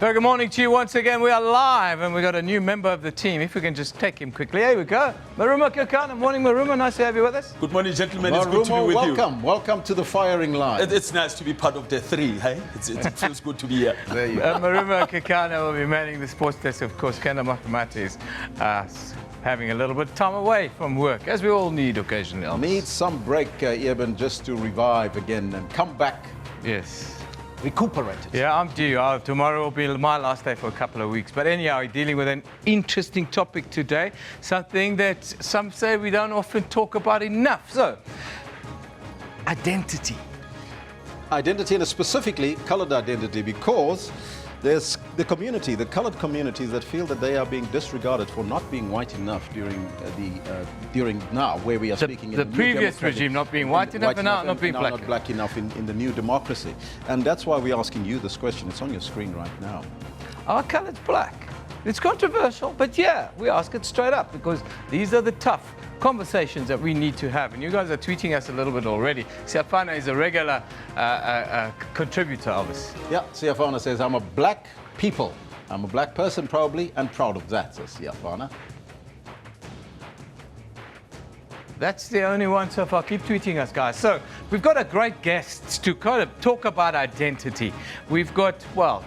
Very good morning to you once again. We are live and we've got a new member of the team. If we can just take him quickly. Here we go. Maruma Kakana. Morning, Maruma. Nice to have you with us. Good morning, gentlemen. Maruma, it's good to be with welcome. you. Welcome to the firing line. It's nice to be part of the three, hey? It feels good to be here. There you go. Maruma Kakana will be manning the sports desk. Of course, Kenda Makamati is having a little bit of time away from work, as we all need occasionally. Need some break, Eben, just to revive again and come back. Yes. Recuperated. Yeah, I'm due. Tomorrow will be my last day for a couple of weeks. But anyhow, we're dealing with an interesting topic today, something that some say we don't often talk about enough. So, identity. Identity, and specifically colored identity, because there's the community, the colored communities that feel that they are being disregarded for not being white enough during now, where we are speaking. The previous regime not being white enough and now not being black. Not black enough in the new democracy. And that's why we're asking you this question. It's on your screen right now. Are colored black? It's controversial, but yeah, we ask it straight up because these are the tough conversations that we need to have. And you guys are tweeting us a little bit already. Siafana is a regular contributor of us. Yeah, Siafana says, I'm a black people. I'm a black person probably, and proud of that, says Siafana. That's the only one so far. Keep tweeting us, guys. So we've got a great guest to kind of talk about identity. We've got, well,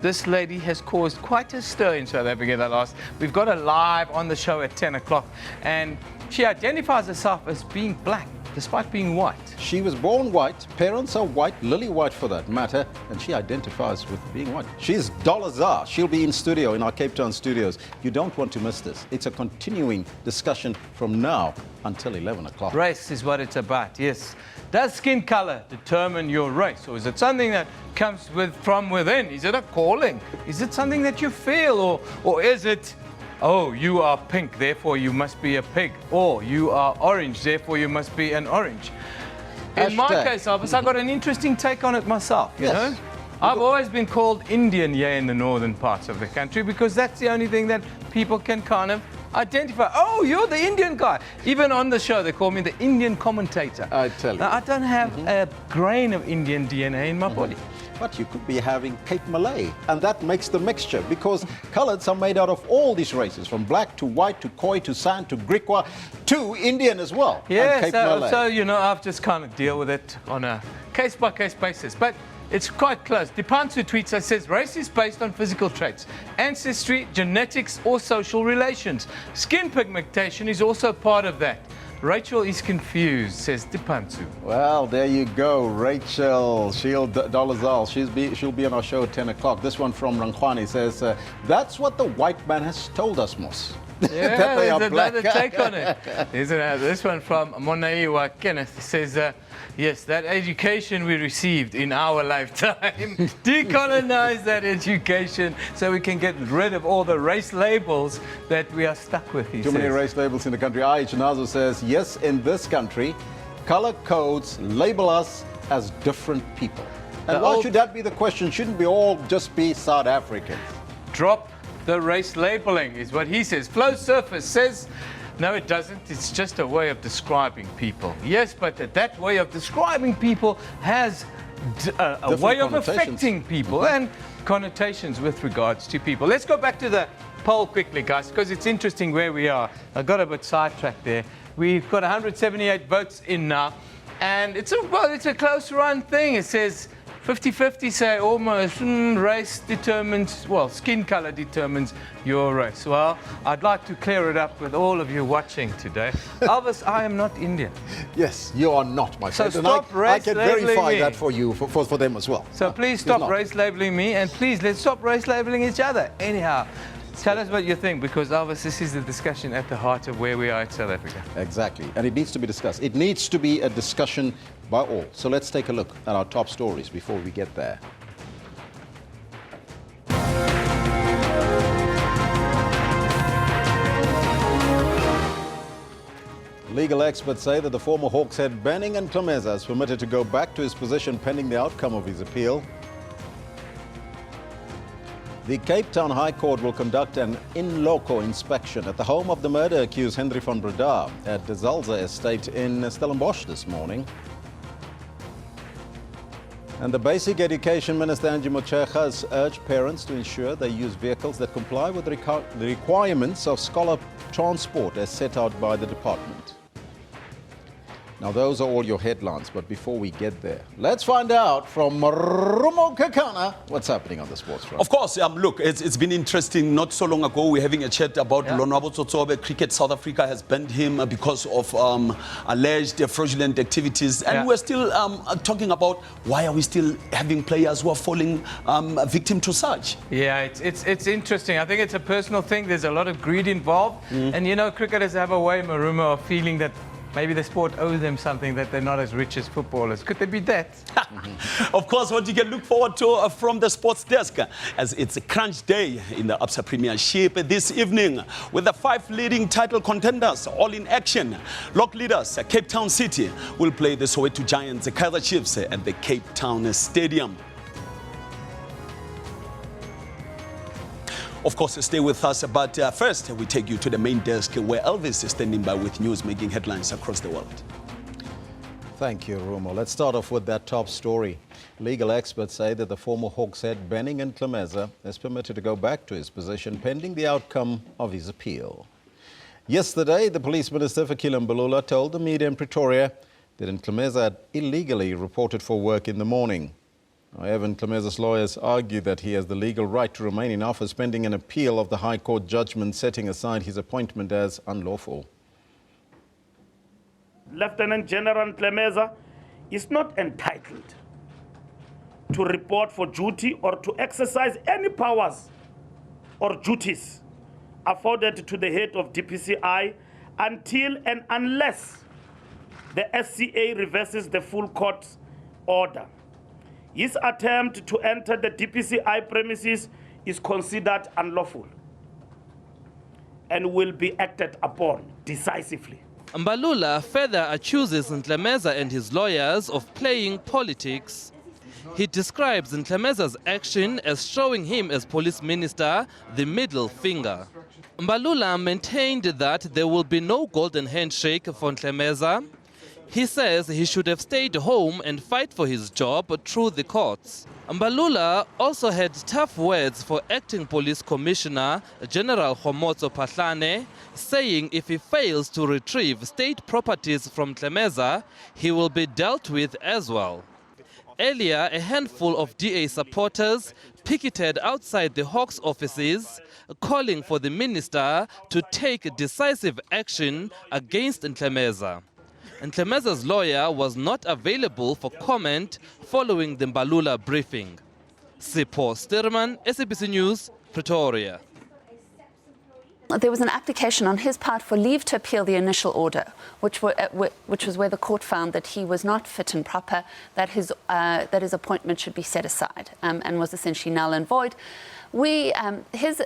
this lady has caused quite a stir in South Africa that last. We've got her live on the show at 10 o'clock, and she identifies herself as being black, despite being white. She was born white, parents are white, lily white for that matter, and she identifies with being white. She's Dolazar. She'll be in studio, in our Cape Town studios. You don't want to miss this. It's a continuing discussion from now until 11 o'clock. Race is what it's about, yes. Does skin color determine your race, or is it something that comes from within? Is it a calling? Is it something that you feel, or is it, oh, you are pink, therefore you must be a pig, or you are orange, therefore you must be an orange? In my case, Elvis, I got an interesting take on it myself, you know? I've always been called Indian here in the northern parts of the country because that's the only thing that people can kind of identify. Oh, you're the Indian guy. Even on the show, they call me the Indian commentator. I tell you. Now, I don't have a grain of Indian DNA in my body. But you could be having Cape Malay, and that makes the mixture, because coloreds are made out of all these races, from black to white to Khoi to San to Griqua to Indian as well. Yeah, so, you know, I've just kind of deal with it on a case-by-case basis. But it's quite close. Dipansu tweets us, says, race is based on physical traits, ancestry, genetics, or social relations. Skin pigmentation is also part of that. Rachel is confused, says Dipansu. Well, there you go, Rachel. Dolazal. She'll be on our show at 10 o'clock. This one from Rangwani says, that's what the white man has told us, Mos. Yeah, that they there's are black. another take on it. This one from Monaiwa Kenneth says, yes, that education we received in our lifetime, decolonize that education so we can get rid of all the race labels that we are stuck with, he Too many race labels in the country. Nazo says, yes, in this country, color codes label us as different people. And why should that be the question? Shouldn't we all just be South Africans? Drop the race labeling is what he says. Flow Surface says, no, it doesn't. It's just a way of describing people. Yes, but that way of describing people has a way of affecting people and connotations with regards to people. Let's go back to the poll quickly, guys, because it's interesting where we are. I got a bit sidetracked there. We've got 178 votes in now, and it's a close run thing. It says 50-50 say almost race determines, well, skin color determines your race. Well, I'd like to clear it up with all of you watching today. Elvis, I am not Indian. Yes, you are not, my friend. So stop race labeling me. I can verify that for you, for them as well. So please stop race labeling me, and please let's stop race labeling each other. Anyhow, tell us what you think, because Elvis, this is the discussion at the heart of where we are in South Africa. Exactly, and it needs to be discussed. It needs to be a discussion by all. So let's take a look at our top stories before we get there. Legal experts say that the former Hawks head Benning and Klemeza is permitted to go back to his position pending the outcome of his appeal. The Cape Town High Court will conduct an in loco inspection at the home of the murder-accused Henry van Breda at the Zalza estate in Stellenbosch this morning. And the Basic Education Minister, Angie Motshekga, has urged parents to ensure they use vehicles that comply with the requirements of scholar transport as set out by the department. Now, those are all your headlines, but before we get there, let's find out from Rumo Kakana what's happening on the sports front. Of course, look, it's been interesting. Not so long ago, we're having a chat about Lonwabo Tsotsobe. Cricket South Africa has banned him because of alleged fraudulent activities. And we're still talking about why are we still having players who are falling victim to such. Yeah, it's interesting. I think it's a personal thing. There's a lot of greed involved. And, you know, cricketers have a way, Marumo, of feeling that maybe the sport owes them something, that they're not as rich as footballers. Could there be that? Of course, what you can look forward to from the sports desk, as it's a crunch day in the Absa Premiership this evening, with the 5 leading title contenders all in action. Lock leaders, Cape Town City, will play the Soweto Giants, Kaizer Chiefs at the Cape Town Stadium. Of course, stay with us, but first we take you to the main desk where Elvis is standing by with news making headlines across the world. Thank you, Rumo. Let's start off with that top story. Legal experts say that the former Hawks head, Benning Ntlemeza, is permitted to go back to his position pending the outcome of his appeal. Yesterday, the police minister, Fikile Mbalula, told the media in Pretoria that Ntlemeza had illegally reported for work in the morning. However, Ntlemeza's lawyers argue that he has the legal right to remain in office pending an appeal of the High Court judgment setting aside his appointment as unlawful. Lieutenant General Ntlemeza is not entitled to report for duty or to exercise any powers or duties afforded to the head of DPCI until and unless the SCA reverses the full court order. His attempt to enter the DPCI premises is considered unlawful and will be acted upon decisively. Mbalula further accuses Ntlemeza and his lawyers of playing politics. He describes Ntlemeza's action as showing him as police minister the middle finger. Mbalula maintained that there will be no golden handshake for Ntlemeza. He says he should have stayed home and fight for his job through the courts. Mbalula also had tough words for acting police commissioner General Khomotso Phahlane, saying if he fails to retrieve state properties from Ntlemeza, he will be dealt with as well. Earlier, a handful of DA supporters picketed outside the Hawks offices, calling for the minister to take decisive action against Ntlemeza. Ntlemeza's lawyer was not available for comment following the Mbalula briefing. Sipho Sturman, SABC News, Pretoria. There was an application on his part for leave to appeal the initial order, which was where the court found that he was not fit and proper, that his appointment should be set aside and was essentially null and void. His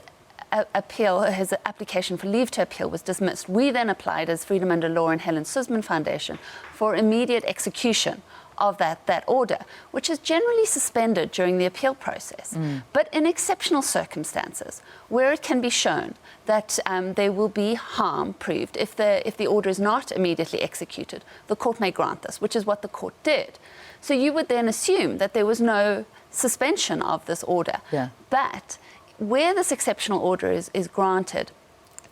application for leave to appeal was dismissed. We then applied as Freedom Under Law and Helen Suzman Foundation for immediate execution of that order, which is generally suspended during the appeal process. But in exceptional circumstances, where it can be shown that there will be harm proved if the order is not immediately executed, the court may grant this, which is what the court did. So you would then assume that there was no suspension of this order. But where this exceptional order is granted,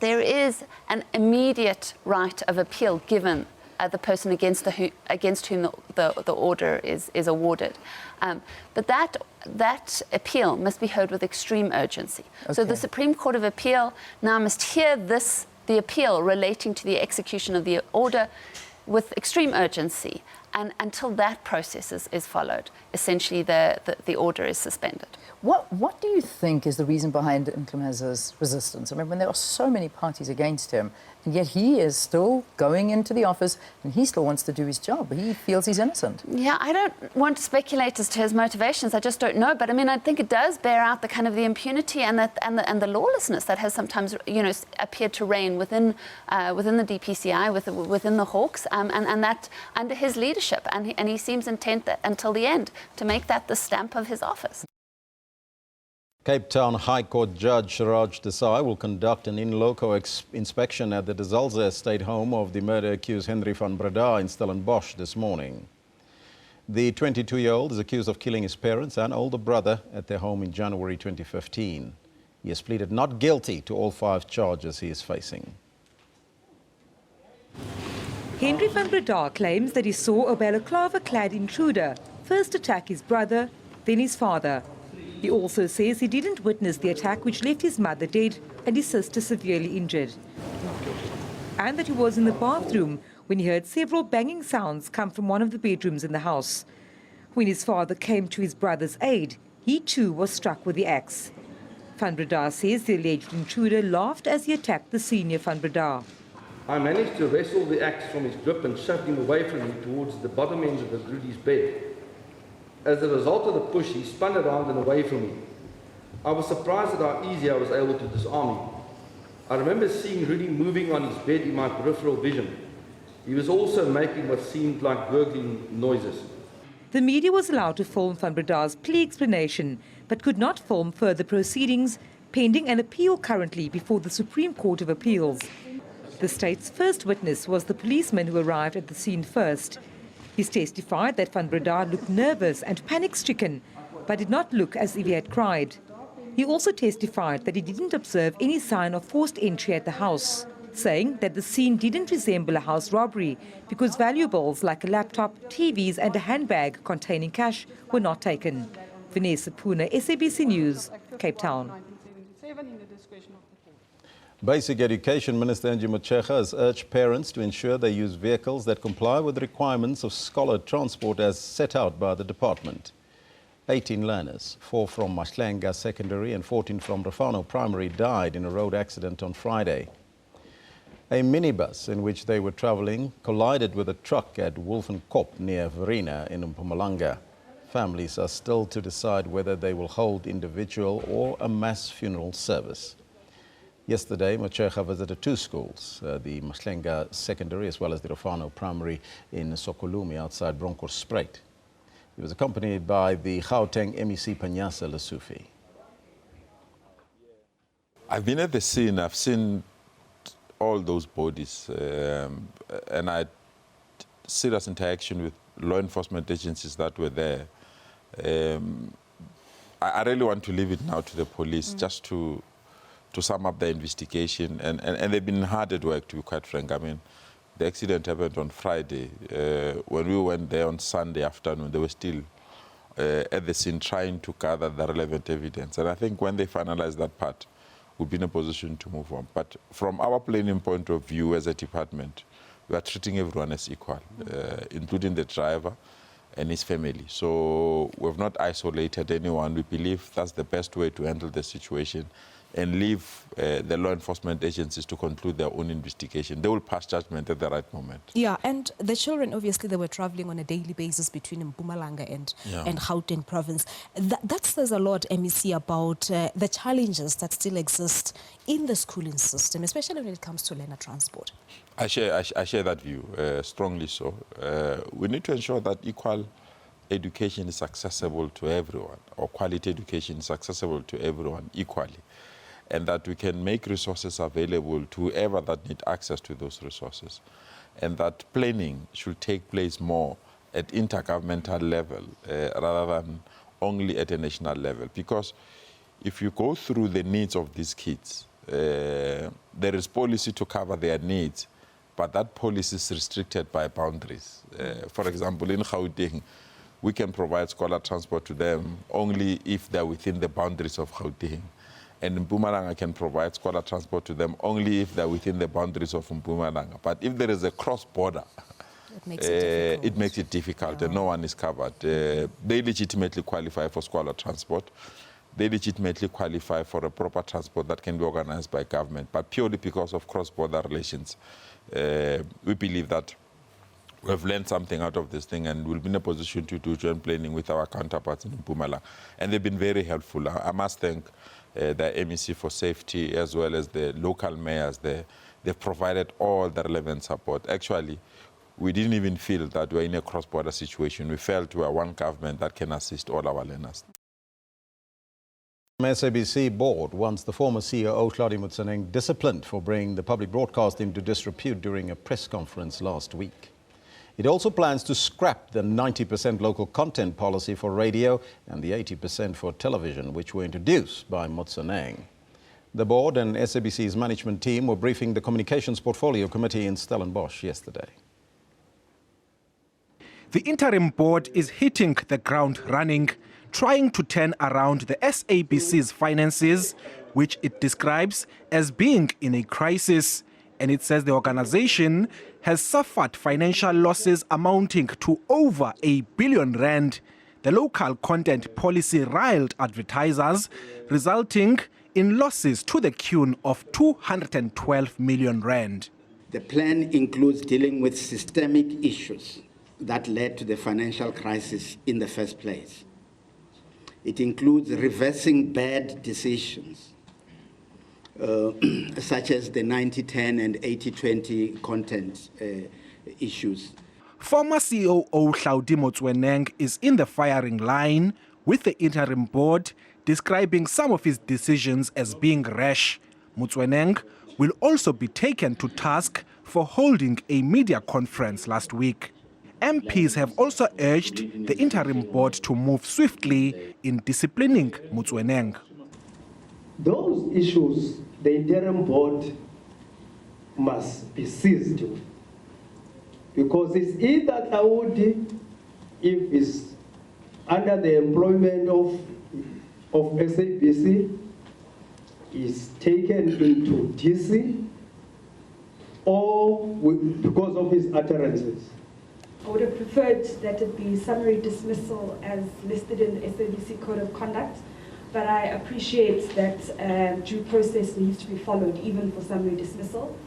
there is an immediate right of appeal given the person against whom the order is awarded. But that appeal must be heard with extreme urgency. Okay. So the Supreme Court of Appeal now must hear the appeal relating to the execution of the order with extreme urgency. And until that process is followed, essentially the order is suspended. What do you think is the reason behind Ntlemeza's resistance? I mean, when there are so many parties against him, and yet he is still going into the office and he still wants to do his job. He feels he's innocent. Yeah, I don't want to speculate as to his motivations. I just don't know. But I mean, I think it does bear out the kind of the impunity and the lawlessness that has sometimes, appeared to reign within the DPCI, within the Hawks, and that under his leadership. And he seems intent that, until the end, to make that the stamp of his office. Cape Town High Court Judge Raj Desai will conduct an in loco inspection at the De Zalze estate home of the murder-accused Henry van Breda in Stellenbosch this morning. The 22-year-old is accused of killing his parents and older brother at their home in January 2015. He has pleaded not guilty to all 5 charges he is facing. Henry van Breda claims that he saw a balaclava-clad intruder first attack his brother, then his father. He also says he didn't witness the attack which left his mother dead and his sister severely injured. And that he was in the bathroom when he heard several banging sounds come from one of the bedrooms in the house. When his father came to his brother's aid, he too was struck with the axe. Van Breda says the alleged intruder laughed as he attacked the senior Van Breda. I managed to wrestle the axe from his grip and shoved him away from me towards the bottom end of Rudy's bed. As a result of the push, he spun around and away from me. I was surprised at how easy I was able to disarm him. I remember seeing Rudy moving on his bed in my peripheral vision. He was also making what seemed like gurgling noises. The media was allowed to film Van Breda's plea explanation, but could not film further proceedings, pending an appeal currently before the Supreme Court of Appeals. The state's first witness was the policeman who arrived at the scene first. He's testified that Van Breda looked nervous and panic-stricken, but did not look as if he had cried. He also testified that he didn't observe any sign of forced entry at the house, saying that the scene didn't resemble a house robbery because valuables like a laptop, TVs and a handbag containing cash were not taken. Vanessa Puna, SABC News, Cape Town. Basic Education Minister Angie Motshekga has urged parents to ensure they use vehicles that comply with the requirements of scholar transport as set out by the department. 18 learners, 4 from Mahlenga Secondary and 14 from Rafano Primary, died in a road accident on Friday. A minibus in which they were travelling collided with a truck at Wolfenkop near Verena in Mpumalanga. Families are still to decide whether they will hold individual or a mass funeral service. Yesterday, Motshekga visited 2 schools, the Mahlenga Secondary as well as the Rafano Primary in Sokolumi outside Bronkhorstspruit. He was accompanied by the Gauteng MEC Panyasa Lesufi. I've been at the scene, I've seen all those bodies, and I had serious interaction with law enforcement agencies that were there. I really want to leave it now to the police just to sum up the investigation, and they've been hard at work, to be quite frank. I mean, the accident happened on Friday. When we went there on Sunday afternoon, they were still at the scene trying to gather the relevant evidence. And I think when they finalize that part, we'll be in a position to move on. But from our planning point of view as a department, we are treating everyone as equal, including the driver and his family. So we've not isolated anyone. We believe that's the best way to handle the situation and leave the law enforcement agencies to conclude their own investigation. They will pass judgment at the right moment. Yeah, and the children, obviously, they were traveling on a daily basis between Mpumalanga and Gauteng province. That says a lot, MEC, about the challenges that still exist in the schooling system, especially when it comes to learner transport. I share that view, strongly so. We need to ensure that equal education is accessible to everyone, or quality education is accessible to everyone equally, and that we can make resources available to whoever that need access to those resources, and that planning should take place more at intergovernmental level rather than only at a national level. Because if you go through the needs of these kids, there is policy to cover their needs, but that policy is restricted by boundaries. For example, in Gauteng, we can provide scholar transport to them only if they're within the boundaries of Gauteng. And Mpumalanga can provide scholar transport to them only if they're within the boundaries of Mpumalanga. But if there is a cross-border, it makes it difficult and no one is covered. They legitimately qualify for scholar transport. They legitimately qualify for a proper transport that can be organized by government. But purely because of cross-border relations, we believe that we've learned something out of this thing, and we'll be in a position to do joint planning with our counterparts in Mpumalanga. And they've been very helpful. I must thank the MEC for safety as well as the local mayors there. They've provided all the relevant support. Actually, we didn't even feel that we're in a cross-border situation. We felt we are one government that can assist all our learners. SABC board wants the former CEO, Hlaudi Motsoeneng, disciplined for bringing the public broadcast into disrepute during a press conference last week. It also plans to scrap the 90% local content policy for radio and the 80% for television, which were introduced by Motsoeneng. The board and SABC's management team were briefing the Communications Portfolio Committee in Stellenbosch yesterday. The interim board is hitting the ground running, trying to turn around the SABC's finances, which it describes as being in a crisis. And it says the organization has suffered financial losses amounting to over R1 billion. The local content policy riled advertisers, resulting in losses to the tune of R212 million. The plan includes dealing with systemic issues that led to the financial crisis in the first place. It includes reversing bad decisions, such as the 90-10 and 80-20 content issues. Former COO Hlaudi Motsoeneng is in the firing line, with the interim board describing some of his decisions as being rash. Motsoeneng will also be taken to task for holding a media conference last week. MPs have also urged the interim board to move swiftly in disciplining Motsoeneng. Those issues, the interim board must be seized with, because it's either Hlaudi, if it's under the employment of SABC, is taken into DC, or because of his utterances. I would have preferred that it be summary dismissal as listed in the SABC Code of Conduct, but I appreciate that due process needs to be followed even for summary dismissal.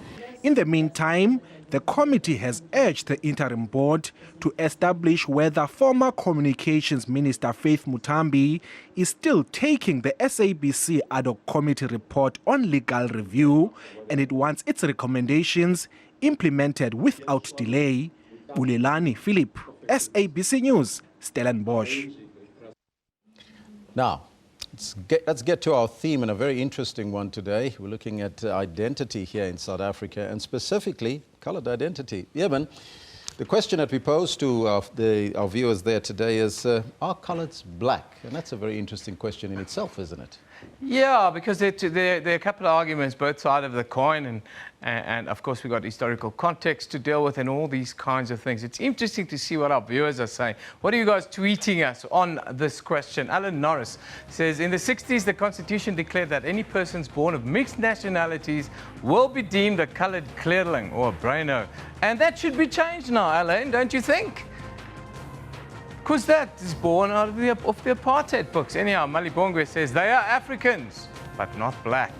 In the meantime, the committee has urged the interim board to establish whether former Communications Minister Faith Muthambi is still taking the SABC ad hoc committee report on legal review, and it wants its recommendations implemented without delay. Bulelani Philip, SABC News, Stellenbosch. Now, let's get to our theme, and a very interesting one today. We're looking at identity here in South Africa, and specifically colored identity. Eben, the question that we pose to our viewers there today is, are coloreds black? And that's a very interesting question in itself, isn't it? Yeah, because there are a couple of arguments, both sides of the coin, and of course we've got historical context to deal with and all these kinds of things. It's interesting to see what our viewers are saying. What are you guys tweeting us on this question? Alan Norris says, in the 60s, the Constitution declared that any persons born of mixed nationalities will be deemed a colored clearling or a braino. And that should be changed now, Alan, don't you think? Because that is born out of the apartheid books. Anyhow, Malibongwe says they are Africans, but not black.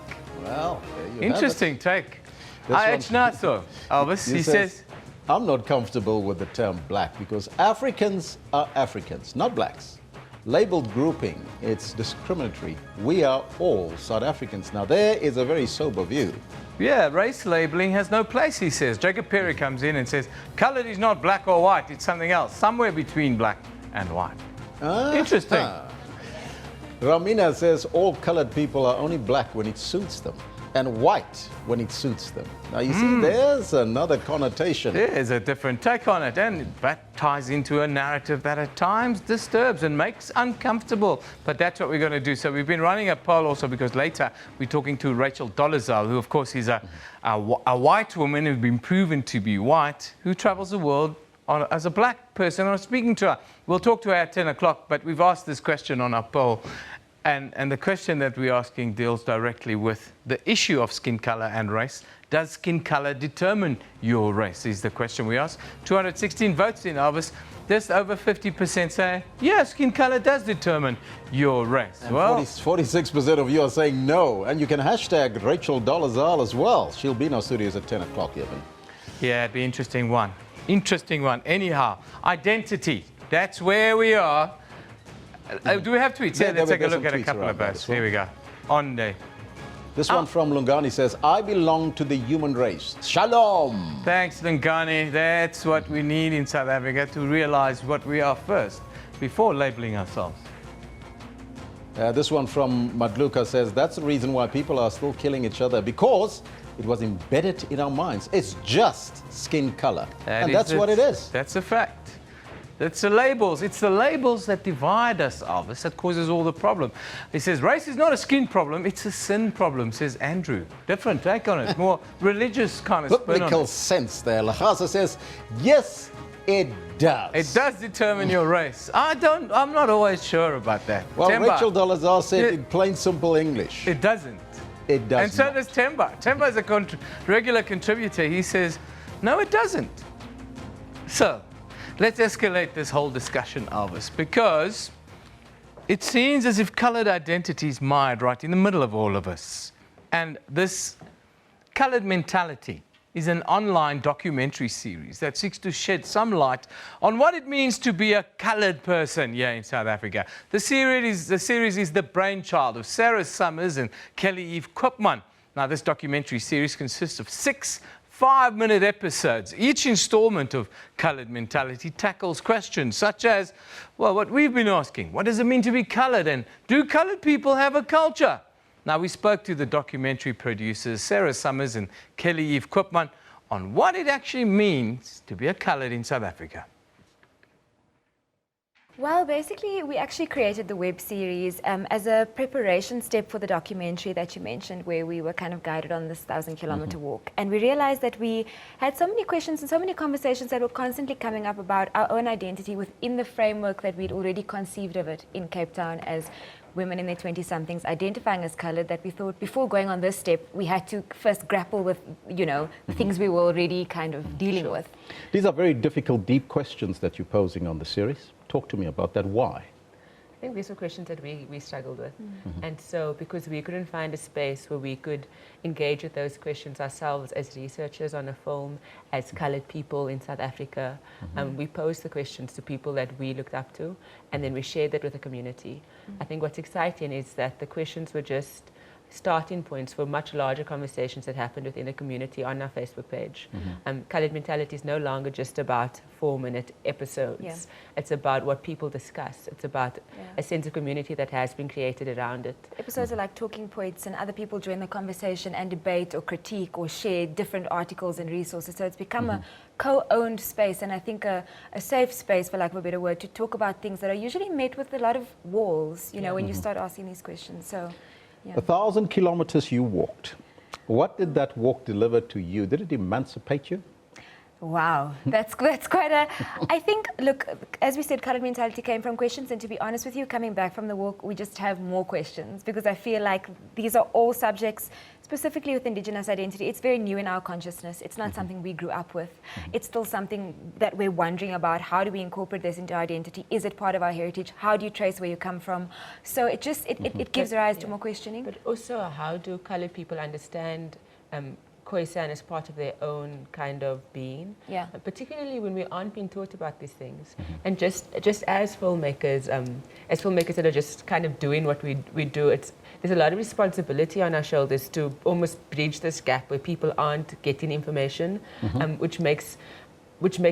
Well, there you interesting have it. take. Elvis, he says, I'm not comfortable with the term black because Africans are Africans, not blacks. Labeled grouping, it's discriminatory. We are all South Africans. Now, there is a very sober view. Yeah, race labeling has no place, he says. Jacob Perry comes in and says, colored is not black or white, it's something else, somewhere between black and white. Interesting. Ramina says all colored people are only black when it suits them and white when it suits them. Now, you see, there's another connotation. There's a different take on it, and that ties into a narrative that at times disturbs and makes uncomfortable. But that's what we're going to do. So we've been running a poll also because later we're talking to Rachel Dolezal, who, of course, is a white woman who's been proven to be white, who travels the world as a black person. I'm speaking to her. We'll talk to her at 10 o'clock, but we've asked this question on our poll. And the question that we're asking deals directly with the issue of skin color and race. Does skin color determine your race, is the question we ask. 216 votes in Elvis. Just over 50% say, yeah, skin color does determine your race. And well, 46% of you are saying no. And you can hashtag Rachel Dolezal as well. She'll be in our studios at 10 o'clock, Evan. Yeah, it'd be interesting one. Interesting one. Anyhow, identity. That's where we are. Do we have tweets? Yeah, let's take a look at a couple of those. Here we go. On day. This one from Lungani says, I belong to the human race. Shalom. Thanks, Lungani. That's what we need in South Africa, to realize what we are first before labeling ourselves. This one from Madluka says, that's the reason why people are still killing each other, because It was embedded in our minds. It's just skin color. And that's it. what it is. That's a fact. It's the labels. It's the labels that divide us, Elvis, that causes all the problem. He says, race is not a skin problem, it's a sin problem, says Andrew. Different take on it, more religious kind of spin on Biblical it. sense there. Lagasa says, yes, it does. It does determine your race. I'm not always sure about that. Well, Temba, Rachel Dolazar said in plain, simple English. it doesn't. It does And so not. does Temba. Temba is a regular contributor. He says, no, it doesn't. So, let's escalate this whole discussion, Elvis, because it seems as if coloured identity is mired right in the middle of all of us. And this coloured mentality is an online documentary series that seeks to shed some light on what it means to be a coloured person here in South Africa. The series is the brainchild of Sarah Summers and Kelly Eve Koopman. Now, this documentary series consists of 6 5-minute episodes. Each installment of Coloured Mentality tackles questions such as, well, what we've been asking, what does it mean to be coloured, and do coloured people have a culture? Now, we spoke to the documentary producers, Sarah Summers and Kelly Eve Koopman, on what it actually means to be a coloured in South Africa. Well, basically, we actually created the web series as a preparation step for the documentary that you mentioned, where we were kind of guided on this 1,000-kilometer walk. And we realized that we had so many questions and so many conversations that were constantly coming up about our own identity within the framework that we'd already conceived of it in Cape Town as women in their 20-somethings identifying as coloured, that we thought before going on this step, we had to first grapple with, you know, the things we were already kind of dealing with. These are very difficult, deep questions that you're posing on the series. Talk to me about that. Why? I think these were questions that we struggled with. And so because we couldn't find a space where we could engage with those questions ourselves as researchers on a film, as coloured people in South Africa, we posed the questions to people that we looked up to, and then we shared that with the community. I think what's exciting is that the questions were just starting points for much larger conversations that happened within the community on our Facebook page. Coloured Mentality is no longer just about 4-minute episodes. Yeah. It's about what people discuss. It's about a sense of community that has been created around it. Episodes are like talking points, and other people join the conversation and debate or critique or share different articles and resources. So it's become a co-owned space, and I think a safe space, for lack of a better word, to talk about things that are usually met with a lot of walls, you know, when you start asking these questions. So. Yeah. 1,000 kilometers you walked. What did that walk deliver to you? Did it emancipate you? Wow, that's quite a... I think, look, as we said, Coloured Mentality came from questions, and to be honest with you, coming back from the walk, we just have more questions, because I feel like these are all subjects, specifically with Indigenous identity. It's very new in our consciousness. It's not something we grew up with. It's still something that we're wondering about. How do we incorporate this into our identity? Is it part of our heritage? How do you trace where you come from? So it just, it gives rise to more questioning. But also, how do coloured people understand Khoisan as part of their own kind of being, particularly when we aren't being taught about these things. And just as filmmakers that are just kind of doing what we do, there's a lot of responsibility on our shoulders to almost bridge this gap where people aren't getting information, which makes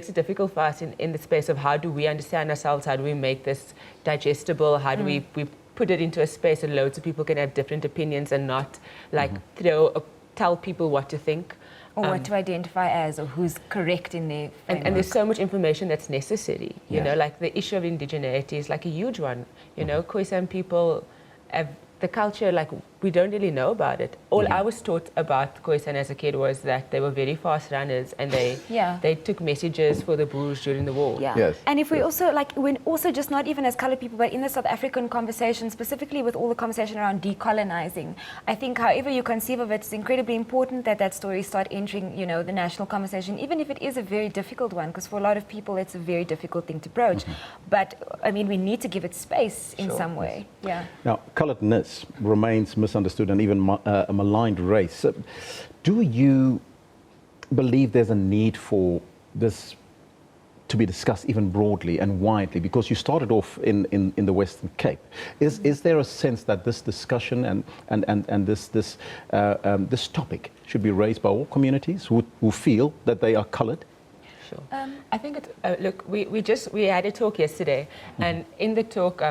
it difficult for us in the space of how do we understand ourselves, how do we make this digestible, how do we put it into a space where loads of people can have different opinions and not like tell people what to think. Or what to identify as, or who's correct in their framework. And there's so much information that's necessary. You know, like the issue of indigeneity is like a huge one. You know, Khoisan people have the culture, like, we don't really know about it. All I was taught about Khoisan as a kid was that they were very fast runners, and they took messages for the Boers during the war. And if we also, like, when also just not even as coloured people, but in the South African conversation, specifically with all the conversation around decolonizing, I think however you conceive of it, it's incredibly important that that story start entering, you know, the national conversation, even if it is a very difficult one, because for a lot of people it's a very difficult thing to broach. But, I mean, we need to give it space in some way. Now, colouredness remains misunderstood and even a maligned race. Do you believe there's a need for this to be discussed even broadly and widely? Because you started off in the Western Cape. Is there a sense that this discussion and this topic should be raised by all communities who feel that they are coloured? Sure. I think it's, look, we had a talk yesterday, and in the talk,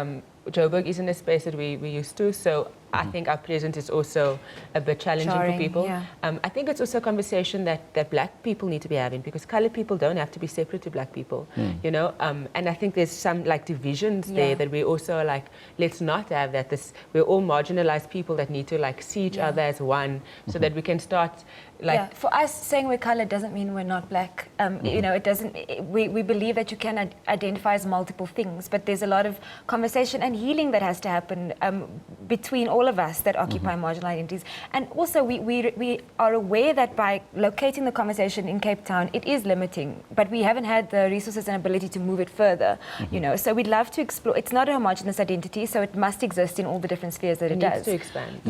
Joburg isn't a space that we used to, so I think our presence is also a bit challenging Jarring, for people. yeah. I think it's also a conversation that black people need to be having, because coloured people don't have to be separate to black people, you know. And I think there's some like divisions there that we also like, let's not have that. We're all marginalised people that need to like see each other as one, so that we can start like. For us, saying we're coloured doesn't mean we're not black. You know, it doesn't. We believe that you can identify as multiple things, but there's a lot of conversation and healing that has to happen between all of us that occupy marginal identities. And also, we are aware that by locating the conversation in Cape Town, it is limiting, but we haven't had the resources and ability to move it further. You know, so we'd love to explore. It's not a homogenous identity, so it must exist in all the different spheres that it does. It needs to expand.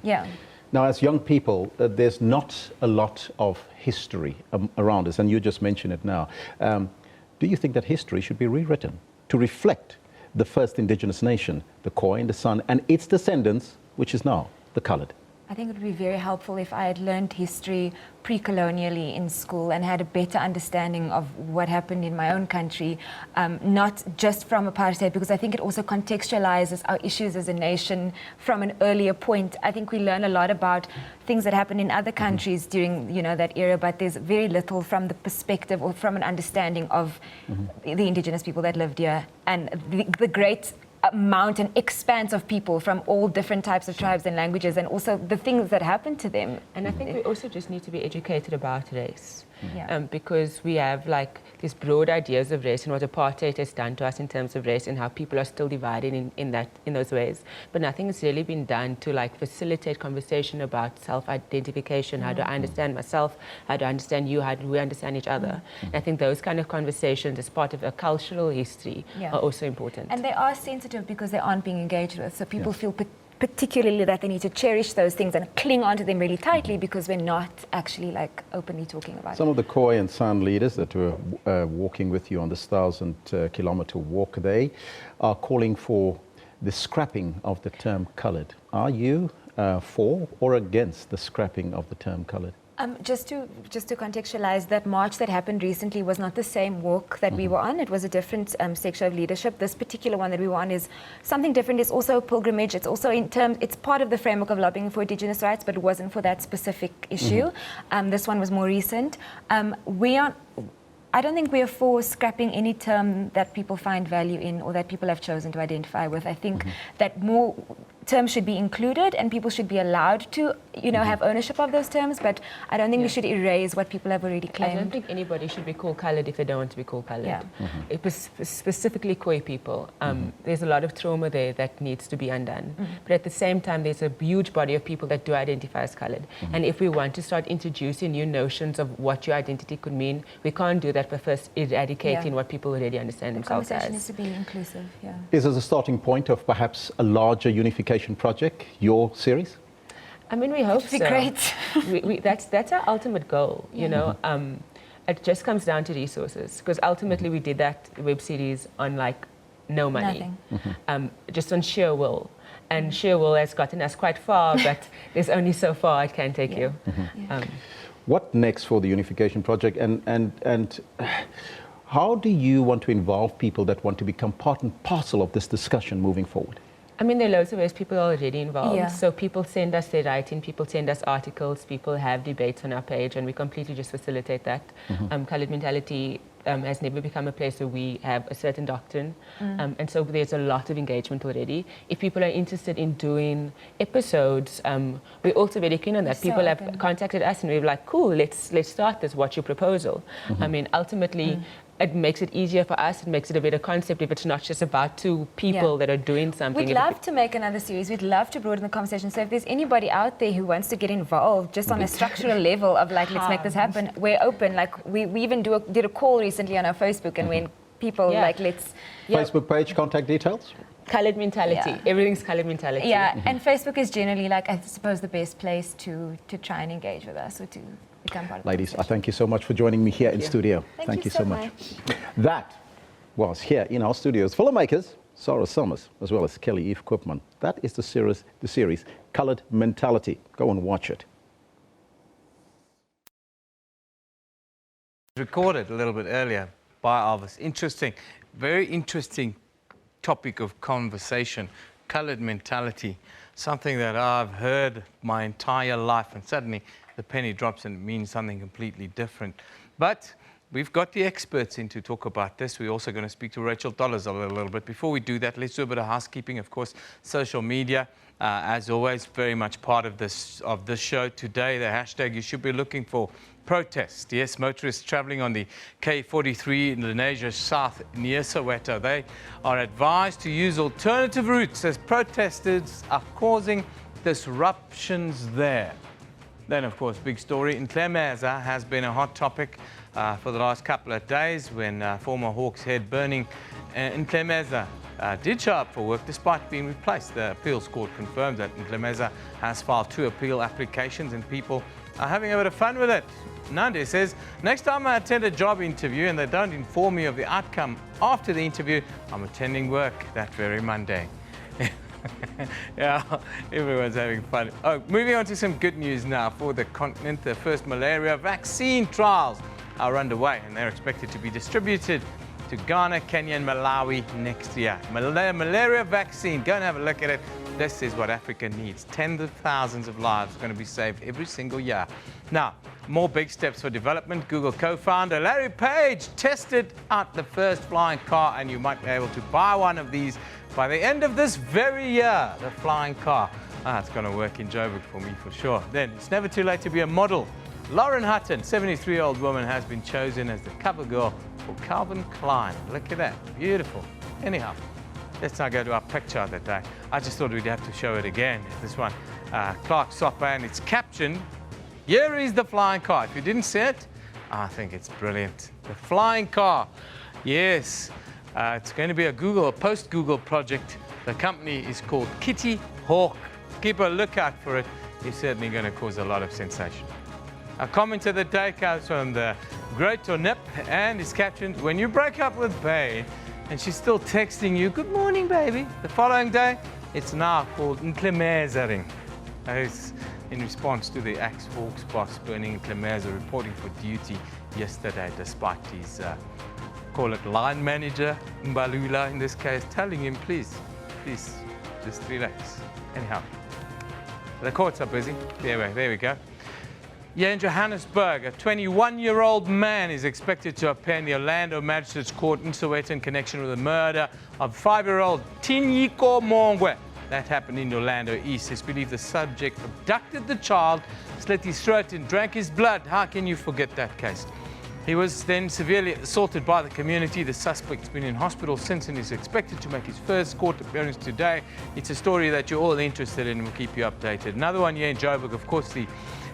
Yeah. Now, as young people, there's not a lot of history around us, and you just mentioned it now. Do you think that history should be rewritten to reflect the first indigenous nation, the Khoi and the San, and its descendants, which is now the coloured? I think it would be very helpful if I had learned history pre-colonially in school and had a better understanding of what happened in my own country, not just from apartheid, because I think it also contextualizes our issues as a nation from an earlier point. I think we learn a lot about things that happened in other countries during, you know, that era, but there's very little from the perspective or from an understanding of the indigenous people that lived here and the great amount and expanse of people from all different types of tribes and languages, and also the things that happened to them. And I think we also just need to be educated about race. Because we have like these broad ideas of race and what apartheid has done to us in terms of race and how people are still divided in those ways. But nothing has really been done to like facilitate conversation about self-identification. How do I understand myself? How do I understand you? How do we understand each other? And I think those kind of conversations as part of a cultural history are also important. And they are sensitive because they aren't being engaged with. So people feel particularly that they need to cherish those things and cling onto them really tightly because we're not actually like openly talking about Some of the Khoi and San leaders that were walking with you on this 1,000-kilometer walk, they are calling for the scrapping of the term coloured. Are you for or against the scrapping of the term coloured? Just to contextualize, that march that happened recently was not the same walk that we were on. It was a different section of leadership. This particular one that we were on is something different. It's also a pilgrimage. It's also it's part of the framework of lobbying for indigenous rights, but it wasn't for that specific issue. This one was more recent. I don't think we are for scrapping any term that people find value in or that people have chosen to identify with. I think that more terms should be included and people should be allowed to, you know, have ownership of those terms, but I don't think we should erase what people have already claimed. I don't think anybody should be called coloured if they don't want to be called coloured. It was specifically Khoi people. There's a lot of trauma there that needs to be undone. But at the same time, there's a huge body of people that do identify as coloured. And if we want to start introducing new notions of what your identity could mean, we can't do that by first eradicating what people already understand themselves as. The conversation needs to be inclusive, Is this a starting point of perhaps a larger unification project, your series? I mean, we hope so. It'd be great. That's our ultimate goal, you know. It just comes down to resources, because ultimately we did that web series on like no money, just on sheer will. And sheer will has gotten us quite far, but there's only so far it can take you. What next for the unification project, and how do you want to involve people that want to become part and parcel of this discussion moving forward? I mean, there are loads of ways people are already involved. So people send us their writing, people send us articles, people have debates on our page, and we completely just facilitate that. Coloured mentality has never become a place where we have a certain doctrine. And so there's a lot of engagement already. If people are interested in doing episodes, we're also very keen on that. People have contacted us and we're like, cool, let's start this. What's your proposal? I mean, ultimately, it makes it easier for us. It makes it a better concept if it's not just about two people that are doing something. We'd love to make another series. We'd love to broaden the conversation. So if there's anybody out there who wants to get involved just on a structural level of like, let's make this happen, we're open. Like we even did a call recently on our Facebook, and when people like, let's... Facebook page, contact details? Coloured mentality. Everything's coloured mentality. And Facebook is generally like, I suppose, the best place to try and engage with us or to become part of. Ladies, I thank you so much for joining me here in studio. Thank you so much. That was here in our studios, filmmakers Sarah Summers as well as Kelly Eve Koopman. That is the series Coloured Mentality. Go and watch it. Recorded a little bit earlier by Alvis. Interesting, very interesting topic of conversation, coloured mentality. something that I've heard my entire life, and suddenly the penny drops and it means something completely different. But we've got the experts in to talk about this. We're also going to speak to Rachel Dollars a little bit. Before we do that, let's do a bit of housekeeping. Of course, social media, as always, very much part of this show today. The hashtag you should be looking for: protest. Yes, motorists travelling on the K43 in Lenasia South near Soweto, they are advised to use alternative routes as protesters are causing disruptions there. Then, of course, big story. Ntlhameza has been a hot topic for the last couple of days when former Hawks head Burning Ntlhameza did show up for work despite being replaced. The appeals court confirms that Ntlhameza has filed 2 appeal applications and people are having a bit of fun with it. Nande says, next time I attend a job interview and they don't inform me of the outcome after the interview, I'm attending work that very Monday. Yeah, everyone's having fun. Oh, moving on to some good news now for the continent. The first malaria vaccine trials are underway and they're expected to be distributed to Ghana, Kenya and Malawi next year. Malaria vaccine, go and have a look at it. This is what Africa needs. Tens of thousands of lives are going to be saved every single year. Now, more big steps for development. Google co-founder Larry Page tested out the first flying car, and you might be able to buy one of these by the end of this very year, the flying car. It's going to work in Joburg for me for sure. Then, it's never too late to be a model. Lauren Hutton, 73-year-old woman, has been chosen as the cover girl for Calvin Klein. Look at that, beautiful. Anyhow, let's now go to our picture of the day. I just thought we'd have to show it again. This one, Clark Sopper, and it's captioned, "Here is the flying car." If you didn't see it, I think it's brilliant. The flying car, yes. It's going to be a post-Google project. The company is called Kitty Hawk. Keep a lookout for it. It's certainly going to cause a lot of sensation. Our comment of the day comes from the Great Tornip and is captioned, "When you break up with Bae and she's still texting you, 'Good morning, baby,' the following day, it's now called Ntlhamezering." It's in response to the ex-Hawks boss Burning Ntlhameza reporting for duty yesterday, despite his call it line manager, Mbalula in this case, telling him, please, just relax. Anyhow, the courts are busy. There we go. Yeah, in Johannesburg, a 21-year-old man is expected to appear in the Orlando Magistrates Court in Soweto in connection with the murder of 5-year-old Tinyiko Mongwe. That happened in Orlando East. It's believed the subject abducted the child, slit his throat and drank his blood. How can you forget that case? He was then severely assaulted by the community. The suspect's been in hospital since and is expected to make his first court appearance today. It's a story that you're all interested in and we'll keep you updated. Another one here in Joburg, of course, the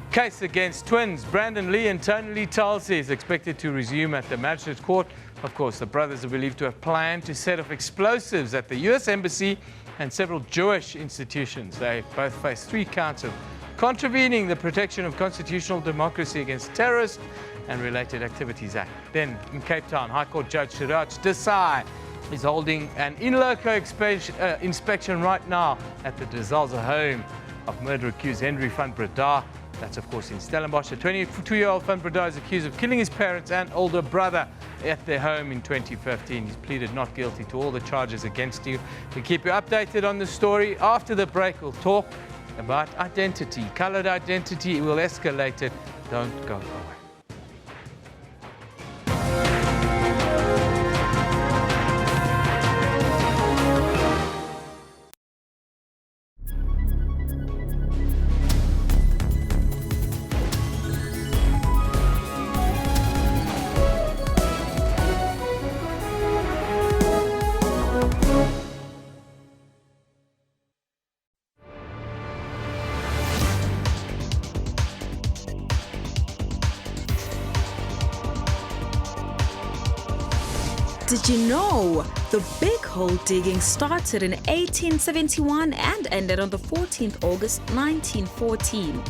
case against twins Brandon Lee and Tony Lee Tulsi is expected to resume at the Magistrates Court. Of course, the brothers are believed to have planned to set off explosives at the U.S. Embassy and several Jewish institutions. They both face 3 counts of contravening the Protection of Constitutional Democracy Against Terrorists and Related Activities Act. Then in Cape Town, High Court Judge Siraj Desai is holding an in loco inspection right now at the Desalza home of murder-accused Henry van Breda. That's, of course, in Stellenbosch. A 22-year-old van Breda is accused of killing his parents and older brother at their home in 2015. He's pleaded not guilty to all the charges against him. We'll keep you updated on the story. After the break, we'll talk about identity. Coloured identity will escalate it. Don't go away. Did you know the big hole digging started in 1871 and ended on the 14th August 1914?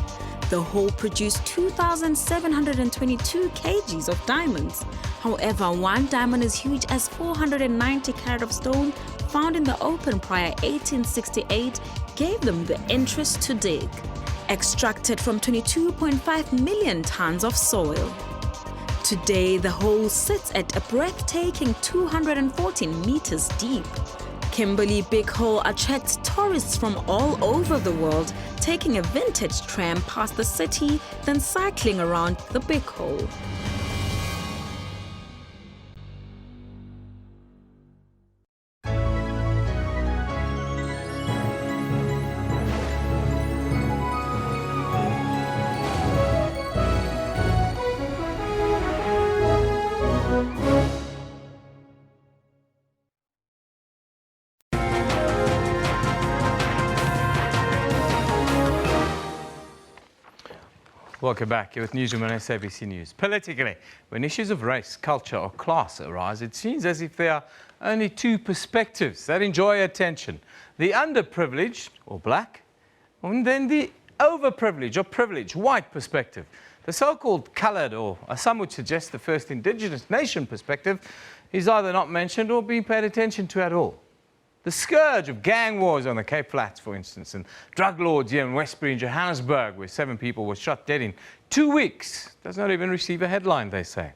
The hole produced 2,722 kgs of diamonds. However, one diamond as huge as 490 carat of stone found in the open prior 1868 gave them the interest to dig. Extracted from 22.5 million tons of soil. Today, the hole sits at a breathtaking 214 meters deep. Kimberley Big Hole attracts tourists from all over the world, taking a vintage tram past the city, then cycling around the Big Hole. Welcome back. You're with Newsroom on SABC News. Politically, when issues of race, culture or class arise, it seems as if there are only two perspectives that enjoy attention. The underprivileged, or black, and then the overprivileged or privileged, white perspective. The so-called coloured, or some would suggest the first indigenous nation perspective, is either not mentioned or being paid attention to at all. The scourge of gang wars on the Cape Flats, for instance, and drug lords here in Westbury and Johannesburg, where 7 people were shot dead in 2 weeks, does not even receive a headline, they say.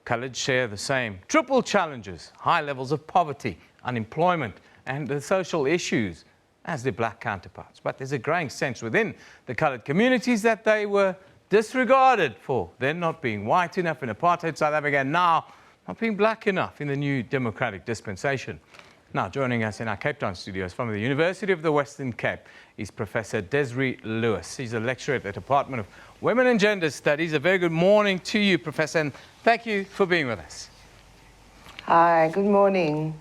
Coloured share the same triple challenges, high levels of poverty, unemployment, and the social issues as their black counterparts. But there's a growing sense within the coloured communities that they were disregarded for then not being white enough in apartheid South Africa, and now not being black enough in the new democratic dispensation. Now, joining us in our Cape Town studios from the University of the Western Cape is Professor Desiree Lewis. He's a lecturer at the Department of Women and Gender Studies. A very good morning to you, Professor, and thank you for being with us. Hi, good morning.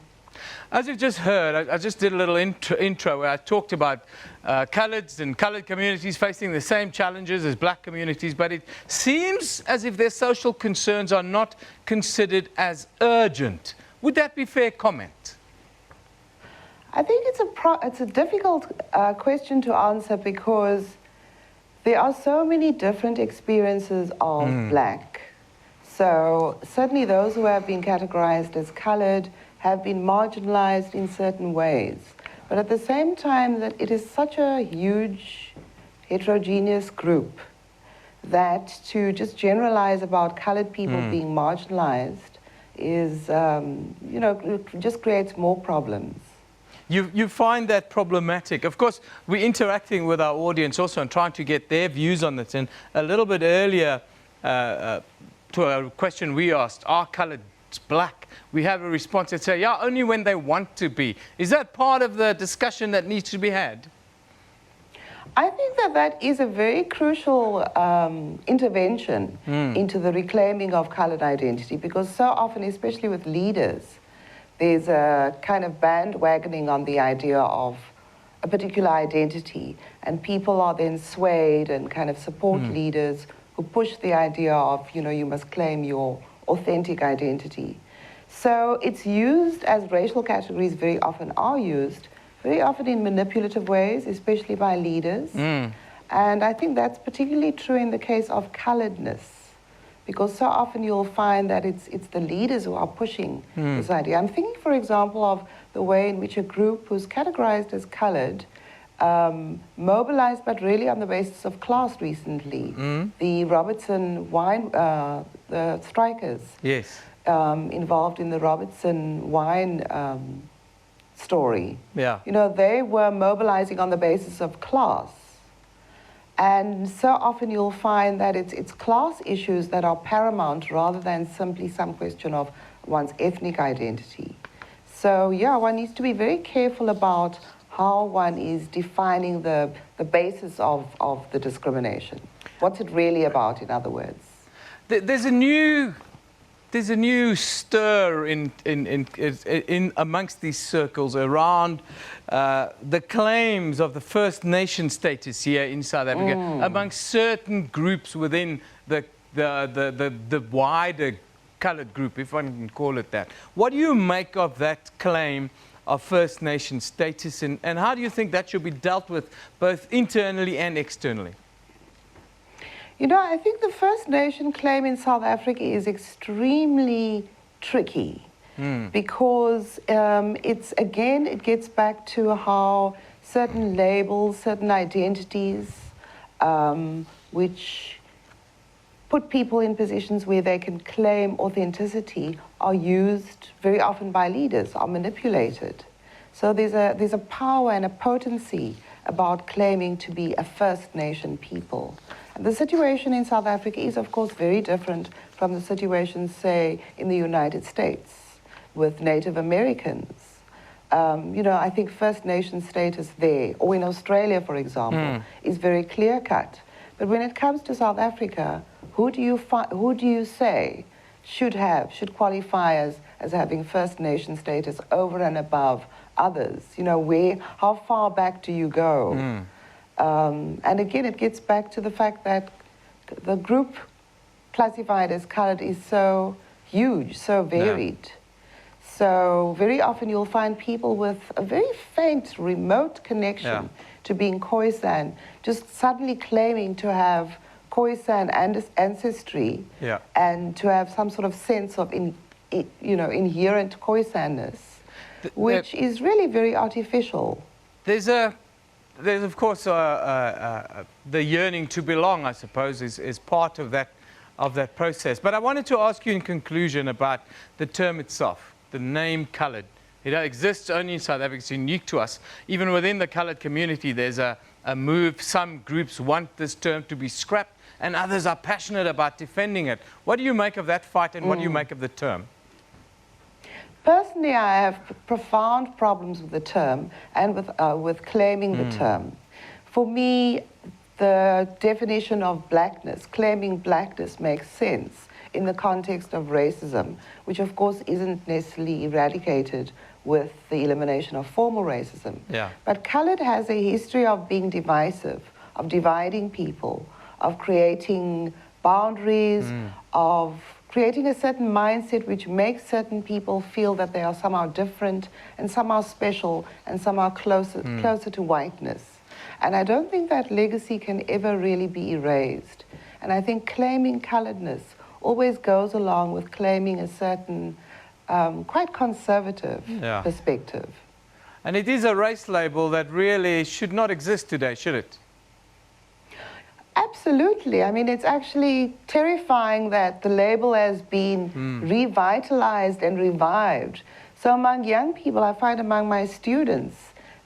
As you've just heard, I just did a little intro where I talked about coloureds and coloured communities facing the same challenges as black communities, but it seems as if their social concerns are not considered as urgent. Would that be fair comment? I think it's a difficult question to answer because there are so many different experiences of black. So certainly those who have been categorized as coloured have been marginalized in certain ways. But at the same time, that it is such a huge heterogeneous group that to just generalize about coloured people being marginalized is, you know, it just creates more problems. You find that problematic. Of course, we're interacting with our audience also and trying to get their views on this. And a little bit earlier to a question we asked, are coloured black? We have a response that says, yeah, only when they want to be. Is that part of the discussion that needs to be had? I think that that is a very crucial intervention into the reclaiming of coloured identity, because so often, especially with leaders, there's a kind of bandwagoning on the idea of a particular identity, and people are then swayed and kind of support leaders who push the idea of, you know, you must claim your authentic identity. So it's used, as racial categories very often are used, very often in manipulative ways, especially by leaders. And I think that's particularly true in the case of colouredness, because so often you'll find that it's the leaders who are pushing this idea. I'm thinking, for example, of the way in which a group who's categorized as coloured mobilized, but really on the basis of class recently. The Robertson wine, the strikers. Yes. Involved in the Robertson wine story. Yeah. You know, they were mobilizing on the basis of class. And so often you'll find that it's class issues that are paramount rather than simply some question of one's ethnic identity. So yeah, one needs to be very careful about how one is defining the basis of the discrimination. What's it really about, in other words? There's a new stir in amongst these circles around the claims of the First Nation status here in South Africa amongst certain groups within the wider coloured group, if one can call it that. What do you make of that claim of First Nation status, and how do you think that should be dealt with both internally and externally? You know, I think the First Nation claim in South Africa is extremely tricky because it gets back to how certain labels, certain identities, which put people in positions where they can claim authenticity, are used very often by leaders, are manipulated. So there's a power and a potency about claiming to be a First Nation people. And the situation in South Africa is, of course, very different from the situation, say, in the United States with Native Americans. You know, I think First Nation status there, or in Australia, for example, is very clear-cut. But when it comes to South Africa, who do you say should qualify as having First Nation status over and above others? You know, how far back do you go? And again, it gets back to the fact that the group classified as coloured is so huge, so varied. So very often you'll find people with a very faint, remote connection to being Khoisan, just suddenly claiming to have Khoisan ancestry and to have some sort of sense of inherent Khoisanness, which is really very artificial. There's of course the yearning to belong, I suppose, is part of that process. But I wanted to ask you in conclusion about the term itself, the name coloured. It exists only in South Africa. It's unique to us. Even within the coloured community, there's a move. Some groups want this term to be scrapped, and others are passionate about defending it. What do you make of that fight, and what do you make of the term? Personally, I have profound problems with the term and with claiming the term. For me, the definition of blackness, claiming blackness, makes sense in the context of racism, which of course isn't necessarily eradicated with the elimination of formal racism. But coloured has a history of being divisive, of dividing people, of creating boundaries, of creating a certain mindset which makes certain people feel that they are somehow different and somehow special and somehow closer to whiteness. And I don't think that legacy can ever really be erased. And I think claiming colouredness always goes along with claiming a certain quite conservative perspective. And it is a race label that really should not exist today, should it? Absolutely. I mean, it's actually terrifying that the label has been revitalized and revived. So among young people, I find among my students,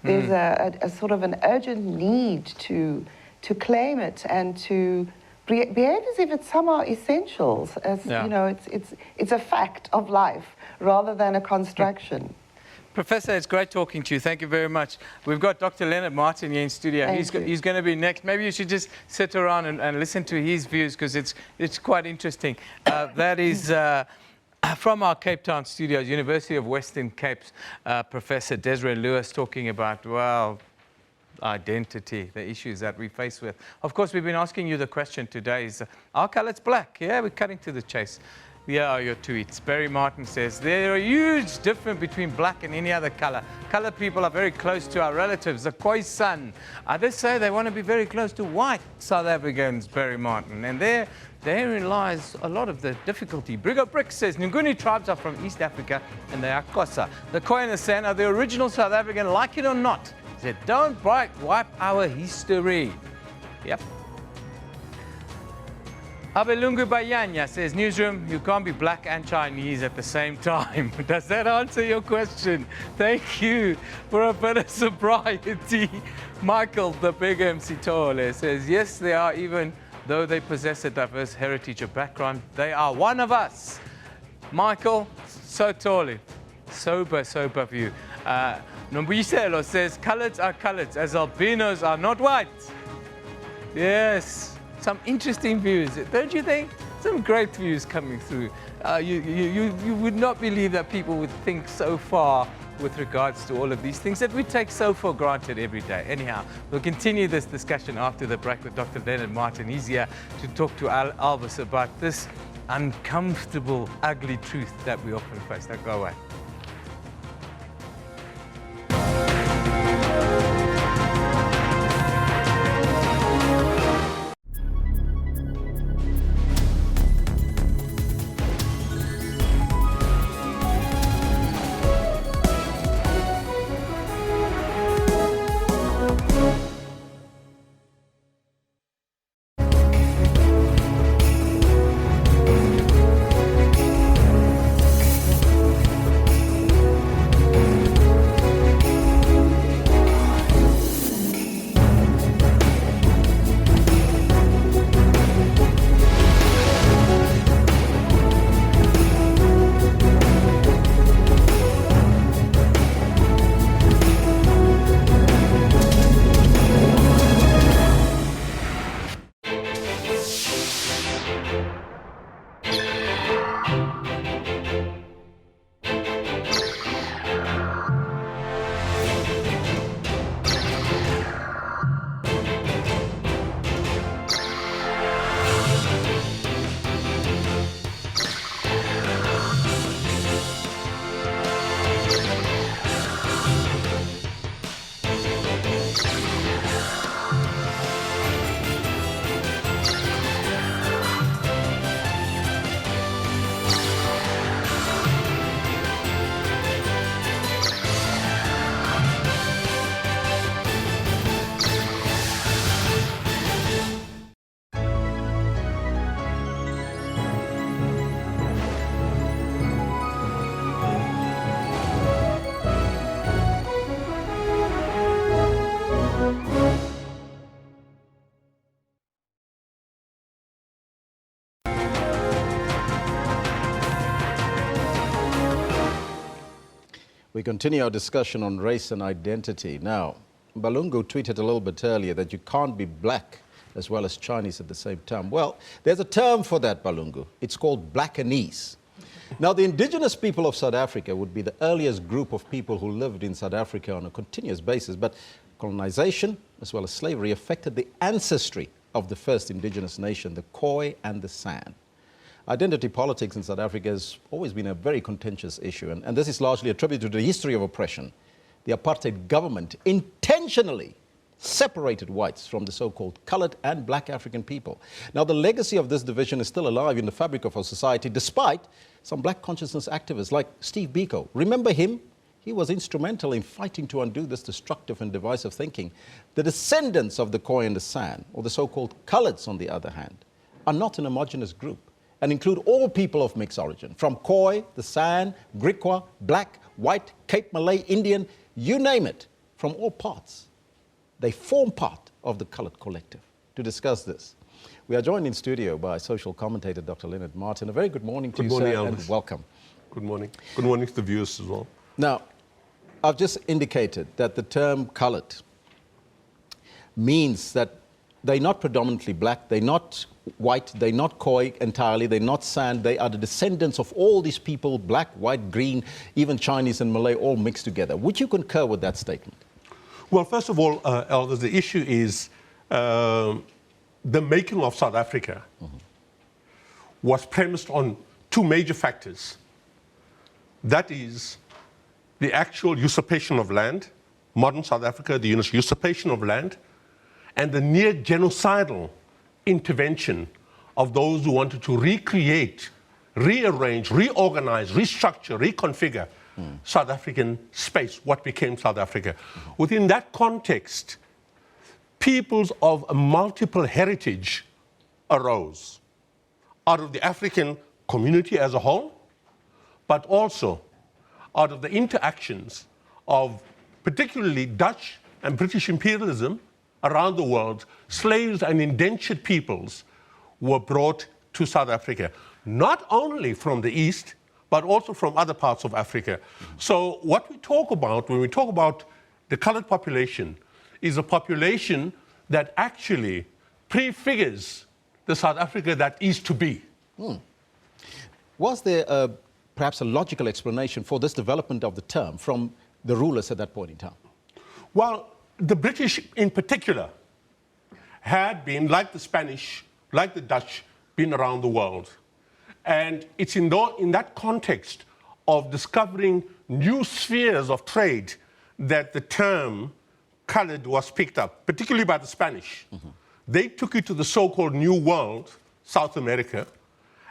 there's a sort of an urgent need to claim it and to behave as if it's somehow essential, as you know, it's a fact of life rather than a construction. Professor, it's great talking to you. Thank you very much. We've got Dr. Leonard Martin here in studio. He's going to be next. Maybe you should just sit around and listen to his views, because it's quite interesting. That is from our Cape Town studios, University of Western Cape's Professor Desiree Lewis, talking about, well, identity, the issues that we face with. Of course, we've been asking you the question today is, are colours black? Yeah, we're cutting to the chase. Here are your tweets. Barry Martin says, there are a huge difference between black and any other colour. Coloured people are very close to our relatives, the Khoisan. Others say they want to be very close to white South Africans, Barry Martin. And therein lies a lot of the difficulty. Brigo Brick says, Nguni tribes are from East Africa and they are Xhosa. The Khoi and the San are the original South African, like it or not. He said, don't wipe our history. Yep. Abelungu Bayanya says, Newsroom, you can't be black and Chinese at the same time. Does that answer your question? Thank you for a bit of sobriety. Michael, the big MC Tole, says, yes, they are, even though they possess a diverse heritage or background, they are one of us. Michael, so tall, sober view. Nombuyiselo says, coloureds are coloureds, as albinos are not white. Yes. Some interesting views, don't you think? Some great views coming through. You would not believe that people would think so far with regards to all of these things that we take so for granted every day. Anyhow, we'll continue this discussion after the break with Dr. Leonard Martin. He's here to talk to Alvis about this uncomfortable, ugly truth that we often face. Don't go away. We continue our discussion on race and identity. Now, Balungu tweeted a little bit earlier that you can't be black as well as Chinese at the same time. Well, there's a term for that, Balungu. It's called Blackanese. Now, the indigenous people of South Africa would be the earliest group of people who lived in South Africa on a continuous basis, but colonization as well as slavery affected the ancestry of the first indigenous nation, the Khoi and the San. Identity politics in South Africa has always been a very contentious issue, and this is largely attributed to the history of oppression. The apartheid government intentionally separated whites from the so-called colored and black African people. Now, the legacy of this division is still alive in the fabric of our society, despite some black consciousness activists like Steve Biko. Remember him? He was instrumental in fighting to undo this destructive and divisive thinking. The descendants of the Khoi and the San, or the so-called coloreds on the other hand, are not an homogeneous group and include all people of mixed origin, from Khoi, the San, Griqua, black, white, Cape Malay, Indian, you name it, from all parts. They form part of the colored collective. To discuss this, we are joined in studio by social commentator Dr. Leonard Martin. A very good morning to you, sir, and welcome. Good morning. Good morning to the viewers as well. Now, I've just indicated that the term colored means that they're not predominantly black, they're not white, they're not Khoi entirely, they're not San, they are the descendants of all these people, black, white, green, even Chinese and Malay, all mixed together. Would you concur with that statement? Well, first of all, Elders, the issue is the making of South Africa was premised on two major factors. That is the actual usurpation of land, modern South Africa, the usurpation of land, and the near genocidal intervention of those who wanted to recreate, rearrange, reorganize, restructure, reconfigure South African space, what became South Africa. Within that context, peoples of a multiple heritage arose out of the African community as a whole, but also out of the interactions of particularly Dutch and British imperialism around the world. Slaves and indentured peoples were brought to South Africa, not only from the East, but also from other parts of Africa. So what we talk about when we talk about the colored population is a population that actually prefigures the South Africa that is to be. Was there perhaps a logical explanation for this development of the term from the rulers at that point in time? Well, the British in particular had been, like the Spanish, like the Dutch, been around the world. And it's in that context of discovering new spheres of trade that the term colored was picked up, particularly by the Spanish. They took it to the so-called New World, South America,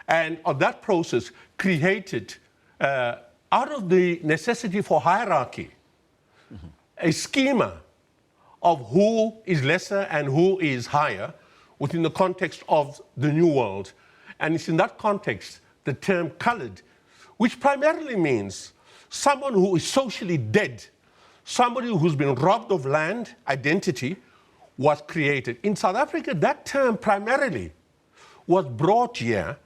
and of that process created, out of the necessity for hierarchy, a schema of who is lesser and who is higher within the context of the New World. And it's in that context the term colored, which primarily means someone who is socially dead, somebody who's been robbed of land, identity, was created. In South Africa, that term primarily was brought here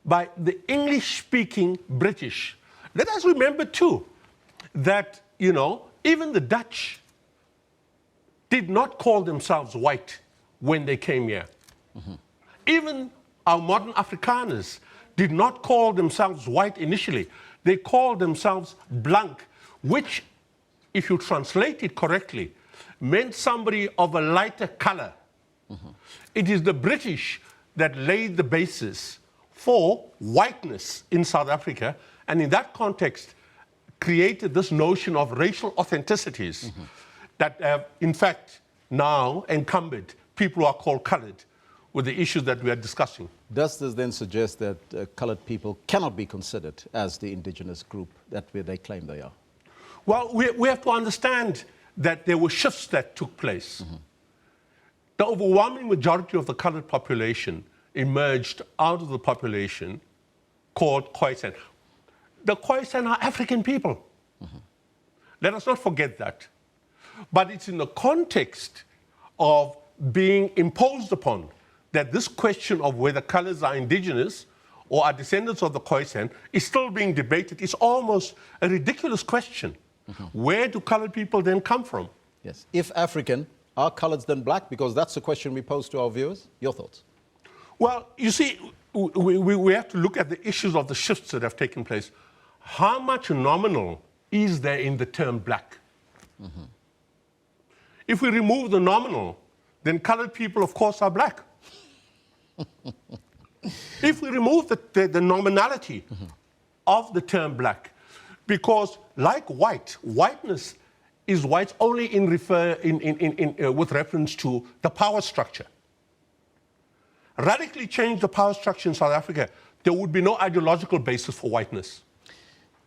by the English-speaking British. Let us remember, too, that, even the Dutch did not call themselves white when they came here. Even our modern Afrikaners did not call themselves white initially. They called themselves blank, which, if you translate it correctly, meant somebody of a lighter color. It is the British that laid the basis for whiteness in South Africa, and in that context created this notion of racial authenticities that have, in fact, now encumbered people who are called colored with the issues that we are discussing. Does this then suggest that colored people cannot be considered as the indigenous group that they claim they are? Well, we have to understand that there were shifts that took place. The overwhelming majority of the colored population emerged out of the population called Khoisan. The Khoisan are African people. Let us not forget that. But it's in the context of being imposed upon that this question of whether colors are indigenous or are descendants of the Khoisan is still being debated. It's almost a ridiculous question. where do colored people then come from? Yes. If African, are coloreds then black? Because that's the question we pose to our viewers. Your thoughts? Well, you see, we have to look at the issues of the shifts that have taken place. How much nominal is there in the term black? If we remove the nominal, then colored people, of course, are black. If we remove the nominality of the term black, because like whiteness is white only with reference to the power structure. Radically change the power structure in South Africa, there would be no ideological basis for whiteness.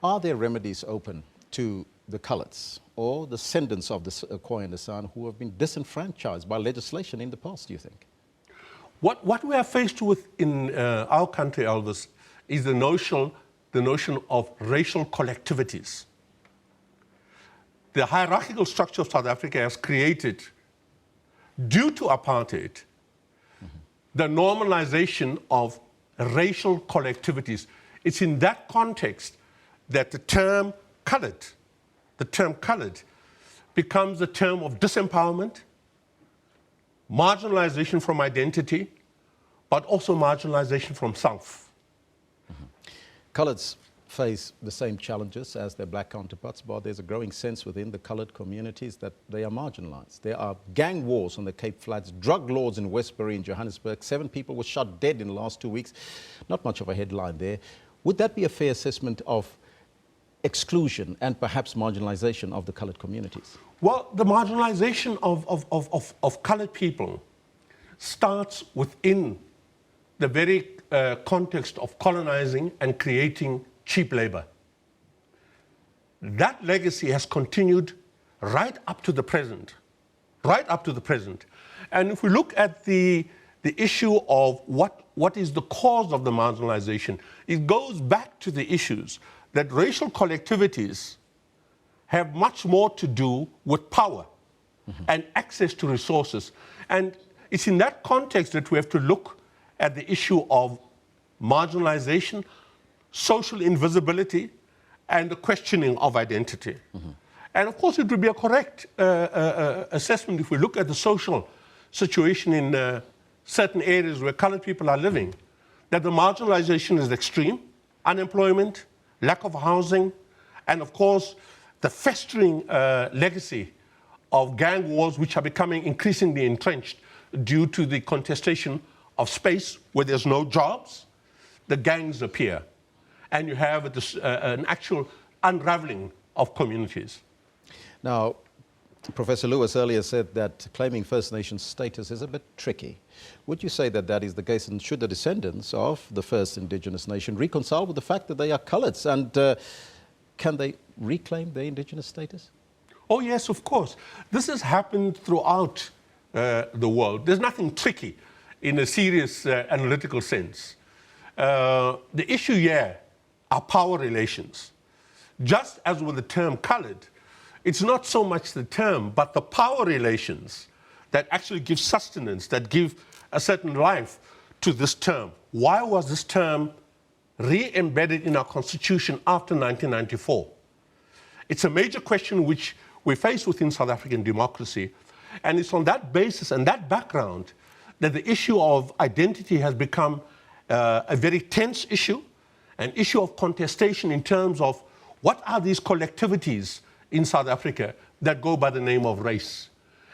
Are there remedies open to the coloreds or the descendants of the Khoi and the San who have been disenfranchised by legislation in the past, do you think? What we are faced with in our country, Elvis, is the notion of racial collectivities. The hierarchical structure of South Africa has created, due to apartheid, the normalization of racial collectivities. It's in that context that the term colored becomes a term of disempowerment, marginalization from identity, but also marginalization from self. Coloreds face the same challenges as their black counterparts, but there's a growing sense within the colored communities that they are marginalized. There are gang wars on the Cape Flats, drug lords in Westbury in Johannesburg. 7 people were shot dead in the last 2 weeks. Not much of a headline there. Would that be a fair assessment of exclusion and perhaps marginalization of the colored communities? Well, the marginalization of colored people starts within the very context of colonizing and creating cheap labor. That legacy has continued right up to the present. And if we look at the issue of what is the cause of the marginalization, it goes back to the issues that racial collectivities have much more to do with power and access to resources. And it's in that context that we have to look at the issue of marginalization, social invisibility, and the questioning of identity. And of course, it would be a correct assessment if we look at the social situation in certain areas where colored people are living, that the marginalization is extreme, unemployment, lack of housing, and of course, the festering legacy of gang wars, which are becoming increasingly entrenched due to the contestation of space where there's no jobs. The gangs appear, and you have an actual unraveling of communities. Now, Professor Lewis earlier said that claiming First Nation status is a bit tricky. Would you say that that is the case, and should the descendants of the first indigenous nation reconcile with the fact that they are coloreds, and can they reclaim their indigenous status? Oh yes, of course. This has happened throughout the world. There's nothing tricky in a serious analytical sense. The issue here are power relations. Just as with the term colored, it's not so much the term, but the power relations that actually give sustenance, that give a certain life to this term. Why was this term re-embedded in our constitution after 1994? It's a major question which we face within South African democracy, and it's on that basis and that background that the issue of identity has become a very tense issue, an issue of contestation in terms of what are these collectivities in South Africa that go by the name of race.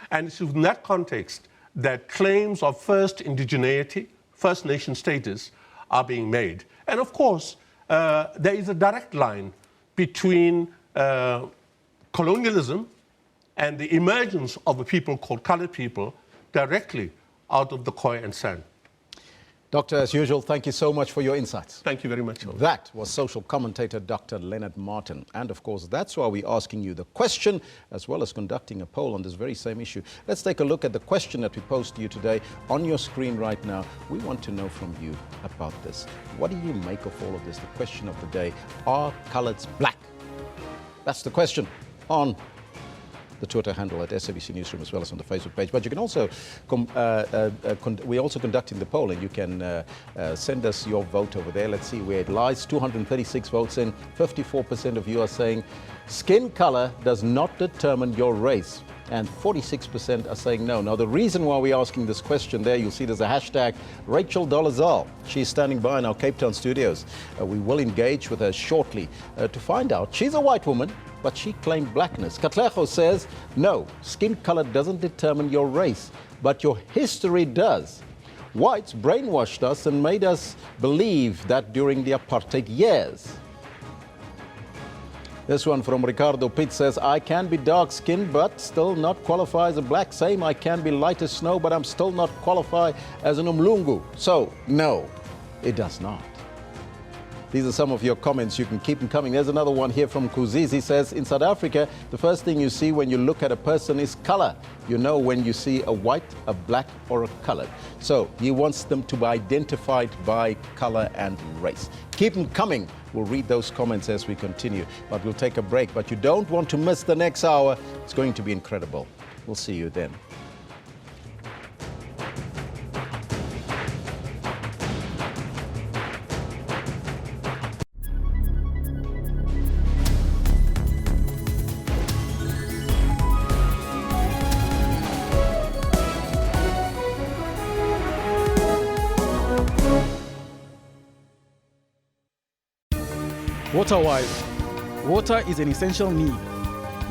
And it's in that context that claims of first indigeneity, First Nation status are being made. And of course, there is a direct line between colonialism and the emergence of a people called colored people directly out of the Khoi and San. Doctor, as usual, thank you so much for your insights. Thank you very much. That was social commentator Dr. Leonard Martin. And of course, that's why we're asking you the question, as well as conducting a poll on this very same issue. Let's take a look at the question that we posed to you today on your screen right now. We want to know from you about this. What do you make of all of this? The question of the day, are coloreds black? That's the question on the Twitter handle at SABC Newsroom, as well as on the Facebook page. But you can also, we're also conducting the poll, and you can send us your vote over there. Let's see where it lies. 236 votes in. 54% of you are saying skin color does not determine your race, and 46% are saying no. Now, the reason why we're asking this question there, you'll see there's a hashtag Rachel Dolezal. She's standing by in our Cape Town studios. We will engage with her shortly to find out. She's a white woman, but she claimed blackness. Katlego says, no, skin color doesn't determine your race, but your history does. Whites brainwashed us and made us believe that during the apartheid years. This one from Ricardo Pitt says, I can be dark-skinned but still not qualify as a black. Same, I can be light as snow, but I'm still not qualify as an umlungu. So, no, it does not. These are some of your comments. You can keep them coming. There's another one here from Kuzizi. Says, in South Africa, the first thing you see when you look at a person is color. You know when you see a white, a black, or a colored. So he wants them to be identified by color and race. Keep them coming. We'll read those comments as we continue, but we'll take a break. But you don't want to miss the next hour. It's going to be incredible. We'll see you then. Water-wise, water is an essential need.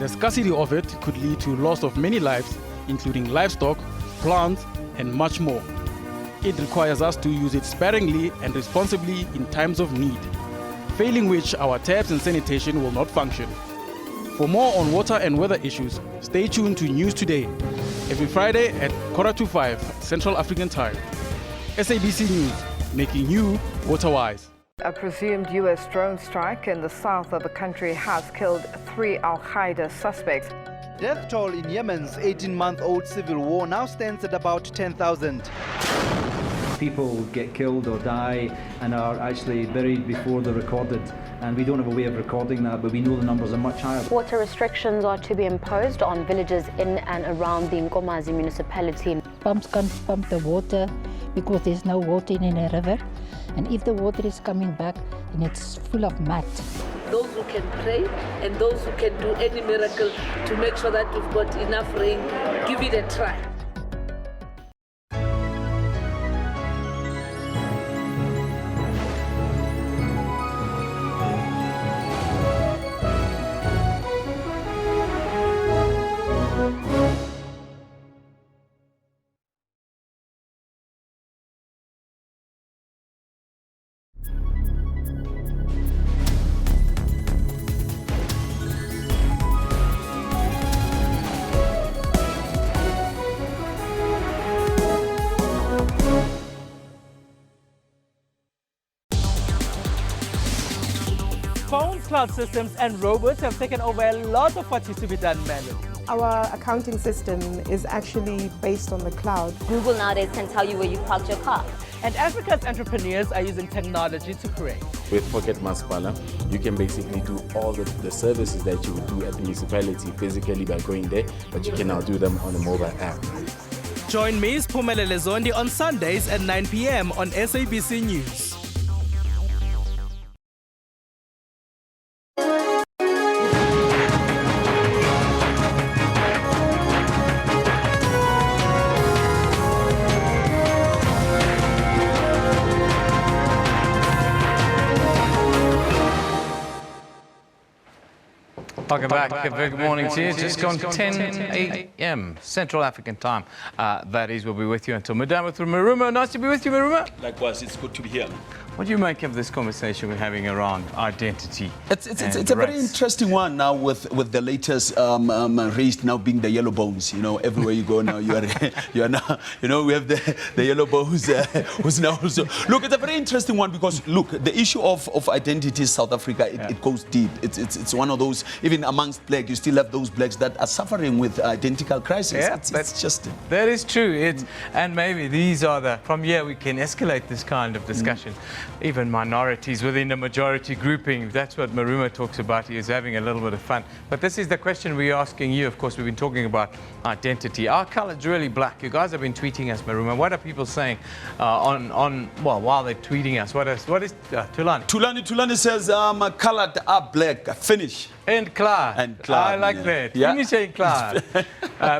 The scarcity of it could lead to loss of many lives, including livestock, plants, and much more. It requires us to use it sparingly and responsibly in times of need, failing which our taps and sanitation will not function. For more on water and weather issues, stay tuned to News Today, every Friday at 4:45 Central African Time. SABC News, making you water-wise. A presumed U.S. drone strike in the south of the country has killed 3 Al-Qaeda suspects. Death toll in Yemen's 18-month-old civil war now stands at about 10,000. People get killed or die and are actually buried before they're recorded. And we don't have a way of recording that, but we know the numbers are much higher. Water restrictions are to be imposed on villages in and around the Nkomazi municipality. Pumps can't pump the water because there's no water in a river. And if the water is coming back, then it's full of mud. Those who can pray and those who can do any miracle to make sure that we've got enough rain, give it a try. Phones, cloud systems and robots have taken over a lot of what used to be done manually. Our accounting system is actually based on the cloud. Google nowadays can tell you where you parked your car. And Africa's entrepreneurs are using technology to create. With Pocket Masipala, you can basically do all the services that you would do at the municipality physically by going there, but you can now do them on a mobile app. Join me, Spumelele Zondi, on Sundays at 9 p.m. on SABC News. Welcome back. A very good morning to you. Just gone 10 a.m. Central African time. That is, we'll be with you until midnight with Maruma. Nice to be with you, Maruma. Likewise, it's good to be here. What do you make of this conversation we're having around identity? It's a very interesting one now with the latest race now being the yellow bones. You know, everywhere you go now, you are now, you know, we have the yellow bones who's now also. Look, it's a very interesting one because, look, the issue of identity in South Africa, it goes deep. It's one of those, even amongst black, you still have those blacks that are suffering with identical crisis. Yeah, it's just... That is true. And maybe these are from here we can escalate this kind of discussion. Even minorities within a majority grouping, that's what Maruma talks about. He is having a little bit of fun. But this is the question we're asking you. Of course, we've been talking about identity. Are colours really black? You guys have been tweeting us, Maruma. What are people saying while they're tweeting us? What is Tulani? Tulani says coloured are black. Finish. And Klaar. I like that. Yeah. Finish and Klaar.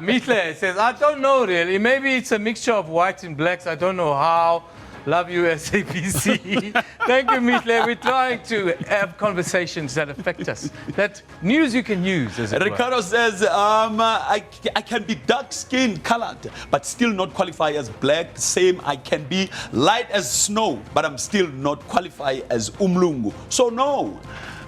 Mihle says, I don't know really. Maybe it's a mixture of whites and blacks. I don't know how. Love you, SABC. Thank you, Mihle. We're trying to have conversations that affect us. That news you can use, as it were. Ricardo says, I can be dark-skinned, colored, but still not qualify as black. Same, I can be light as snow, but I'm still not qualify as umlungu. So no.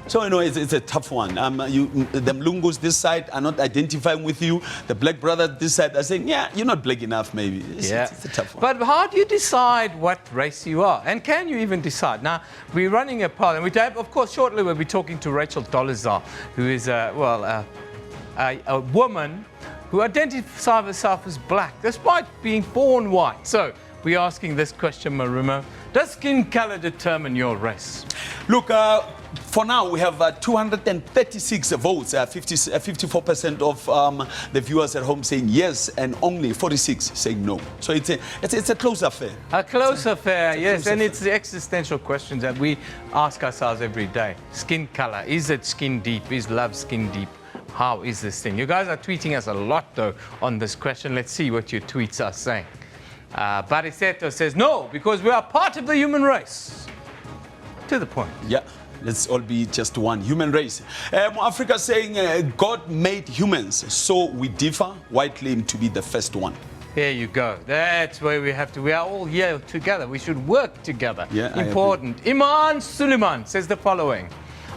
So, it's a tough one. The Mlungus this side are not identifying with you. The black brothers this side are saying, yeah, you're not black enough, maybe. It's a tough one. But how do you decide what race you are? And can you even decide? Now, we're running a poll, and we have, of course, shortly we'll be talking to Rachel Dolezal, who is, a woman who identifies herself as black, despite being born white. So, we're asking this question, Maruma. Does skin color determine your race? Look, for now, we have 236 votes, 54% of the viewers at home saying yes, and only 46 saying no. So it's a close affair. A close affair, yes, and it's the existential questions that we ask ourselves every day. Skin color, is it skin deep? Is love skin deep? How is this thing? You guys are tweeting us a lot, though, on this question. Let's see what your tweets are saying. Bariseto says, no, because we are part of the human race. To the point. Yeah. Let's all be just one human race. Africa saying God made humans, so we differ. White claim to be the first one. There you go. That's where we have to. We are all here together. We should work together. Yeah, important. Iman Suleiman says the following: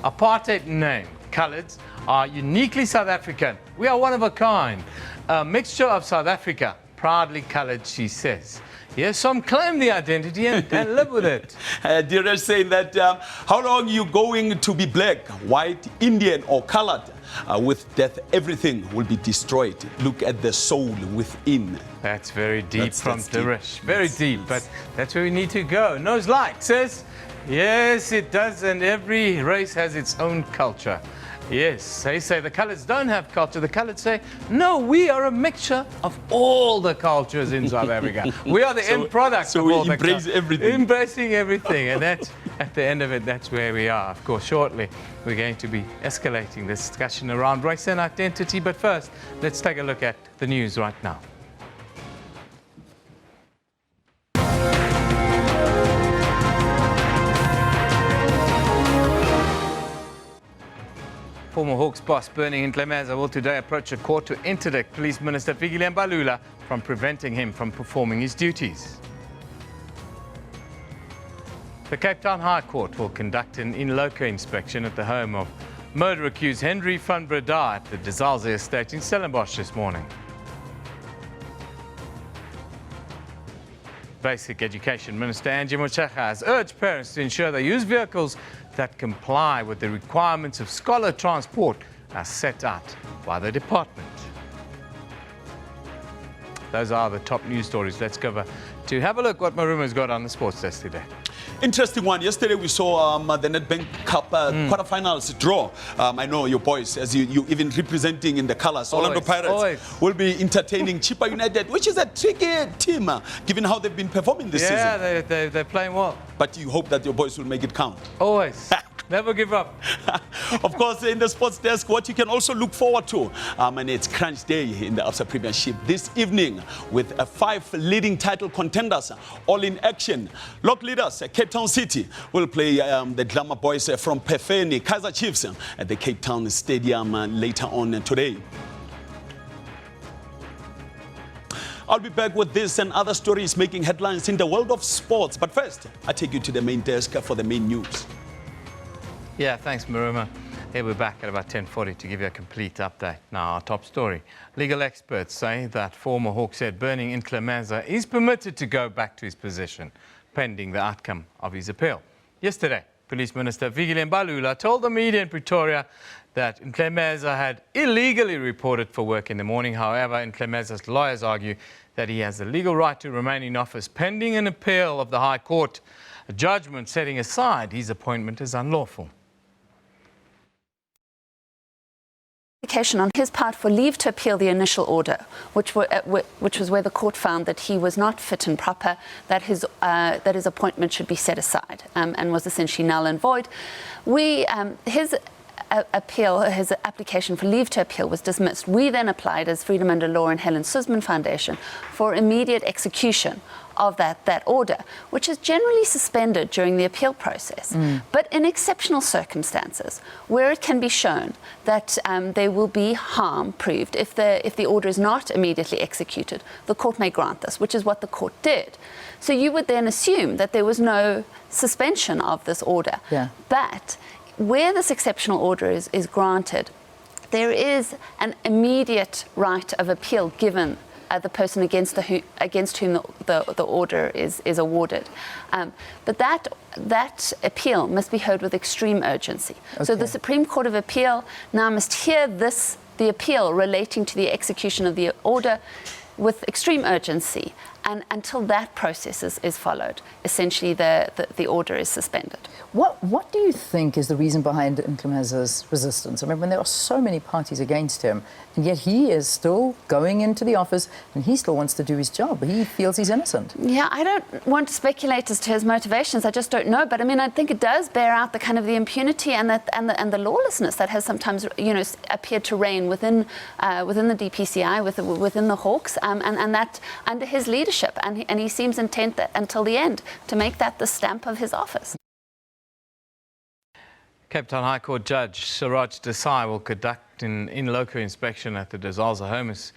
apartheid name, coloureds are uniquely South African. We are one of a kind. A mixture of South Africa, proudly coloured, she says. Yes, some claim the identity and live with it. Dheeraj saying that how long are you going to be black, white, Indian or colored? With death, everything will be destroyed. Look at the soul within. That's very deep from Dheeraj. Very deep, but that's where we need to go. Nose Light says, yes, it does, and every race has its own culture. Yes, they say the colours don't have culture. The colours say, no, we are a mixture of all the cultures in South Africa. We are the end product of all the cultures. So we embrace everything. Embracing everything. And that's, at the end of it, that's where we are. Of course, shortly, we're going to be escalating this discussion around race and identity. But first, let's take a look at the news right now. Former Hawks boss Bernie Ntlemeza will today approach a court to interdict Police Minister Fikile Mbalula from preventing him from performing his duties. The Cape Town High Court will conduct an in loco inspection at the home of murder accused Henry van Breda at the Dizalze estate in Stellenbosch this morning. Basic Education Minister Angie Motshekga has urged parents to ensure they use vehicles that comply with the requirements of scholar transport as set out by the department. Those are the top news stories. Let's go to have a look what Maruma's got on the sports desk today. Interesting one. Yesterday we saw the Nedbank Cup quarterfinals draw. I know your boys, as you even representing in the colours, Orlando Pirates will be entertaining Chippa United, which is a tricky team, given how they've been performing this season. Yeah, they're playing well. But you hope that your boys will make it count. Always. Never give up. Of course, in the sports desk, what you can also look forward to, and it's crunch day in the Absa Premiership this evening with 5 leading title contenders all in action. Lock leaders, Cape Town City, will play the Glamour Boys from Pefeni, Kaizer Chiefs, at the Cape Town Stadium later on today. I'll be back with this and other stories making headlines in the world of sports. But first, I take you to the main desk for the main news. Yeah, thanks, Maruma. Here we're back at about 10:40 to give you a complete update. Now, our top story. Legal experts say that former Hawks head Bernie Ntlemeza is permitted to go back to his position, pending the outcome of his appeal. Yesterday, Police Minister Vigile Mbalula told the media in Pretoria that Ntlemeza had illegally reported for work in the morning. However, Ntlemeza's lawyers argue that he has the legal right to remain in office pending an appeal of the High Court. A judgment setting aside his appointment as unlawful. On his part for leave to appeal the initial order, which was where the court found that he was not fit and proper, that his appointment should be set aside and was essentially null and void. His application for leave to appeal was dismissed. We then applied as Freedom Under Law and Helen Suzman Foundation for immediate execution of that order, which is generally suspended during the appeal process. But in exceptional circumstances, where it can be shown that there will be harm proved if the order is not immediately executed, the court may grant this, which is what the court did. So you would then assume that there was no suspension of this order. But where this exceptional order is granted, there is an immediate right of appeal given the person against whom the order is awarded. But that appeal must be heard with extreme urgency. So the Supreme Court of Appeal now must hear the appeal relating to the execution of the order with extreme urgency, and until that process is followed, essentially the order is suspended. What do you think is the reason behind Ntlemeza's resistance? I mean, when there are so many parties against him, and yet he is still going into the office and he still wants to do his job. He feels he's innocent. Yeah, I don't want to speculate as to his motivations. I just don't know. But I mean, I think it does bear out the kind of the impunity and the lawlessness that has sometimes, appeared to reign within the DPCI, within the Hawks, and that under his leadership. And he seems intent until the end to make that the stamp of his office. Cape Town High Court Judge Siraj Desai will conduct an in-loco inspection at the De Zalze homes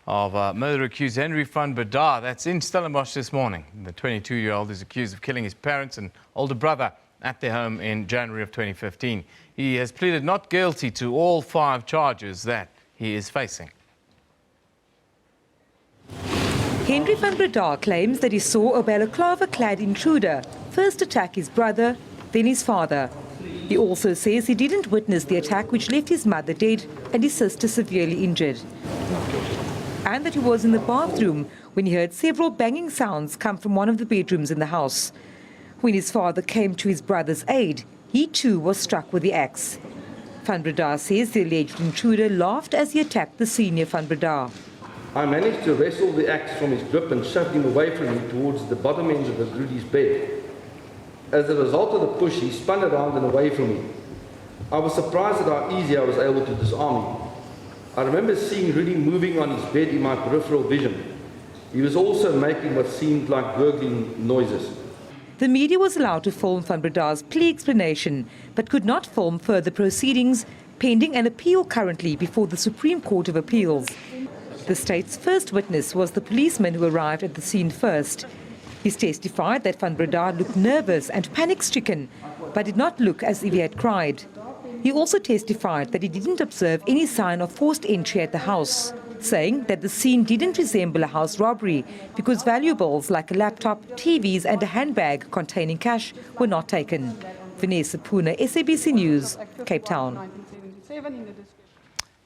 of murder-accused Henry van Breda. That's in Stellenbosch this morning. The 22-year-old is accused of killing his parents and older brother at their home in January of 2015. He has pleaded not guilty to all 5 charges that he is facing. Henry van Breda claims that he saw a balaclava-clad intruder first attack his brother, then his father. He also says he didn't witness the attack which left his mother dead and his sister severely injured. And that he was in the bathroom when he heard several banging sounds come from one of the bedrooms in the house. When his father came to his brother's aid, he too was struck with the axe. Van Breda says the alleged intruder laughed as he attacked the senior Van Breda. I managed to wrestle the axe from his grip and shoved him away from me towards the bottom end of Rudy's bed. As a result of the push, he spun around and away from me. I was surprised at how easy I was able to disarm him. I remember seeing Rudy moving on his bed in my peripheral vision. He was also making what seemed like gurgling noises. The media was allowed to film Van Breda's plea explanation, but could not film further proceedings, pending an appeal currently before the Supreme Court of Appeals. The state's first witness was the policeman who arrived at the scene first. He's testified that Van Breda looked nervous and panic-stricken, but did not look as if he had cried. He also testified that he didn't observe any sign of forced entry at the house, saying that the scene didn't resemble a house robbery because valuables like a laptop, TVs and a handbag containing cash were not taken. Vanessa Puna, SABC News, Cape Town.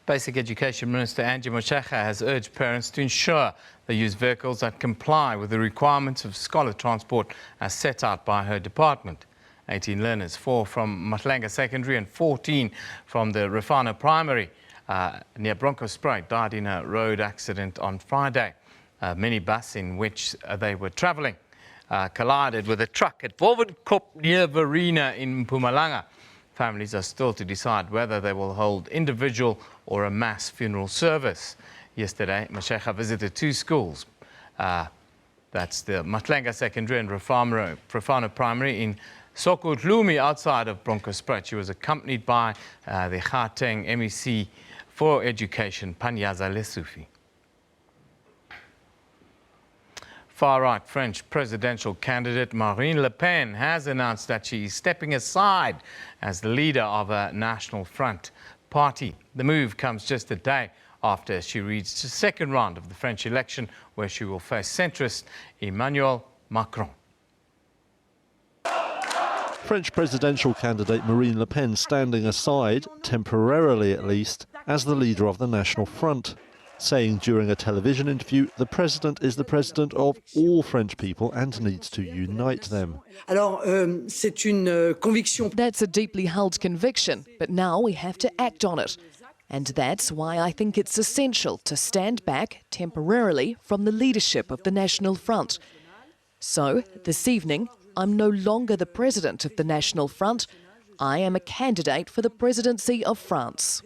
Basic Education Minister Angie Motshekga has urged parents to ensure they use vehicles that comply with the requirements of scholar transport as set out by her department. 18 learners, 4 from Mahlenga Secondary and 14 from the Refano Primary near Bronkhorstspruit died in a road accident on Friday. A minibus in which they were travelling collided with a truck at Wolvenkop near Verena in Mpumalanga. Families are still to decide whether they will hold individual or a mass funeral service. Yesterday, Motshekga visited 2 schools. That's the Mahlenga Secondary and Refano Primary in Sokotlumi outside of Bronkhorstspruit. She was accompanied by the Gauteng MEC for Education, Panyaza Lesufi. Far-right French presidential candidate Marine Le Pen has announced that she is stepping aside as the leader of a National Front party. The move comes just a day after she reached the second round of the French election, where she will face centrist Emmanuel Macron. French presidential candidate Marine Le Pen standing aside, temporarily at least, as the leader of the National Front, saying during a television interview the president is the president of all French people and needs to unite them. That's a deeply held conviction, but now we have to act on it. And that's why I think it's essential to stand back temporarily from the leadership of the National Front. So, this evening, I'm no longer the president of the National Front. I am a candidate for the presidency of France.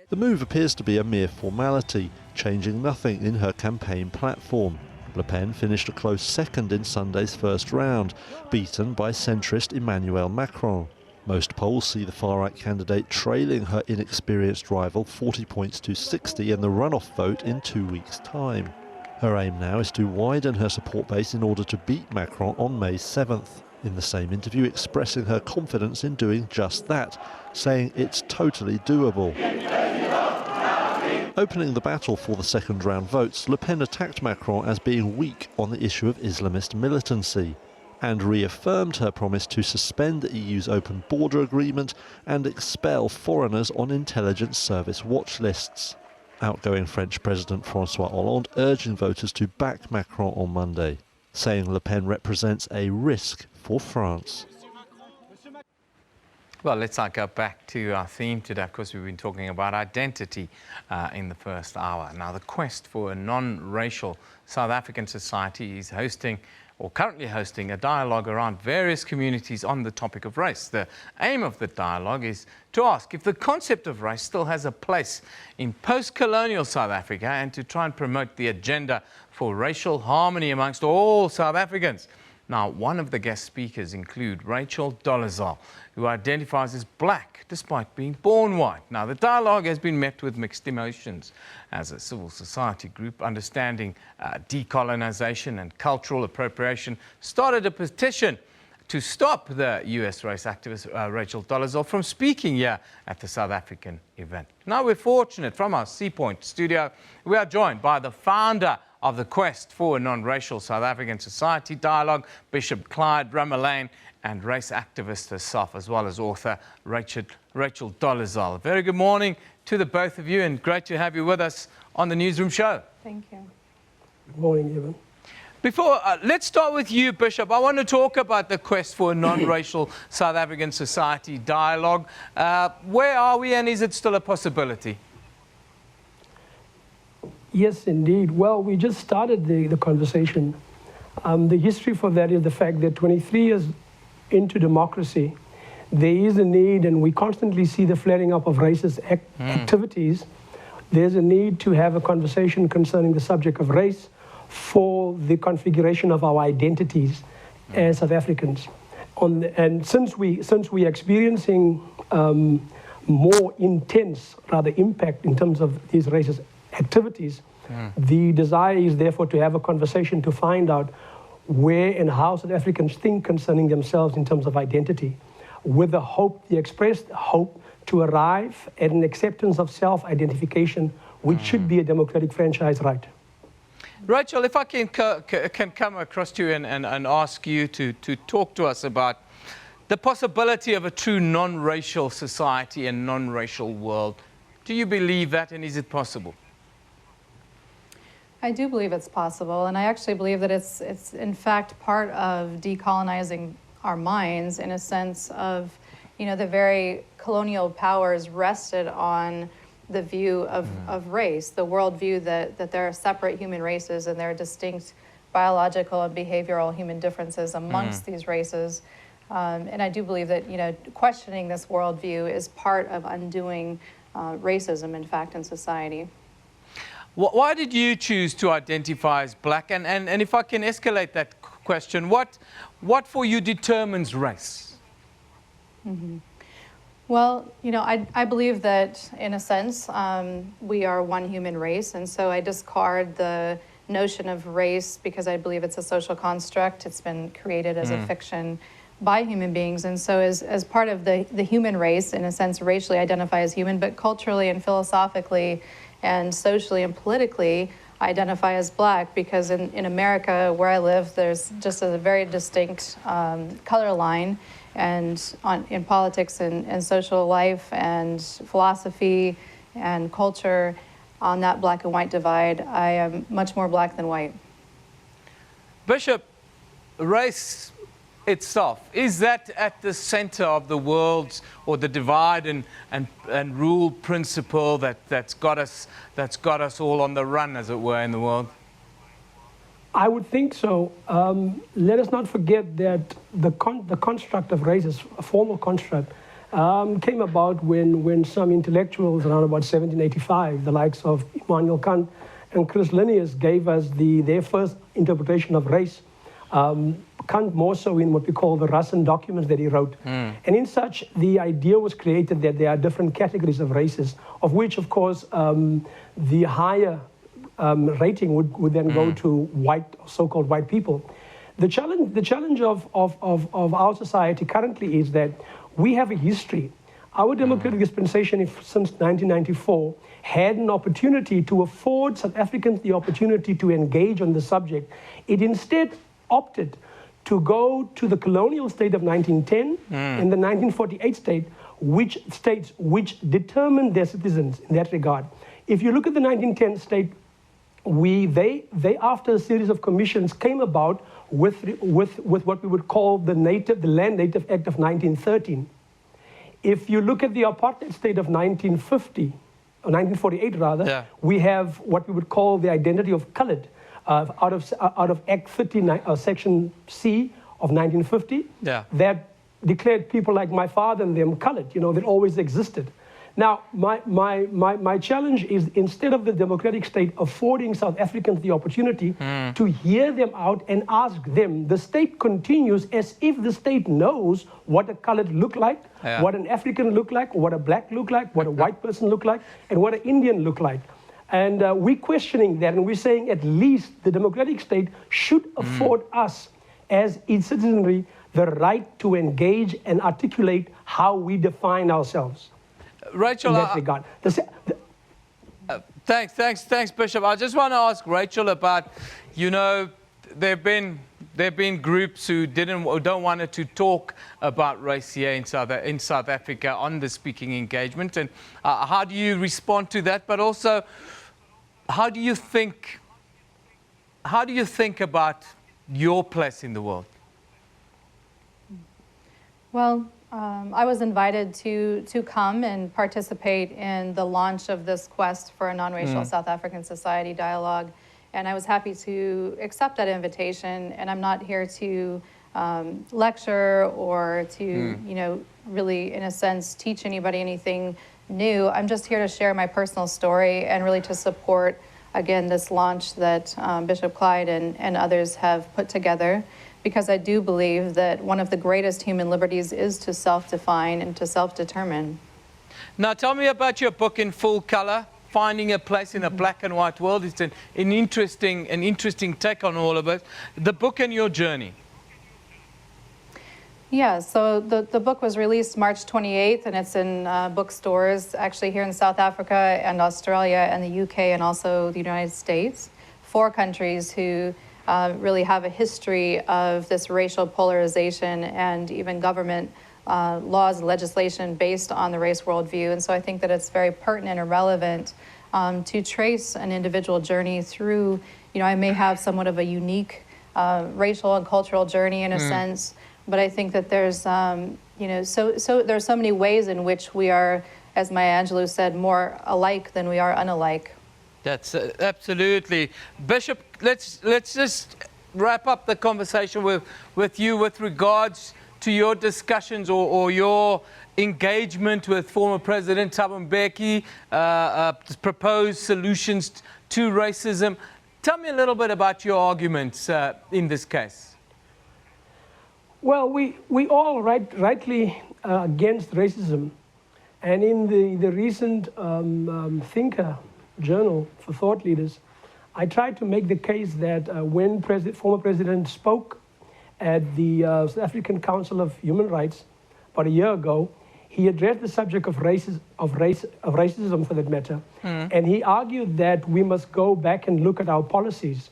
The move appears to be a mere formality, changing nothing in her campaign platform. Le Pen finished a close second in Sunday's first round, beaten by centrist Emmanuel Macron. Most polls see the far-right candidate trailing her inexperienced rival 40 points to 60 in the runoff vote in 2 weeks' time. Her aim now is to widen her support base in order to beat Macron on May 7th. In the same interview, expressing her confidence in doing just that, saying it's totally doable. Opening the battle for the second round votes, Le Pen attacked Macron as being weak on the issue of Islamist militancy and reaffirmed her promise to suspend the EU's open border agreement and expel foreigners on intelligence service watch lists. Outgoing French President François Hollande urging voters to back Macron on Monday, saying Le Pen represents a risk for France. Well, let's now go back to our theme today. Of course, we've been talking about identity in the first hour. Now, the quest for a non-racial South African society is hosting, or currently hosting, a dialogue around various communities on the topic of race. The aim of the dialogue is to ask if the concept of race still has a place in post-colonial South Africa and to try and promote the agenda for racial harmony amongst all South Africans. Now, one of the guest speakers include Rachel Dolezal, who identifies as black despite being born white. Now, the dialogue has been met with mixed emotions as a civil society group understanding decolonization and cultural appropriation started a petition to stop the US race activist Rachel Dolezal from speaking here at the South African event. Now, we're fortunate from our Sea Point studio, we are joined by the founder of the Quest for a Non-Racial South African Society Dialogue, Bishop Clyde Ramalane, and race activist herself, as well as author Rachel Dolezal. Very good morning to the both of you, and great to have you with us on the Newsroom show. Thank you. Good morning, Evan. Before, let's start with you, Bishop. I want to talk about the Quest for a Non-Racial South African Society Dialogue. Where are we, and is it still a possibility? Yes, indeed. Well, we just started the conversation. The history for that is the fact that 23 years into democracy, there is a need, and we constantly see the flaring up of racist activities. There's a need to have a conversation concerning the subject of race for the configuration of our identities as South Africans. And since we're experiencing more intense, rather, impact in terms of these racist activities, the desire is therefore to have a conversation to find out where and how South Africans think concerning themselves in terms of identity, with the hope, the expressed hope, to arrive at an acceptance of self-identification, which should be a democratic franchise right. Rachel, if I can come across to you and ask you to talk to us about the possibility of a true non-racial society and non-racial world. Do you believe that, and is it possible? I do believe it's possible, and I actually believe that it's in fact part of decolonizing our minds, in a sense of, you know, the very colonial powers rested on the view of race, the worldview that there are separate human races and there are distinct biological and behavioral human differences amongst these races. And I do believe that, you know, questioning this worldview is part of undoing racism, in fact, in society. Why did you choose to identify as black? And if I can escalate that question, what for you determines race? Mm-hmm. Well, you know, I believe that, in a sense, we are one human race, and so I discard the notion of race because I believe it's a social construct. It's been created as a fiction by human beings, and so as part of the human race, in a sense, racially identify as human, but culturally and philosophically and socially and politically, identify as black, because in America, where I live, there's just a very distinct color line, and in politics and social life and philosophy and culture, on that black and white divide, I am much more black than white. Bishop, race itself, is that at the center of the world's, or the divide and rule principle that's got us all on the run, as it were, in the world? I would think so. Let us not forget that the construct of race, is a formal construct, came about when some intellectuals around about 1785, the likes of Immanuel Kant and Chris Linnaeus, gave us their first interpretation of race. Kant more so in what we call the Russian documents that he wrote. And in such, the idea was created that there are different categories of races, of which, of course, the higher rating would then go to white, so-called white people. The challenge of our society currently is that we have a history. Our democratic dispensation since 1994 had an opportunity to afford South Africans the opportunity to engage on the subject. It instead opted to go to the colonial state of 1910 and the 1948 state, which determined their citizens in that regard. If you look at the 1910 state, they after a series of commissions came about with what we would call the Land Native Act of 1913. If you look at the apartheid state of 1950, or 1948 rather, we have what we would call the identity of colored out of Act 39, Section C of 1950, that declared people like my father and them colored, that always existed. Now, my challenge is, instead of the democratic state affording South Africans the opportunity to hear them out and ask them, the state continues as if the state knows what a colored look like, what an African look like, what a black look like, what a white person look like, and what an Indian look like. And we're questioning that, and we're saying at least the democratic state should afford us, as its citizenry, the right to engage and articulate how we define ourselves. Rachel, in that regard. Thanks, Bishop. I just want to ask Rachel about, there've been groups who don't want to talk about race here in South Africa on the speaking engagement, and how do you respond to that? But also, how do you think about your place in the world? Well, I was invited to come and participate in the launch of this quest for a non-racial South African society dialogue, and I was happy to accept that invitation. And I'm not here to lecture or to, really, in a sense, teach anybody anything new. I'm just here to share my personal story and really to support, again, this launch that Bishop Clyde and others have put together, because I do believe that one of the greatest human liberties is to self-define and to self-determine. Now, tell me about your book in full color, Finding a Place in a Black and White World. It's an interesting take on all of it. The book and your journey. Yeah, so the book was released March 28th, and it's in bookstores, actually here in South Africa and Australia and the UK and also the United States. 4 countries who really have a history of this racial polarization and even government laws and legislation based on the race worldview. And so I think that it's very pertinent and relevant to trace an individual journey through, I may have somewhat of a unique racial and cultural journey in a sense, but I think that there's, there's so many ways in which we are, as Maya Angelou said, more alike than we are unalike. That's absolutely. Bishop, let's just wrap up the conversation with you with regards to your discussions or your engagement with former President Thabo Mbeki, proposed solutions to racism. Tell me a little bit about your arguments in this case. Well, we all rightly against racism. And in the recent Thinker journal for thought leaders, I tried to make the case that when former President spoke at the South African Council of Human Rights about a year ago, he addressed the subject of racism for that matter, and he argued that we must go back and look at our policies.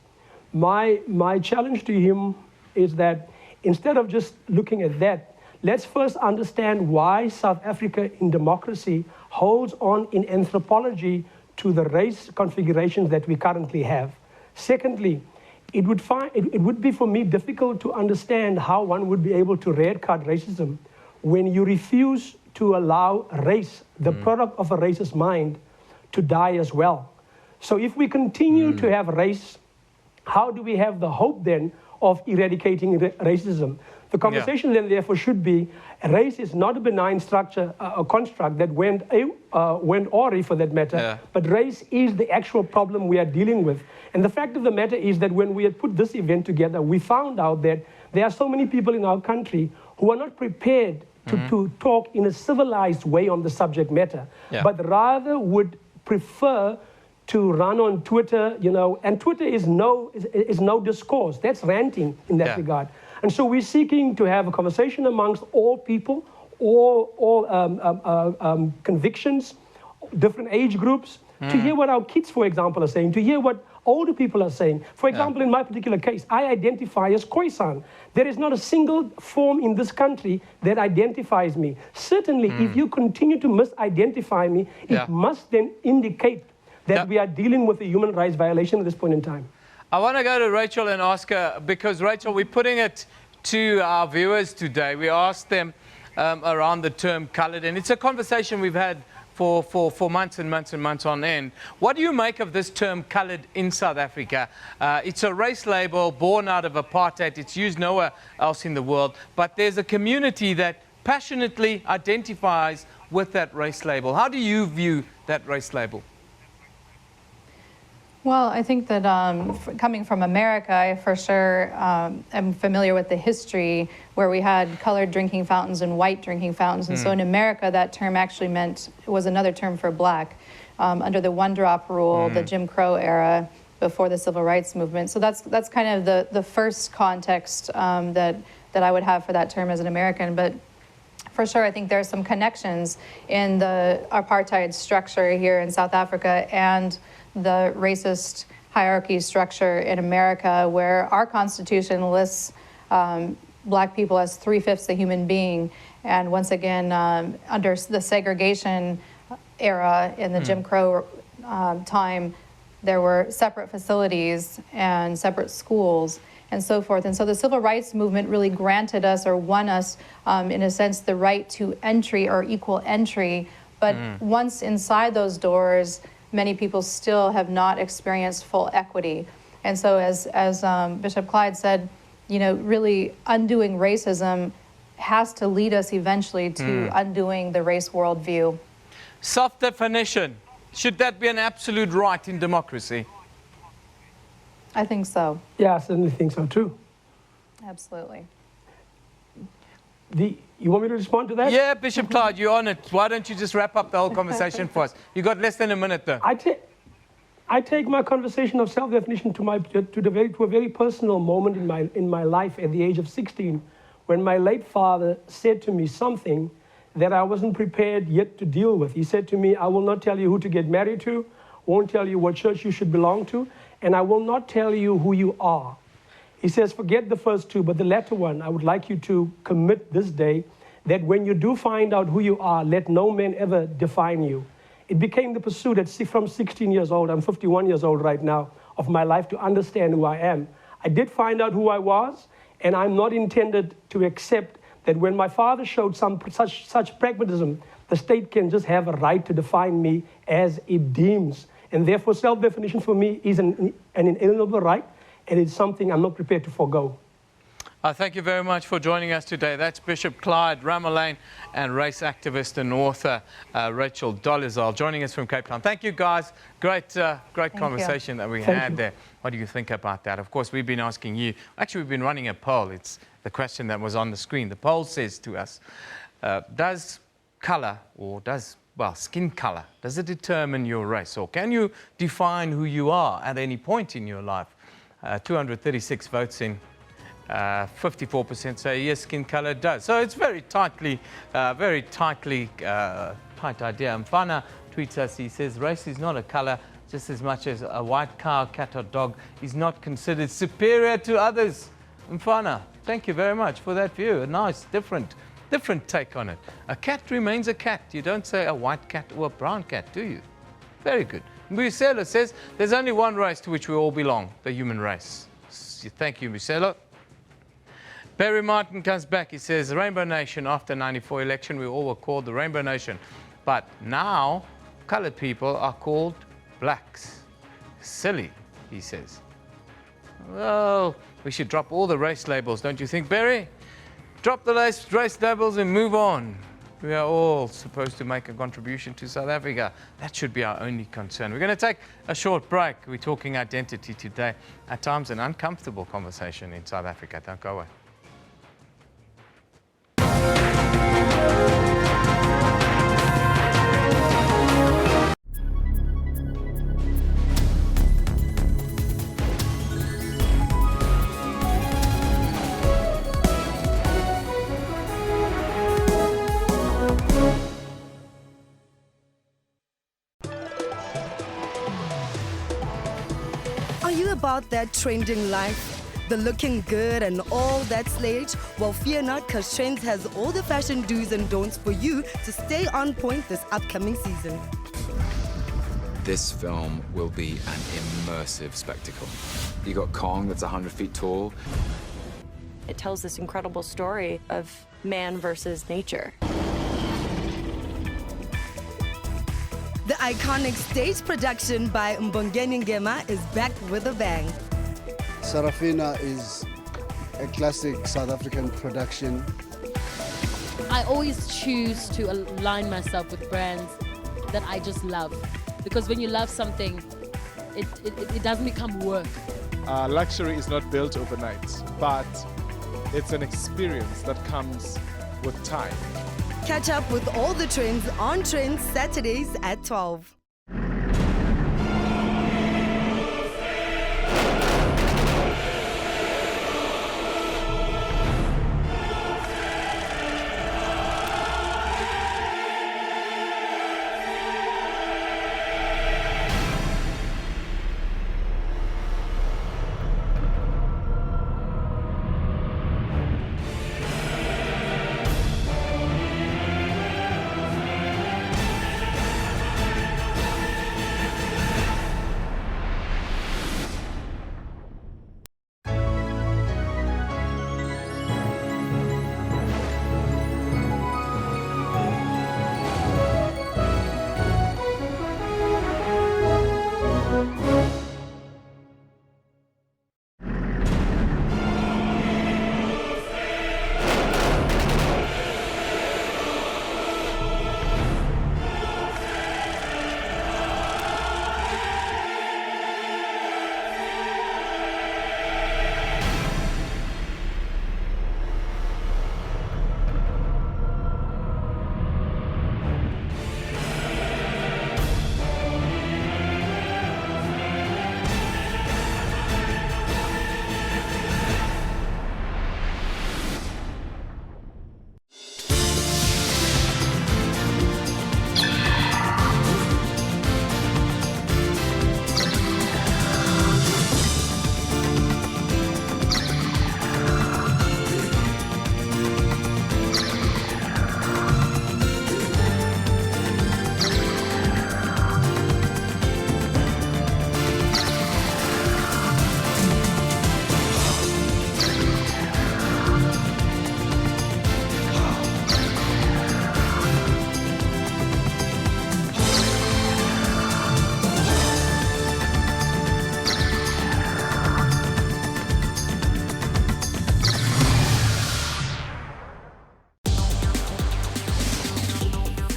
My challenge to him is that instead of just looking at that, let's first understand why South Africa in democracy holds on in anthropology to the race configurations that we currently have. Secondly, it would be for me difficult to understand how one would be able to red card racism when you refuse to allow race, the product of a racist mind, to die as well. So if we continue to have race, how do we have the hope then of eradicating racism? The conversation then therefore should be, race is not a benign structure, a construct that went awry for that matter, but race is the actual problem we are dealing with. And the fact of the matter is that when we had put this event together, we found out that there are so many people in our country who are not prepared to talk in a civilized way on the subject matter, but rather would prefer to run on Twitter, and Twitter is no discourse. That's ranting in that regard. And so we're seeking to have a conversation amongst all people, all convictions, different age groups, to hear what our kids, for example, are saying, to hear what older people are saying. For example, in my particular case, I identify as Khoisan. There is not a single form in this country that identifies me. Certainly, if you continue to misidentify me, it must then indicate that we are dealing with a human rights violation at this point in time. I want to go to Rachel and ask her, because Rachel, we're putting it to our viewers today. We asked them around the term coloured, and it's a conversation we've had for months and months and months on end. What do you make of this term coloured in South Africa? It's a race label born out of apartheid. It's used nowhere else in the world, but there's a community that passionately identifies with that race label. How do you view that race label? Well, I think that coming from America, I for sure am familiar with the history where we had colored drinking fountains and white drinking fountains. And so in America, that term actually was another term for black under the one-drop rule, the Jim Crow era, before the Civil Rights Movement. So that's kind of the first context that I would have for that term as an American. But for sure, I think there are some connections in the apartheid structure here in South Africa and the racist hierarchy structure in America, where our Constitution lists black people as 3/5 a human being. And once again, under the segregation era in the Jim Crow time, there were separate facilities and separate schools and so forth. And so the Civil Rights Movement really granted us, or won us, in a sense, the right to entry or equal entry. But once inside those doors, many people still have not experienced full equity. And so as Bishop Clyde said, really undoing racism has to lead us eventually to undoing the race worldview. Self-definition, should that be an absolute right in democracy? I think so. Yeah, I certainly think so too. Absolutely. You want me to respond to that? Yeah, Bishop Clyde, you're on it. Why don't you just wrap up the whole conversation for us? You got less than a minute, though. I take my conversation of self-definition to a very personal moment in my life at the age of 16, when my late father said to me something that I wasn't prepared yet to deal with. He said to me, "I will not tell you who to get married to, won't tell you what church you should belong to, and I will not tell you who you are." He says, forget the first two, but the latter one, I would like you to commit this day that when you do find out who you are, let no man ever define you. It became the pursuit from 16 years old, I'm 51 years old right now, of my life to understand who I am. I did find out who I was, and I'm not intended to accept that when my father showed such pragmatism, the state can just have a right to define me as it deems. And therefore, self-definition for me is an inalienable right, and it's something I'm not prepared to forego. Thank you very much for joining us today. That's Bishop Clyde Ramelane and race activist and author Rachel Dolezal joining us from Cape Town. Thank you, guys. Great conversation that we had there. What do you think about that? Of course, we've been asking you. Actually, we've been running a poll. It's the question that was on the screen. The poll says to us, does color or skin color, does it determine your race? Or can you define who you are at any point in your life? 236 votes in 54% say yes, skin color does. So it's very tight idea. Mfana tweets us, he says, race is not a color, just as much as a white cow, cat or dog is not considered superior to others. Mfana, thank you very much for that view. A nice, different take on it. A cat remains a cat. You don't say a white cat or a brown cat, do you? Very good. Mbuyiselo says, there's only one race to which we all belong, the human race. Thank you, Mbuyiselo. Barry Martin comes back. He says, Rainbow Nation, after 94 election, we all were called the Rainbow Nation. But now, colored people are called blacks. Silly, he says. Well, we should drop all the race labels, don't you think, Barry? Drop the race labels and move on. We are all supposed to make a contribution to South Africa. That should be our only concern. We're going to take a short break. We're talking identity today. At times, an uncomfortable conversation in South Africa. Don't go away. About that trending life, the looking good and all that slayage? Well, fear not, because Trends has all the fashion do's and don'ts for you to stay on point this upcoming season. This film will be an immersive spectacle. You got Kong, that's 100 feet tall. It tells this incredible story of man versus nature. The iconic stage production by Mbongeni Ngema is back with a bang. Sarafina is a classic South African production. I always choose to align myself with brands that I just love. Because when you love something, it doesn't become work. Luxury is not built overnight, but it's an experience that comes with time. Catch up with all the trends on Trends Saturdays at 12.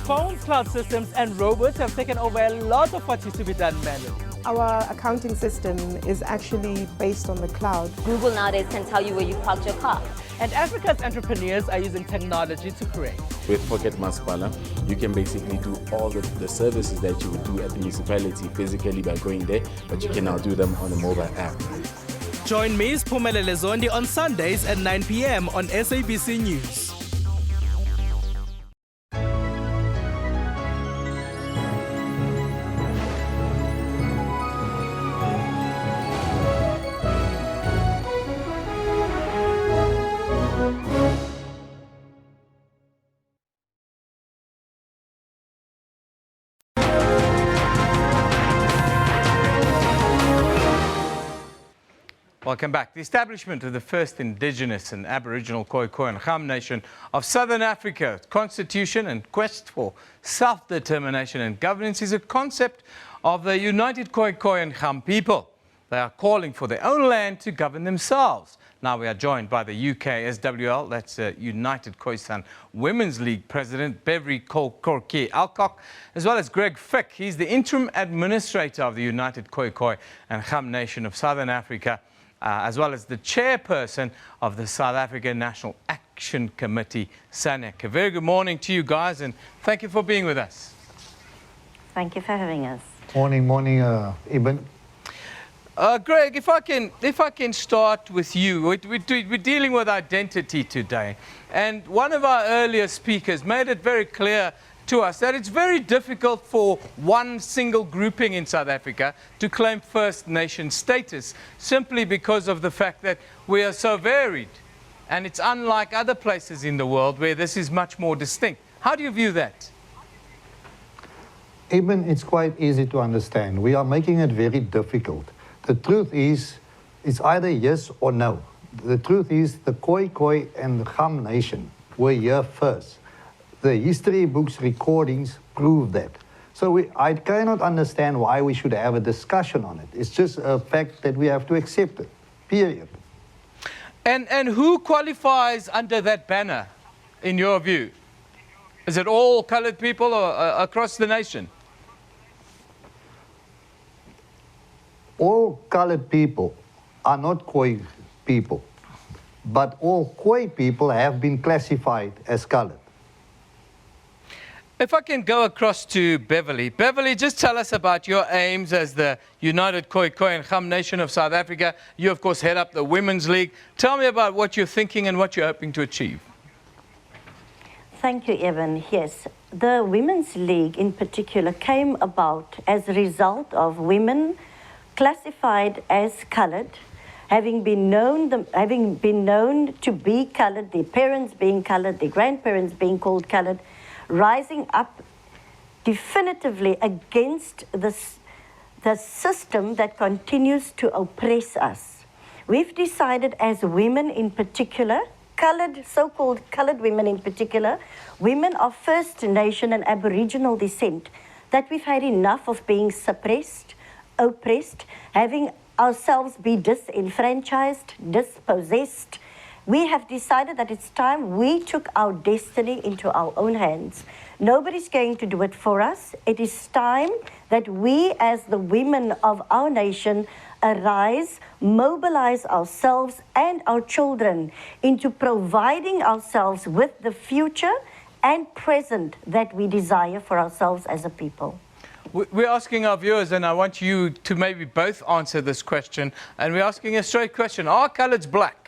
Phones, cloud systems, and robots have taken over a lot of what used to be done manually. Our accounting system is actually based on the cloud. Google nowadays can tell you where you parked your car. And Africa's entrepreneurs are using technology to create. With Pocket Masipala, you can basically do all the services that you would do at the municipality physically by going there, but you can now do them on a mobile app. Join me, Siphumelele Zondi, on Sundays at 9 p.m. on SABC News. Welcome back. The establishment of the first indigenous and Aboriginal Khoikhoi and Kham nation of Southern Africa, constitution and quest for self-determination and governance is a concept of the United Khoikhoi and Kham people. They are calling for their own land to govern themselves. Now we are joined by the UK SWL, that's United Khoisan Women's League President Beverly Korki Alcock, as well as Greg Fick. He's the interim administrator of the United Khoikhoi and Kham nation of Southern Africa, as well as the chairperson of the South African National Action Committee, SANEC. A very good morning to you guys, and thank you for being with us. Thank you for having us. Morning, Eben. Greg, if I can start with you. We're dealing with identity today, and one of our earlier speakers made it very clear to us that it's very difficult for one single grouping in South Africa to claim First Nation status simply because of the fact that we are so varied, and it's unlike other places in the world where this is much more distinct. How do you view that? Eben, it's quite easy to understand. We are making it very difficult. The truth is, it's either yes or no. The truth is the Khoikhoi and the Kham nation were here first. The history books recordings prove that. So I cannot understand why we should have a discussion on it. It's just a fact that we have to accept it, period. And who qualifies under that banner, in your view? Is it all coloured people or across the nation? All coloured people are not Khoi people, but all Khoi people have been classified as coloured. If I can go across to Beverly. Beverly, just tell us about your aims as the United Khoikhoi and Kham nation of South Africa. You, of course, head up the Women's League. Tell me about what you're thinking and what you're hoping to achieve. Thank you, Evan. Yes, the Women's League in particular came about as a result of women classified as coloured, having been known to be coloured, their parents being coloured, their grandparents being called coloured, rising up definitively against the system that continues to oppress us. We've decided as women in particular, coloured, so-called coloured women in particular, women of First Nation and Aboriginal descent, that we've had enough of being suppressed, oppressed, having ourselves be disenfranchised, dispossessed. We have decided that it's time we took our destiny into our own hands. Nobody's going to do it for us. It is time that we, as the women of our nation, arise, mobilize ourselves and our children into providing ourselves with the future and present that we desire for ourselves as a people. We're asking our viewers, and I want you to maybe both answer this question, and we're asking a straight question. Are coloured black?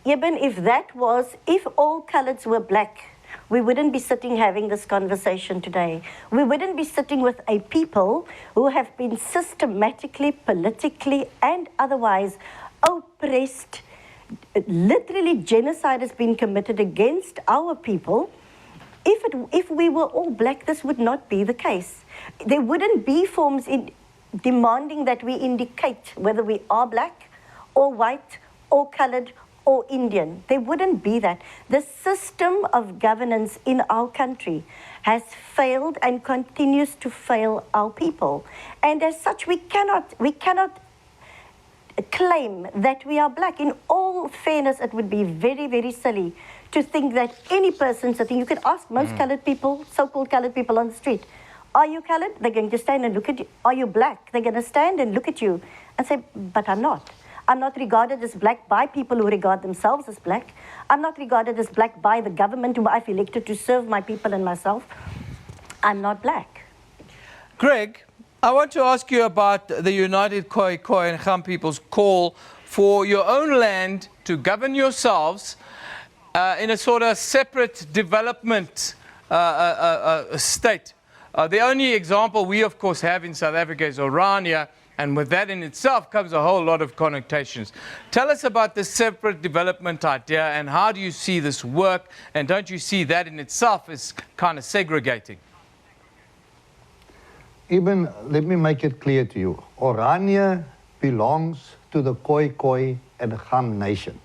Eben, if all coloureds were black, we wouldn't be sitting having this conversation today. We wouldn't be sitting with a people who have been systematically, politically, and otherwise oppressed. Literally, genocide has been committed against our people. If we were all black, this would not be the case. There wouldn't be forms demanding that we indicate whether we are black or white or coloured or Indian. There wouldn't be that. The system of governance in our country has failed and continues to fail our people. And as such, we cannot claim that we are black. In all fairness, it would be very, very silly to think that any person sitting, you can ask most coloured people, so-called coloured people on the street, are you coloured? They're going to stand and look at you. Are you black? They're going to stand and look at you and say, but I'm not. I'm not regarded as black by people who regard themselves as black. I'm not regarded as black by the government whom I've elected to serve my people and myself. I'm not black. Greg, I want to ask you about the United Khoi Khoi and Kham people's call for your own land to govern yourselves in a sort of separate development state. The only example we, of course, have in South Africa is Orania, and with that in itself comes a whole lot of connotations. Tell us about the separate development idea and how do you see this work, and don't you see that in itself as kind of segregating? Even, let me make it clear to you, Orania belongs to the Khoi Khoi and Kham nation.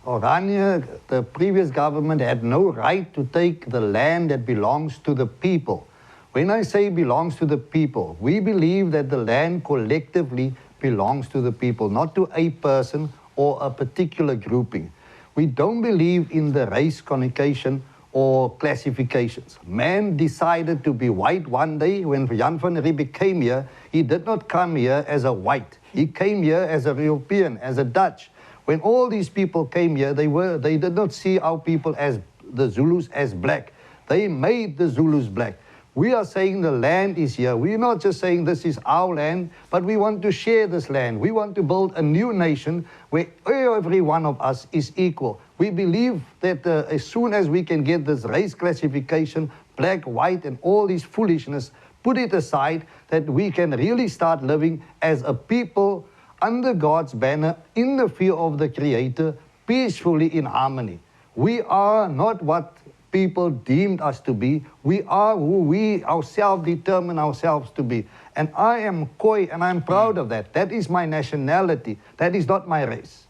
Orania, the previous government had no right to take the land that belongs to the people. When I say belongs to the people, we believe that the land collectively belongs to the people, not to a person or a particular grouping. We don't believe in the race connotation or classifications. Man decided to be white one day. When Jan van Riebeeck came here, he did not come here as a white. He came here as a European, as a Dutch. When all these people came here, they did not see our people as the Zulus as black. They made the Zulus black. We are saying the land is here. We're not just saying this is our land, but we want to share this land. We want to build a new nation where every one of us is equal. We believe that as soon as we can get this race classification, black, white, and all this foolishness, put it aside, that we can really start living as a people under God's banner, in the fear of the Creator, peacefully in harmony. We are not what people deemed us to be. We are who we ourselves determine ourselves to be. And I am Khoi, and I'm proud of that. That is my nationality. That is not my race.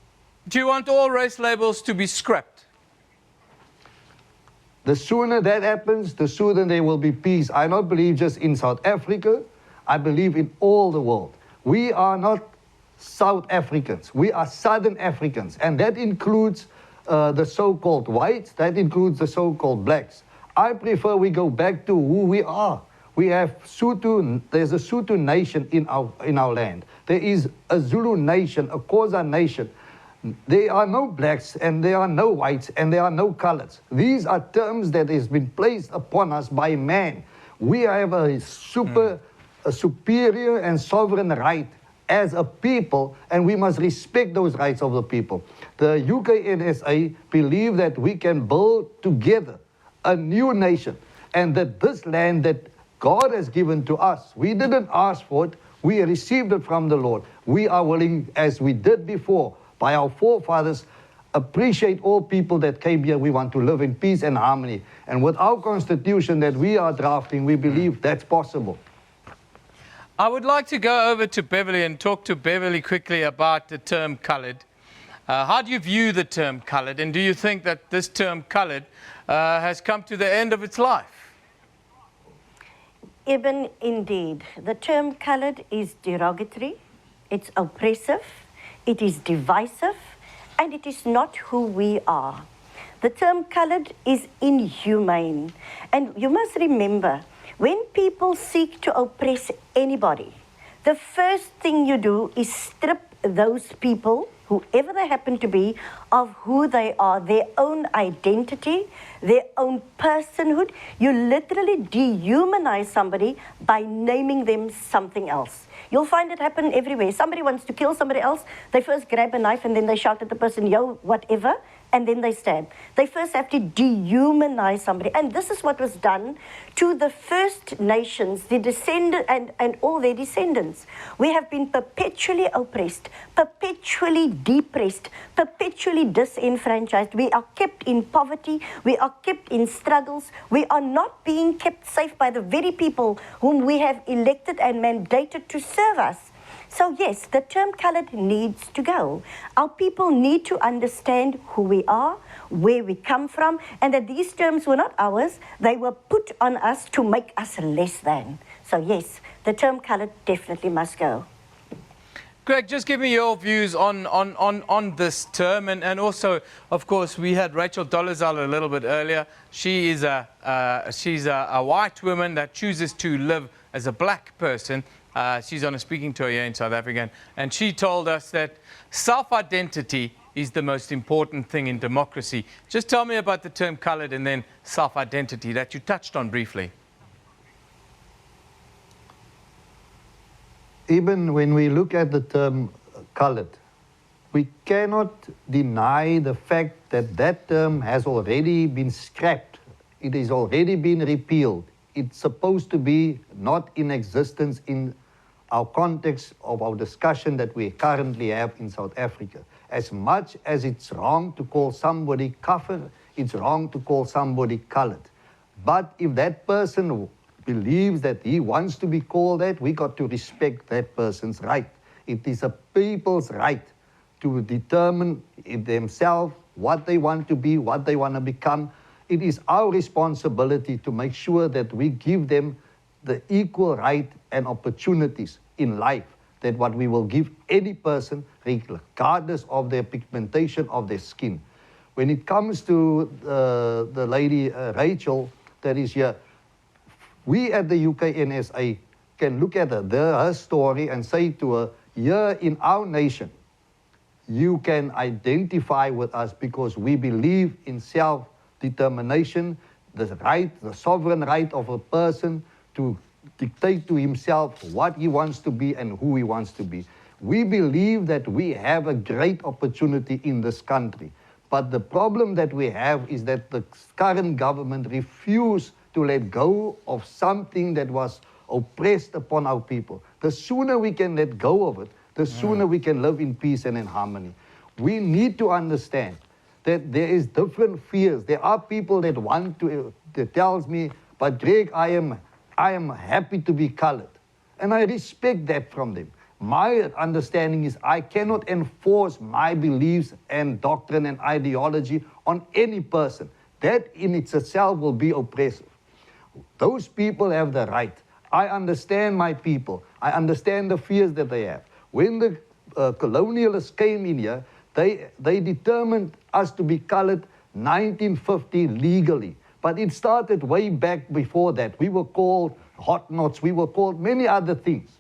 Do you want all race labels to be scrapped? The sooner that happens, the sooner there will be peace. I don't believe just in South Africa. I believe in all the world. We are not South Africans. We are Southern Africans. And that includes the so-called whites, that includes the so-called blacks. I prefer we go back to who we are. We have Sotho, there's a Sotho nation in our land. There is a Zulu nation, a Xhosa nation. There are no blacks and there are no whites and there are no colors. These are terms that has been placed upon us by man. We have a superior and sovereign right as a people, and we must respect those rights of the people. The UKNSA believe that we can build together a new nation, and that this land that God has given to us, we didn't ask for it, we received it from the Lord. We are willing, as we did before, by our forefathers, appreciate all people that came here. We want to live in peace and harmony. And with our constitution that we are drafting, we believe that's possible. I would like to go over to Beverly and talk to Beverly quickly about the term coloured. How do you view the term coloured, and do you think that this term coloured has come to the end of its life? Eben, indeed. The term coloured is derogatory, it's oppressive, it is divisive, and it is not who we are. The term coloured is inhumane. And you must remember, when people seek to oppress anybody, the first thing you do is strip those people, whoever they happen to be, of who they are, their own identity, their own personhood. You literally dehumanize somebody by naming them something else. You'll find it happen everywhere. Somebody wants to kill somebody else, they first grab a knife and then they shout at the person, yo, whatever, and then they stab. They first have to dehumanize somebody. And this is what was done to the First Nations, the descendant and all their descendants. We have been perpetually oppressed, perpetually depressed, perpetually disenfranchised. We are kept in poverty. We are kept in struggles. We are not being kept safe by the very people whom we have elected and mandated to serve us. So yes, the term coloured needs to go. Our people need to understand who we are, where we come from, and that these terms were not ours. They were put on us to make us less than. So yes, the term coloured definitely must go. Greg, just give me your views on this term, and also, of course, we had Rachel Dolezal a little bit earlier. She is she's a white woman that chooses to live as a black person. She's on a speaking tour here in South Africa, and she told us that self-identity is the most important thing in democracy. Just tell me about the term coloured and then self-identity that you touched on briefly. even when we look at the term colored, we cannot deny the fact that that term has already been scrapped. It has already been repealed. It's supposed to be not in existence in our context of our discussion that we currently have in South Africa. As much as it's wrong to call somebody kafir, it's wrong to call somebody colored. But if that person believes that he wants to be called that, we got to respect that person's right. It is a people's right to determine themselves what they want to be, what they want to become. It is our responsibility to make sure that we give them the equal right and opportunities in life that what we will give any person, regardless of their pigmentation of their skin. When it comes to the lady Rachel that is here, we at the UKNSA can look at her story and say to her, here in our nation, you can identify with us because we believe in self-determination, the right, the sovereign right of a person to dictate to himself what he wants to be and who he wants to be. We believe that we have a great opportunity in this country. But the problem that we have is that the current government refused to let go of something that was oppressed upon our people. The sooner we can let go of it, the sooner we can live in peace and in harmony. We need to understand that there is different fears. There are people that want to, that tells me, but Greg, I am happy to be colored. And I respect that from them. My understanding is I cannot enforce my beliefs and doctrine and ideology on any person. That in itself will be oppressive. Those people have the right. I understand my people. I understand the fears that they have. When the colonialists came in here, they determined us to be colored 1950 legally. But it started way back before that. We were called hot knots. We were called many other things.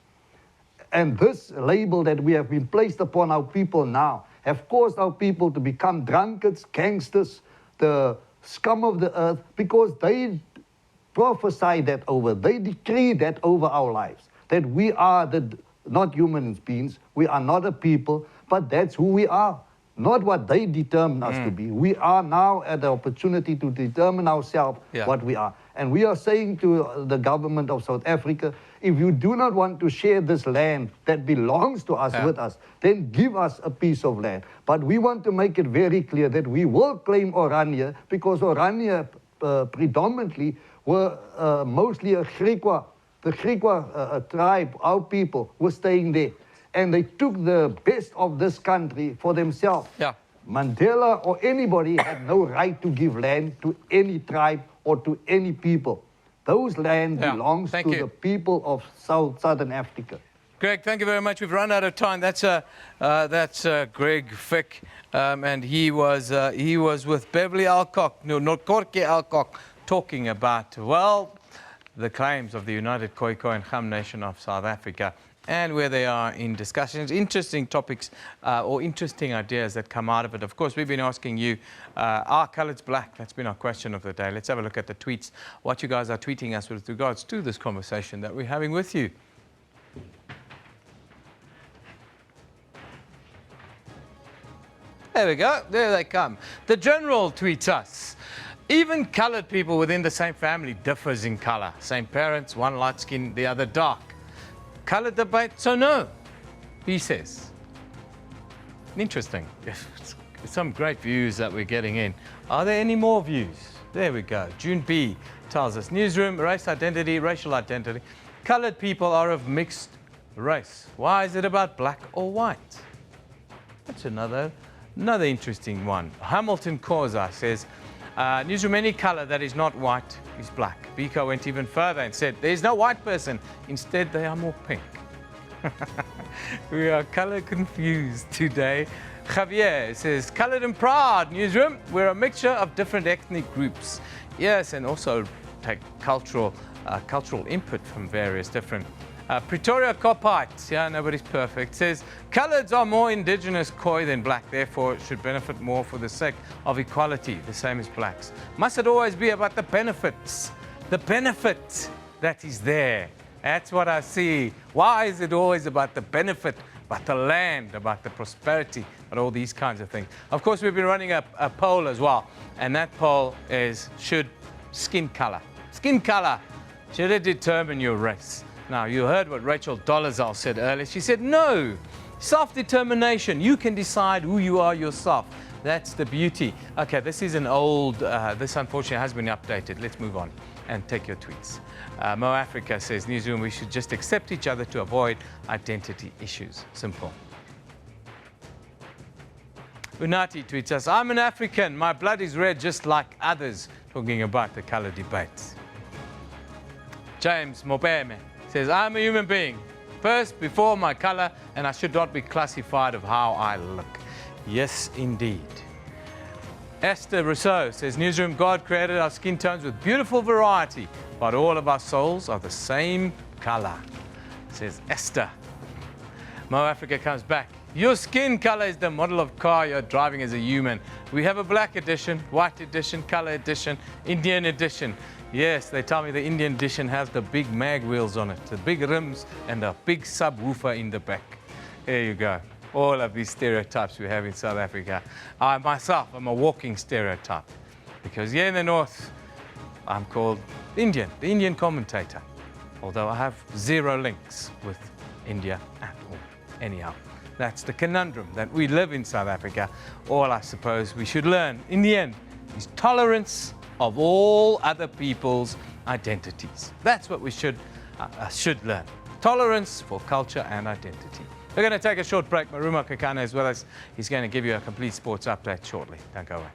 And this label that we have been placed upon our people now have caused our people to become drunkards, gangsters, the scum of the earth, because they prophesy that over, they decree that over our lives, that we are not human beings, we are not a people, but that's who we are. Not what they determine us to be. We are now at the opportunity to determine ourselves what we are. And we are saying to the government of South Africa, if you do not want to share this land that belongs to us with us, then give us a piece of land. But we want to make it very clear that we will claim Oranje, because Oranje predominantly were mostly a Griqua, the Griqua tribe, our people, were staying there. And they took the best of this country for themselves. Mandela or anybody had no right to give land to any tribe or to any people. Those land belongs to the people of Southern Africa. Greg, thank you very much. We've run out of time. That's Greg Fick, and he was with Beverly Alcock, Nokorke Alcock, talking about, well, the claims of the United Khoikhoi and Kham Nation of South Africa, and where they are in discussions, interesting topics or interesting ideas that come out of it. Of course, we've been asking you, are colours black? That's been our question of the day. Let's have a look at the tweets, what you guys are tweeting us with regards to this conversation that we're having with you. There we go, there they come. The General tweets us. Even coloured people within the same family differs in colour. Same parents, one light skin, the other dark. Colour debate, so no, he says. Interesting. Some great views that we're getting in. Are there any more views? There we go. June B tells us, Newsroom, race identity, racial identity. Coloured people are of mixed race. Why is it about black or white? That's another interesting one. Hamilton Causa says, Newsroom, any colour that is not white is black. Biko went even further and said, there's no white person. Instead, they are more pink. We are colour confused today. Javier says, coloured and proud, Newsroom. We're a mixture of different ethnic groups. Yes, and also take cultural input from various different. Pretoria Copite, yeah, nobody's perfect, says, coloured are more indigenous Khoi than black, therefore should benefit more for the sake of equality, the same as blacks. Must it always be about the benefits? The benefit that is there. That's what I see. Why is it always about the benefit, about the land, about the prosperity, and all these kinds of things? Of course, we've been running a poll as well, and that poll is, should skin color, should it determine your race? Now, you heard what Rachel Dolezal said earlier. She said, no, self-determination. You can decide who you are yourself. That's the beauty. Okay, this is an old, this unfortunately has been updated. Let's move on and take your tweets. Mo Africa says, Newsroom, we should just accept each other to avoid identity issues. Simple. Unati tweets us, I'm an African. My blood is red just like others, talking about the color debates. James Mobeme says, I'm a human being. First, before my color, and I should not be classified of how I look. Yes, indeed. Esther Rousseau says, Newsroom, God created our skin tones with beautiful variety, but all of our souls are the same color, says Esther. Mo Africa comes back. Your skin color is the model of car you're driving as a human. We have a black edition, white edition, color edition, Indian edition. Yes, they tell me the Indian edition has the big mag wheels on it, the big rims and a big subwoofer in the back. There you go. All of these stereotypes we have in South Africa. I myself am a walking stereotype because here in the north, I'm called Indian, the Indian commentator, although I have zero links with India at all. Anyhow, that's the conundrum that we live in South Africa. All I suppose we should learn in the end is tolerance of all other people's identities. That's what we should learn. Tolerance for culture and identity. We're going to take a short break. Maruma Kakana is with us. He's going to give you a complete sports update shortly. Don't go away.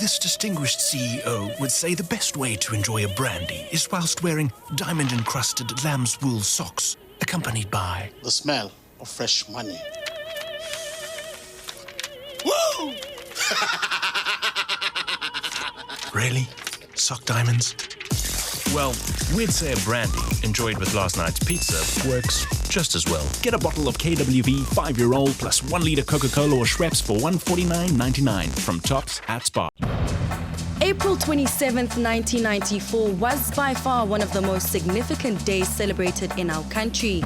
This distinguished CEO would say the best way to enjoy a brandy is whilst wearing diamond-encrusted lamb's wool socks, accompanied by the smell of fresh money. Woo! Really? Sock diamonds? Well, we'd say a brandy enjoyed with last night's pizza works just as well. Get a bottle of KWV 5-year-old plus 1 litre Coca-Cola or Schweppes for $149.99 from Tops at Spar. April 27th, 1994 was by far one of the most significant days celebrated in our country.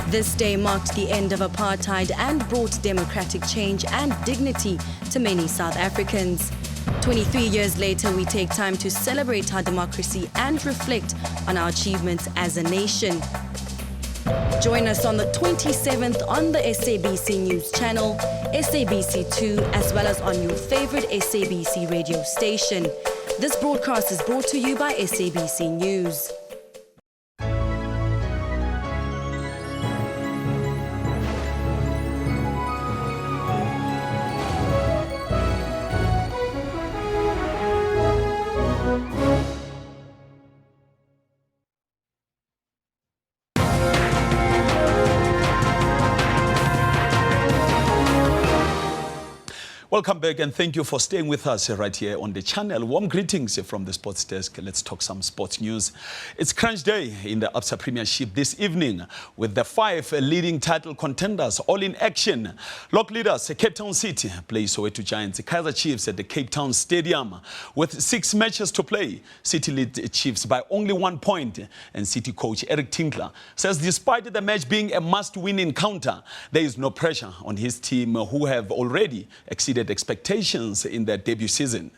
This day marked the end of apartheid and brought democratic change and dignity to many South Africans. 23 years later, we take time to celebrate our democracy and reflect on our achievements as a nation. Join us on the 27th on the SABC News channel, SABC2, as well as on your favorite SABC radio station. This broadcast is brought to you by SABC News. Welcome back and thank you for staying with us right here on the channel. Warm greetings from the sports desk. Let's talk some sports news. It's crunch day in the Absa Premiership this evening with the 5 leading title contenders all in action. Lock leaders Cape Town City play Soweto Giants, Kaizer Chiefs at the Cape Town Stadium. With 6 matches to play, City lead Chiefs by only 1 point, and City coach Eric Tinkler says despite the match being a must-win encounter, there is no pressure on his team who have already exceeded expectations in their debut season.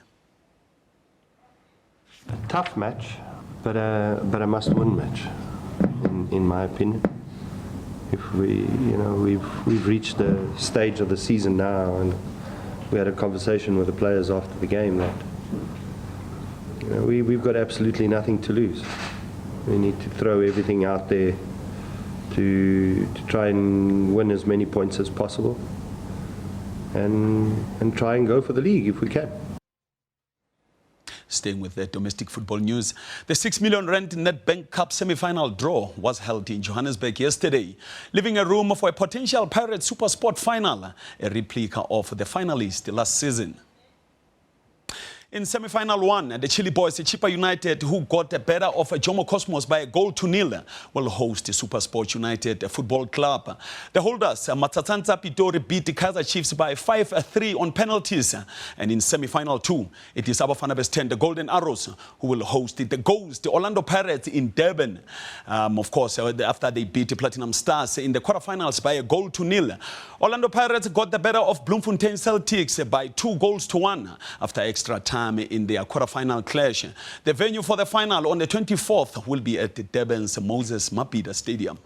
A tough match, but a must-win match, in my opinion. If we've reached the stage of the season now, and we had a conversation with the players after the game that we've got absolutely nothing to lose. We need to throw everything out there to try and win as many points as possible. And try and go for the league if we can. staying with the domestic football news, the 6 million rand Nedbank Cup semi-final draw was held in Johannesburg yesterday, leaving a room for a potential Pirates Supersport final, a replica of the finalists last season. In semi-final 1, the Chile boys, Chippa United, who got the better of Jomo Cosmos by a 1-0, will host SuperSport United Football Club. The holders, Matsatsanza Pitori, beat the Kaizer Chiefs by 5-3 on penalties. And in semi-final 2, it is Abafana Best-10, the Golden Arrows, who will host the Ghost, the Orlando Pirates in Durban. Of course, after they beat the Platinum Stars in the quarterfinals by a 1-0. Orlando Pirates got the better of Bloemfontein Celtics by 2-1 after extra time in their quarterfinal clash. The venue for the final on the 24th will be at Durban's Moses Mabhida Stadium.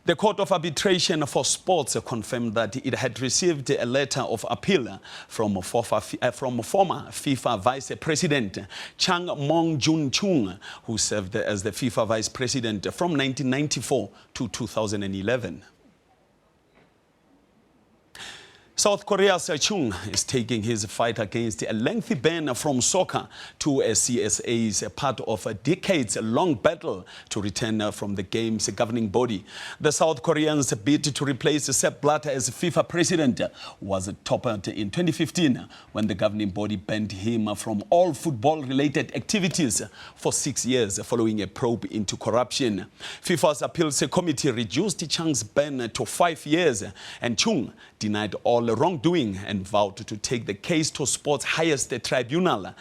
The Court of Arbitration for Sports confirmed that it had received a letter of appeal from former FIFA Vice President Chang Mong-jun Chung, who served as the FIFA Vice President from 1994 to 2011. South Korea's Chung is taking his fight against a lengthy ban from soccer to a CSA's part of a decades-long battle to return from the game's governing body. The South Korean's bid to replace Sepp Blatter as FIFA president was toppled in 2015 when the governing body banned him from all football-related activities for 6 years following a probe into corruption. FIFA's appeals committee reduced Chang's ban to 5 years, and Chung denied all wrongdoing and vowed to take the case to sport's highest tribunal,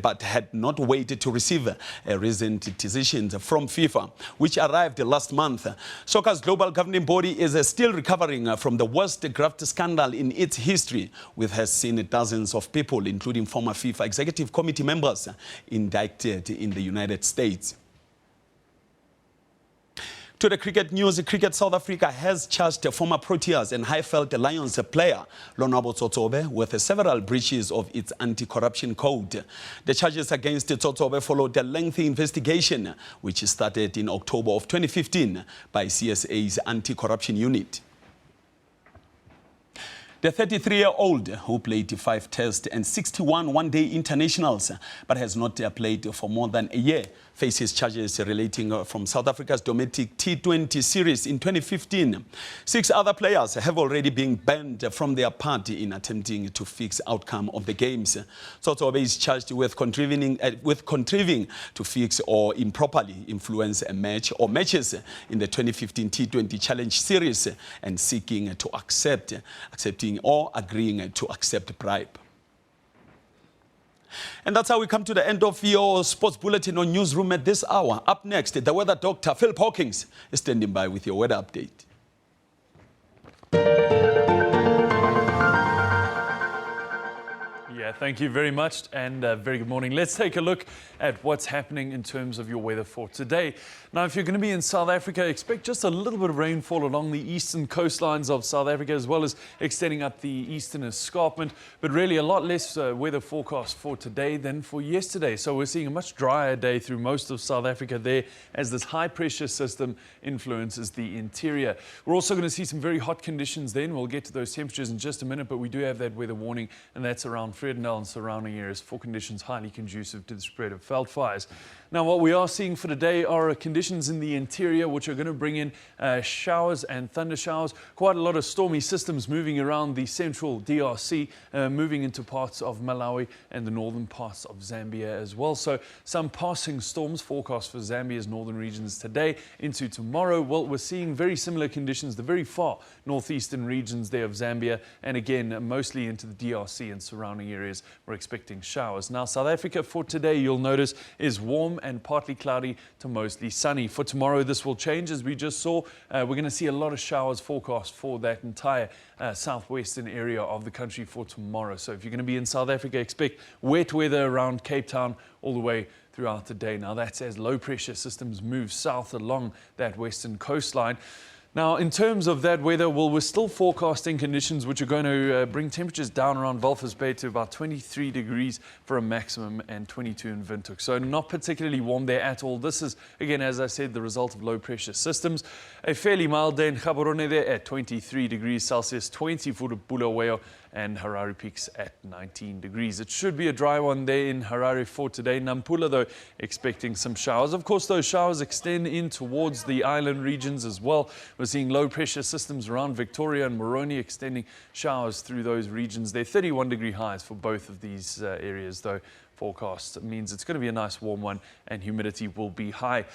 but had not waited to receive a recent decision from FIFA, which arrived last month. Soccer's global governing body is still recovering from the worst graft scandal in its history, which has seen dozens of people, including former FIFA executive committee members, indicted in the United States. To the cricket news, Cricket South Africa has charged former Proteas and Highveld Lions player Lonwabo Tsotsobe with several breaches of its anti-corruption code. The charges against Tsotsobe followed a lengthy investigation, which started in October of 2015 by CSA's anti-corruption unit. The 33-year-old, who played 5 Test and 61 one-day internationals, but has not played for more than a year, faces charges relating from South Africa's domestic T20 series in 2015. 6 other players have already been banned from their party in attempting to fix outcome of the games. Tsotsobe is charged with contriving to fix or improperly influence a match or matches in the 2015 T20 Challenge series and seeking to accepting or agreeing to accept bribe. And that's how we come to the end of your sports bulletin on Newsroom at this hour. Up next, the weather doctor, Phil Hawkins, is standing by with your weather update. Yeah, thank you very much and very good morning. Let's take a look at what's happening in terms of your weather for today. Now, if you're going to be in South Africa, expect just a little bit of rainfall along the eastern coastlines of South Africa, as well as extending up the eastern escarpment, but really a lot less weather forecast for today than for yesterday. So we're seeing a much drier day through most of South Africa there as this high pressure system influences the interior. We're also going to see some very hot conditions then. We'll get to those temperatures in just a minute, but we do have that weather warning, and that's around Vredendal and surrounding areas for conditions highly conducive to the spread of veld fires. Now, what we are seeing for today are conditions in the interior, which are going to bring in showers and thunder showers. Quite a lot of stormy systems moving around the central DRC, moving into parts of Malawi and the northern parts of Zambia as well. So some passing storms forecast for Zambia's northern regions today into tomorrow. Well, we're seeing very similar conditions, the very far northeastern regions there of Zambia, and again, mostly into the DRC and surrounding areas. We're expecting showers. Now, South Africa for today, you'll notice, is warm and partly cloudy to mostly sunny. For tomorrow, this will change, as we just saw. We're going to see a lot of showers forecast for that entire southwestern area of the country for tomorrow. So if you're going to be in South Africa, expect wet weather around Cape Town all the way throughout the day. Now, that's as low pressure systems move south along that western coastline. Now, in terms of that weather, well, we're still forecasting conditions which are going to bring temperatures down around Walvis Bay to about 23 degrees for a maximum and 22 in Windhoek. So not particularly warm there at all. This is, again, as I said, the result of low pressure systems. A fairly mild day in Gaborone there at 23 degrees Celsius, 20 for Bulawayo, and Harare peaks at 19 degrees. It should be a dry one there in Harare for today. Nampula, though, expecting some showers. Of course, those showers extend in towards the island regions as well. We're seeing low pressure systems around Victoria and Moroni extending showers through those regions. They're 31-degree highs for both of these areas, though. Forecast means it's going to be a nice warm one and humidity will be high.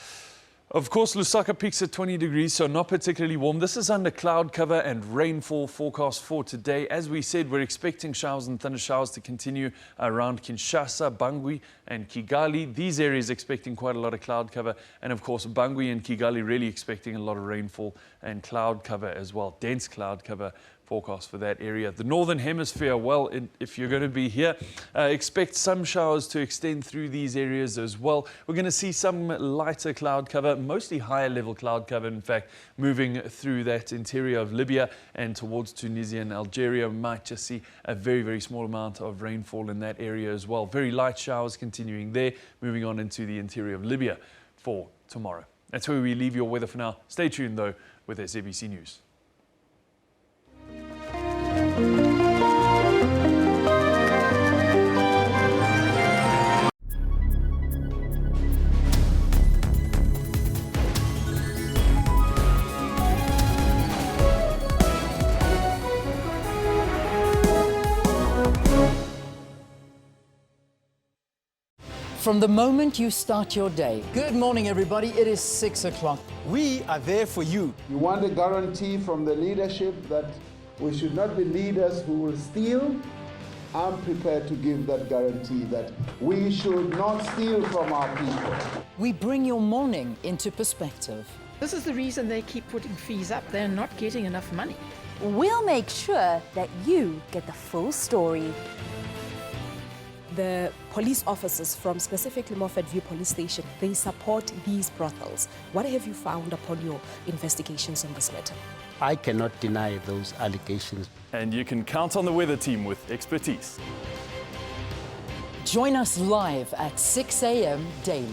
Of course, Lusaka peaks at 20 degrees, so not particularly warm. This is under cloud cover and rainfall forecast for today. As we said, we're expecting showers and thunder showers to continue around Kinshasa, Bangui and Kigali. These areas expecting quite a lot of cloud cover. And of course, Bangui and Kigali really expecting a lot of rainfall and cloud cover as well. Dense cloud cover forecast for that area. The northern hemisphere, well, if you're going to be here, expect some showers to extend through these areas as well. We're going to see some lighter cloud cover, mostly higher level cloud cover, in fact, moving through that interior of Libya and towards Tunisia and Algeria. We might just see a very, very small amount of rainfall in that area as well. Very light showers continuing there, moving on into the interior of Libya for tomorrow. That's where we leave your weather for now. Stay tuned, though, with SABC News. From the moment you start your day. Good morning, everybody. It is 6 o'clock. We are there for you. You want a guarantee from the leadership that we should not be leaders who will steal. I'm prepared to give that guarantee that we should not steal from our people. We bring your morning into perspective. This is the reason they keep putting fees up. They're not getting enough money. We'll make sure that you get the full story. The police officers from specifically Moffat View Police Station, they support these brothels. What have you found upon your investigations on this matter? I cannot deny those allegations. And you can count on the weather team with expertise. Join us live at 6 a.m. daily.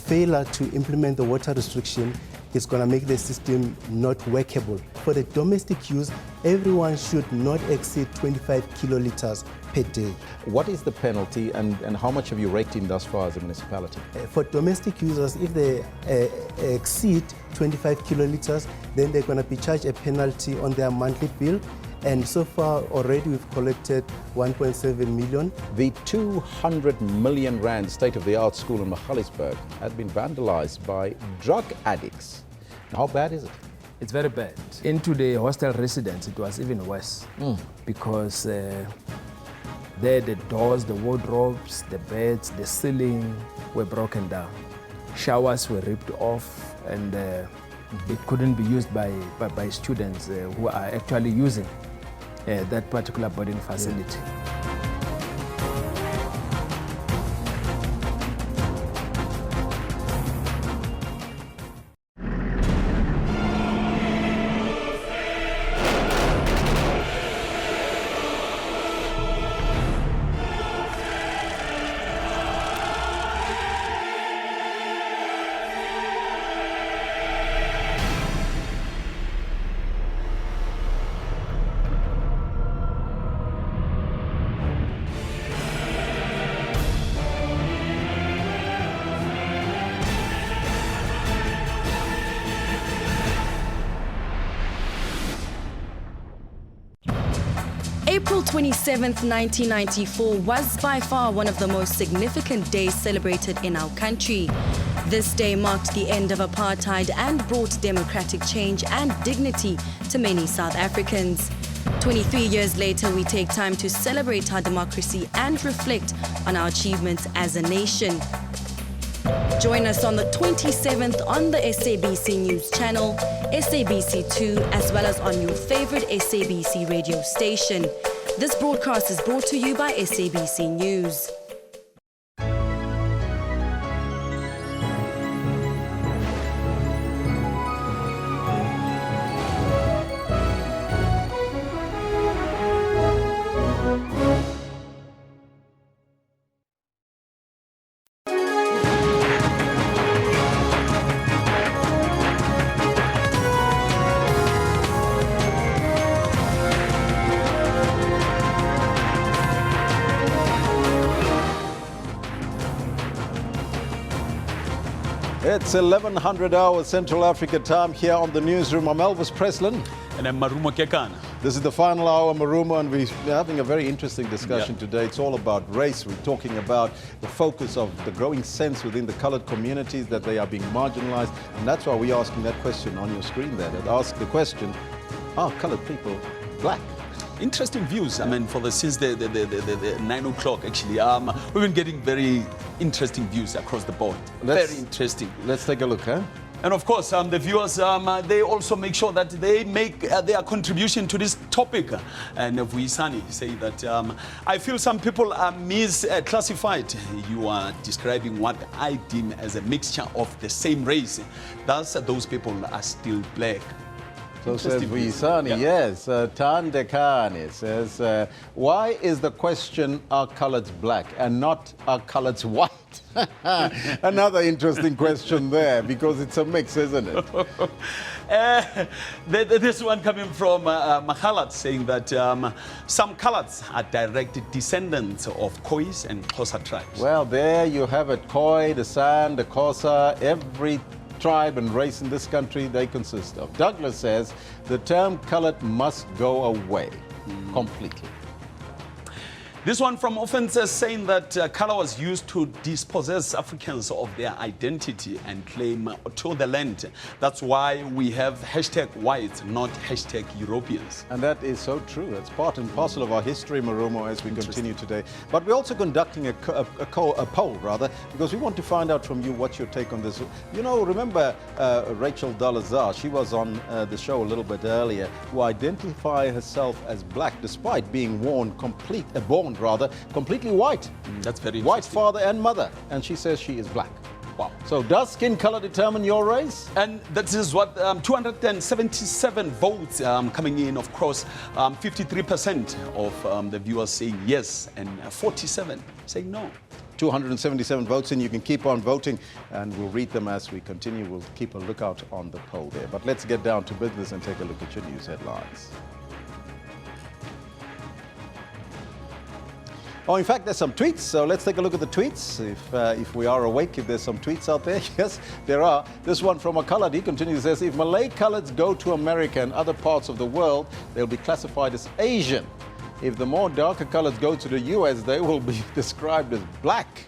Failure to implement the water restriction is going to make the system not workable. For the domestic use, everyone should not exceed 25 kiloliters per day. What is the penalty and how much have you raked in thus far as a municipality? For domestic users, if they exceed 25 kiloliters, then they're going to be charged a penalty on their monthly bill. And so far, already we've collected 1.7 million. The 200 million rand state-of-the-art school in Magaliesburg had been vandalized by drug addicts. How bad is it? It's very bad. Into the hostel residents, it was even worse because there the doors, the wardrobes, the beds, the ceiling were broken down. Showers were ripped off and it couldn't be used by students who are actually using that particular boarding facility. April 27th, 1994 was by far one of the most significant days celebrated in our country. This day marked the end of apartheid and brought democratic change and dignity to many South Africans. 23 years later, we take time to celebrate our democracy and reflect on our achievements as a nation. Join us on the 27th on the SABC News channel, SABC2, as well as on your favorite SABC radio station. This broadcast is brought to you by SABC News. It's 1100 hours Central Africa time here on the newsroom. I'm Elvis Preslin. And I'm Marumo Kekana. This is the final hour, Marumo, and we're having a very interesting discussion today. It's all about race. We're talking about the focus of the growing sense within the colored communities that they are being marginalized. And that's why we're asking that question on your screen there. That asks the question, are colored people black? Interesting views. I mean, since the 9 o'clock, actually, we've been getting very interesting views across the board. Very interesting. Let's take a look, huh? And of course, the viewers, they also make sure that they make their contribution to this topic. And Vuisani say that I feel some people are misclassified. You are describing what I deem as a mixture of the same race. Thus, those people are still black. So says Vuisani, yes. Tandekani says, why is the question, are coloreds black and not are coloreds white? Another interesting question there, because it's a mix, isn't it? This one coming from Mahalat saying that some coloreds are direct descendants of Khois and Xhosa tribes. Well, there you have it. Khoi, the San, the Xhosa, every tribe and race in this country they consist of. Douglas says the term colored must go away completely. This one from Offense saying that color was used to dispossess Africans of their identity and claim to the land. That's why we have hashtag whites, not hashtag Europeans. And that is so true. It's part and parcel of our history, Marumo, as we continue today. But we're also conducting a poll, because we want to find out from you what's your take on this. You know, remember Rachel Dolezal, she was on the show a little bit earlier, who identified herself as black despite being born completely white. That's very white father and mother, and she says she is black. Wow. So does skin color determine your race? And that is what 277 votes coming in, of course, 53% of the viewers saying yes and 47 saying no. 277 votes in. You can keep on voting and we'll read them as we continue. We'll keep a lookout on the poll there. But let's get down to business and take a look at your news headlines. Oh, in fact, there's some tweets, so let's take a look at the tweets. If we are awake, if there's some tweets out there. Yes, there are. This one from a colored, he continues, says, if Malay coloreds go to America and other parts of the world, they'll be classified as Asian. If the more darker coloreds go to the US, they will be described as black.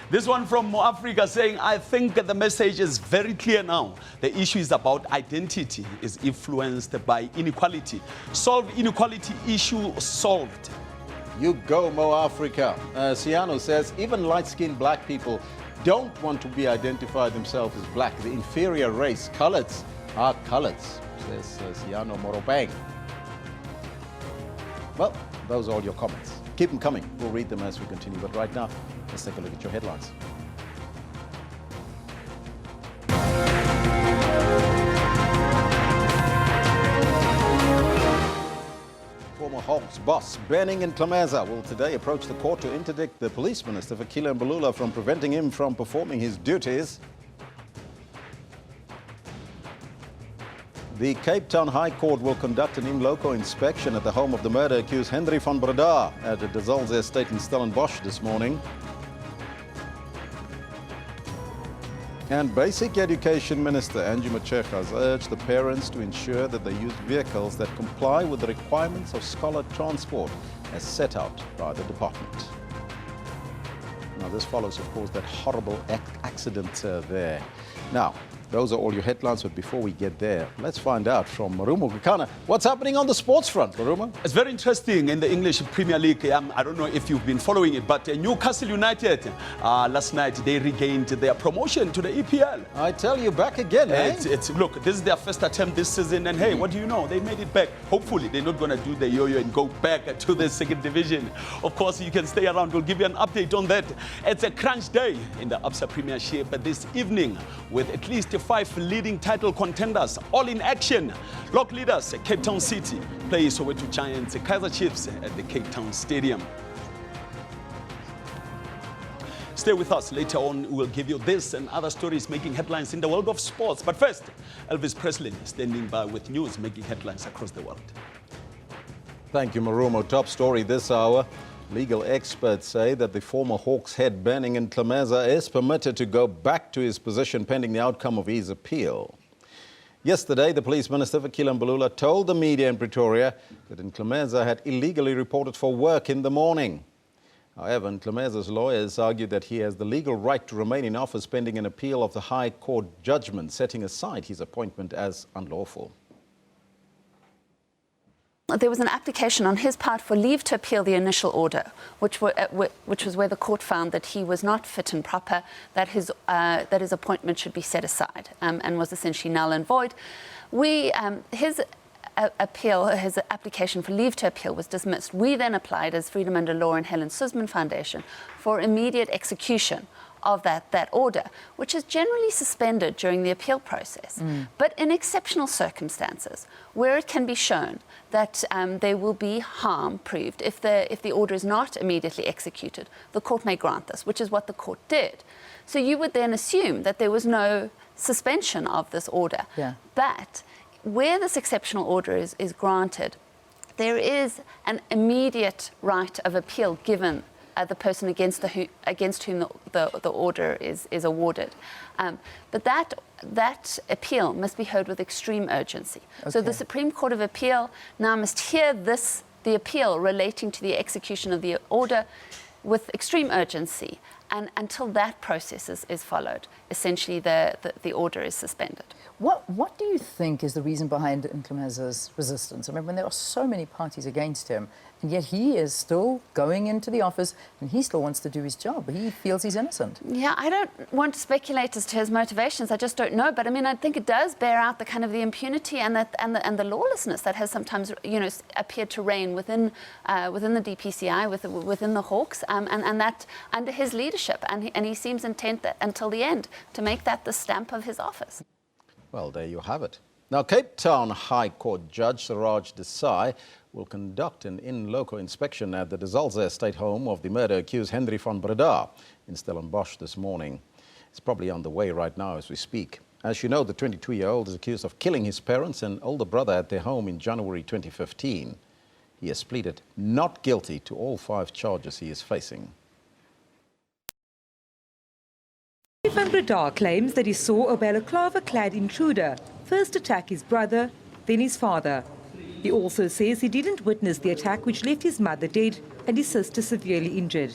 This one from Africa saying, I think the message is very clear now. The issue is about identity, is influenced by inequality. Solve inequality issue solved. You go, Mo Africa. Ciano says, even light-skinned black people don't want to be identified themselves as black. The inferior race, coloreds, are coloreds, says Ciano Moropang. Well, those are all your comments. Keep them coming. We'll read them as we continue. But right now, let's take a look at your headlines. Former Hawks boss Benning and Klameza will today approach the court to interdict the police minister Fikile Mbalula from preventing him from performing his duties. The Cape Town High Court will conduct an in loco inspection at the home of the murder-accused Henry van Breda at the De Zalze estate in Stellenbosch this morning. And Basic Education Minister Angie Motshekga has urged the parents to ensure that they use vehicles that comply with the requirements of scholar transport as set out by the department. Now this follows, of course, that horrible accident there. Now, those are all your headlines, but before we get there, let's find out from Marumo Kekana what's happening on the sports front, Marumo. It's very interesting in the English Premier League. I don't know if you've been following it, but Newcastle United, last night, they regained their promotion to the EPL. I tell you, back again, eh? Look, this is their first attempt this season, and hey, what do you know? They made it back. Hopefully, they're not going to do the yo-yo and go back to the second division. Of course, you can stay around. We'll give you an update on that. It's a crunch day in the Absa Premiership this evening with at least 5 leading title contenders all in action. Lock leaders Cape Town City play Soweto Giants, Kaizer Chiefs at the Cape Town Stadium. Stay with us. Later on, we'll give you this and other stories making headlines in the world of sports. But first, Elvis Preslin standing by with news making headlines across the world. Thank you, Marumo. Top story this hour. Legal experts say that the former Hawks head Benning Ntlumeza is permitted to go back to his position pending the outcome of his appeal. Yesterday, the Police Minister, Vakile Mbalula, told the media in Pretoria that Ntlumeza had illegally reported for work in the morning. However, Ntlumeza's lawyers argued that he has the legal right to remain in office pending an appeal of the High Court judgment, setting aside his appointment as unlawful. There was an application on his part for leave to appeal the initial order, which was where the court found that he was not fit and proper, that his appointment should be set aside and was essentially null and void. His application for leave to appeal was dismissed. We then applied as Freedom Under Law and Helen Suzman Foundation for immediate execution of that order, which is generally suspended during the appeal process. But in exceptional circumstances, where it can be shown that there will be harm proved if the order is not immediately executed, the court may grant this, which is what the court did. So you would then assume that there was no suspension of this order. Yeah. But where this exceptional order is granted, there is an immediate right of appeal given the person against whom the order is awarded. But that appeal must be heard with extreme urgency. Okay. So the Supreme Court of Appeal now must hear the appeal relating to the execution of the order with extreme urgency. And until that process is followed, essentially the order is suspended. What do you think is the reason behind Ntlumeza's resistance? I mean, when there are so many parties against him, and yet he is still going into the office and he still wants to do his job. He feels he's innocent. Yeah, I don't want to speculate as to his motivations. I just don't know. But I mean, I think it does bear out the kind of the impunity and the lawlessness that has sometimes, appeared to reign within the DPCI, within the Hawks, and that under his leadership. And he seems intent that until the end to make that the stamp of his office. Well, there you have it. Now, Cape Town High Court Judge Siraj Desai will conduct an in-loco inspection at the De Zalze estate home of the murder-accused Henry van Breda in Stellenbosch this morning. It's probably on the way right now as we speak. As you know, the 22-year-old is accused of killing his parents and older brother at their home in January 2015. He has pleaded not guilty to all 5 charges he is facing. Van Breda claims that he saw a balaclava-clad intruder first attack his brother, then his father. He also says he didn't witness the attack which left his mother dead and his sister severely injured.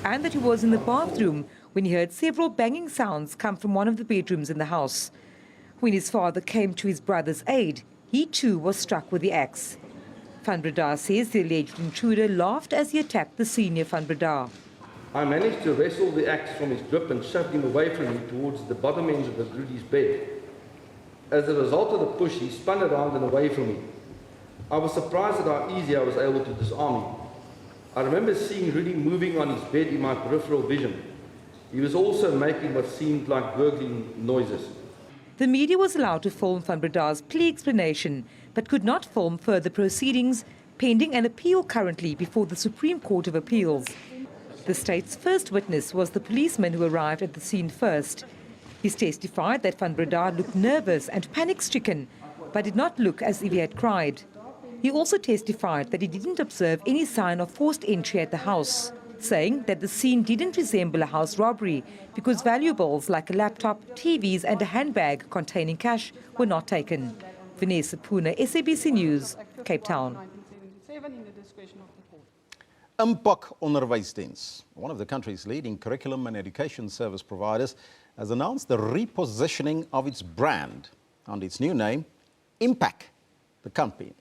And that he was in the bathroom when he heard several banging sounds come from one of the bedrooms in the house. When his father came to his brother's aid, he too was struck with the axe. Van Breda says the alleged intruder laughed as he attacked the senior Van Breda. I managed to wrestle the axe from his grip and shoved him away from me towards the bottom end of Rudy's bed. As a result of the push, he spun around and away from me. I was surprised at how easy I was able to disarm him. I remember seeing Rudy moving on his bed in my peripheral vision. He was also making what seemed like gurgling noises. The media was allowed to film Van Breda's plea explanation, but could not film further proceedings, pending an appeal currently before the Supreme Court of Appeals. The state's first witness was the policeman who arrived at the scene first. He's testified that Van Breda looked nervous and panic-stricken, but did not look as if he had cried. He also testified that he didn't observe any sign of forced entry at the house, saying that the scene didn't resemble a house robbery because valuables like a laptop, TVs and a handbag containing cash were not taken. Vanessa Puna, SABC News, Cape Town. Impak Onderwysdiens, one of the country's leading curriculum and education service providers, has announced the repositioning of its brand under its new name, Impact. The company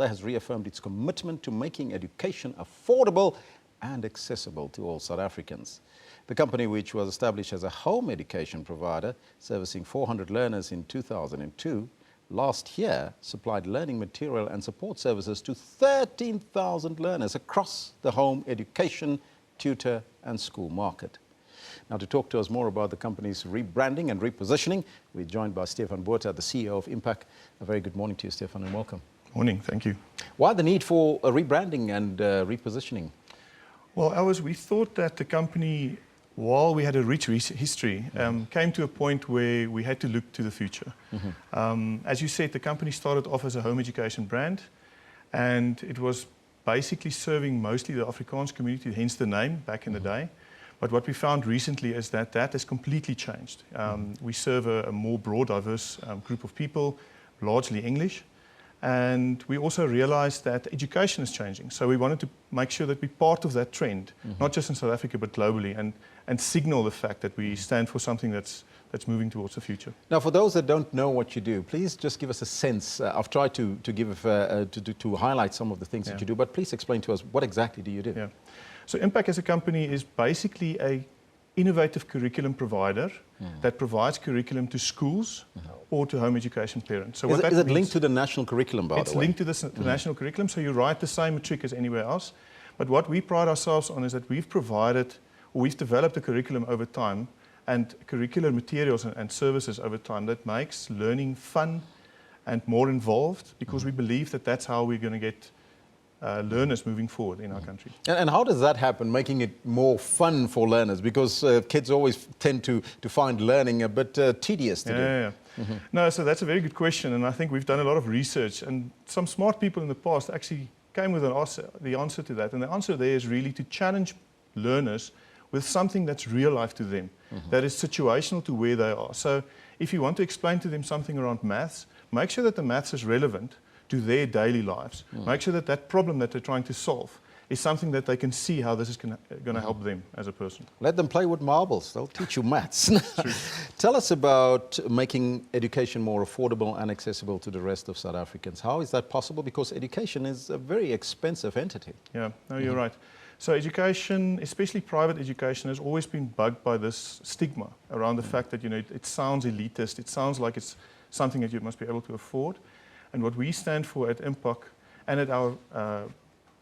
has reaffirmed its commitment to making education affordable and accessible to all South Africans. The company, which was established as a home education provider, servicing 400 learners in 2002, last year supplied learning material and support services to 13,000 learners across the home education, tutor and school market. Now, to talk to us more about the company's rebranding and repositioning, we're joined by Stefan Botha, the CEO of Impact. A very good morning to you, Stefan, and welcome. Morning, thank you. Why the need for a rebranding and repositioning? Well, we thought that the company, while we had a rich history, came to a point where we had to look to the future. As you said, the company started off as a home education brand, and it was basically serving mostly the Afrikaans community, hence the name back in the day. But what we found recently is that that has completely changed. We serve a more broad, diverse group of people, largely English. And we also realized that education is changing. So we wanted to make sure that we're part of that trend, not just in South Africa, but globally, and signal the fact that we stand for something that's moving towards the future. Now, for those that don't know what you do, please just give us a sense. I've tried to highlight some of the things that you do, but please explain to us, what exactly do you do? Yeah. So Impact as a company is basically a innovative curriculum provider that provides curriculum to schools or to home education parents. So is it linked to the national curriculum, by the way? It's linked to the national curriculum, so you write the same matric as anywhere else. But what we pride ourselves on is that we've developed a curriculum over time and curricular materials and services over time that makes learning fun and more involved, because we believe that that's how we're going to get learners moving forward in our country. And how does that happen, making it more fun for learners? Because kids always tend to find learning a bit tedious to do. No, so that's a very good question, and I think we've done a lot of research, and some smart people in the past actually came with the answer to that. And the answer there is really to challenge learners with something that's real life to them, that is situational to where they are. So if you want to explain to them something around maths, make sure that the maths is relevant to their daily lives. Make sure that that problem that they're trying to solve is something that they can see how this is going to help them as a person. Let them play with marbles. They'll teach you maths. Tell us about making education more affordable and accessible to the rest of South Africans. How is that possible? Because education is a very expensive entity. Yeah, no, you're right. So education, especially private education, has always been bugged by this stigma around the fact that, it sounds elitist. It sounds like it's something that you must be able to afford. And what we stand for at Impact and at our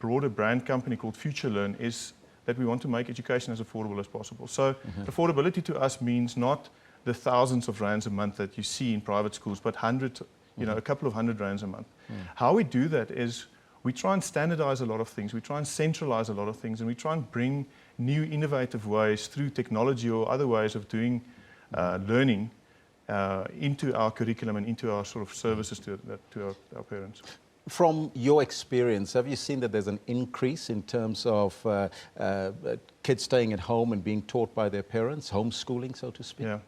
broader brand company called FutureLearn is that we want to make education as affordable as possible. So affordability to us means not the thousands of rands a month that you see in private schools, but hundreds, a couple of hundred rands a month. How we do that is we try and standardize a lot of things, we try and centralize a lot of things, and we try and bring new innovative ways through technology or other ways of doing learning into our curriculum and into our sort of services to our parents. From your experience, have you seen that there's an increase in terms of kids staying at home and being taught by their parents, homeschooling, so to speak? Yeah,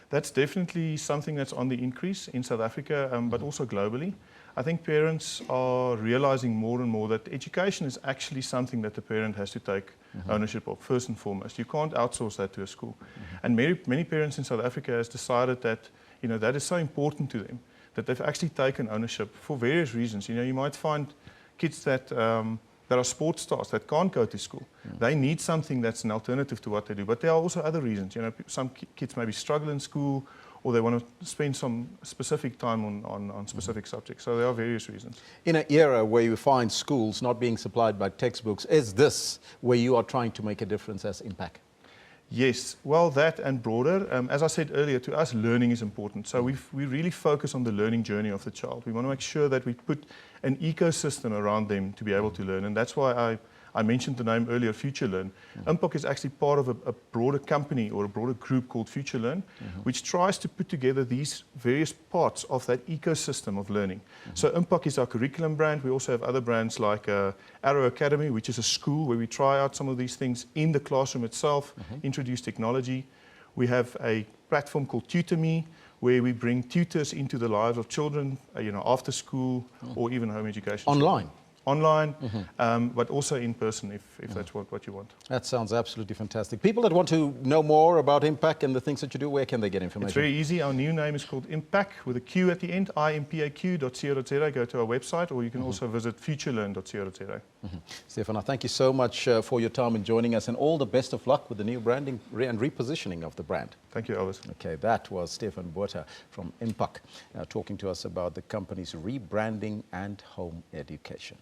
that's definitely something that's on the increase in South Africa, but also globally. I think parents are realizing more and more that education is actually something that the parent has to take ownership of, first and foremost. You can't outsource that to a school. And many parents in South Africa has decided that, that is so important to them that they've actually taken ownership for various reasons. You might find kids that are sports stars that can't go to school. They need something that's an alternative to what they do. But there are also other reasons. Some kids maybe struggle in school, or they want to spend some specific time on specific subjects. So there are various reasons. In an era where you find schools not being supplied by textbooks, is this where you are trying to make a difference as Impact? Yes, well, that and broader. As I said earlier, to us, learning is important. So we really focus on the learning journey of the child. We want to make sure that we put an ecosystem around them to be able to learn. And that's why I mentioned the name earlier, FutureLearn. Impact is actually part of a broader company or a broader group called FutureLearn, which tries to put together these various parts of that ecosystem of learning. So Impact is our curriculum brand. We also have other brands like Arrow Academy, which is a school where we try out some of these things in the classroom itself, introduce technology. We have a platform called TutorMe, where we bring tutors into the lives of children, after school or even home education. Online, but also in person if that's what you want. That sounds absolutely fantastic. People that want to know more about Impact and the things that you do, where can they get information? It's very easy. Our new name is called Impact with a Q at the end, impaq.co.za. Go to our website, or you can also visit futurelearn.co.za. Stefan, thank you so much for your time in joining us, and all the best of luck with the new branding and repositioning of the brand. Thank you, Elvis. Okay, that was Stefan Botha from Impact talking to us about the company's rebranding and home education.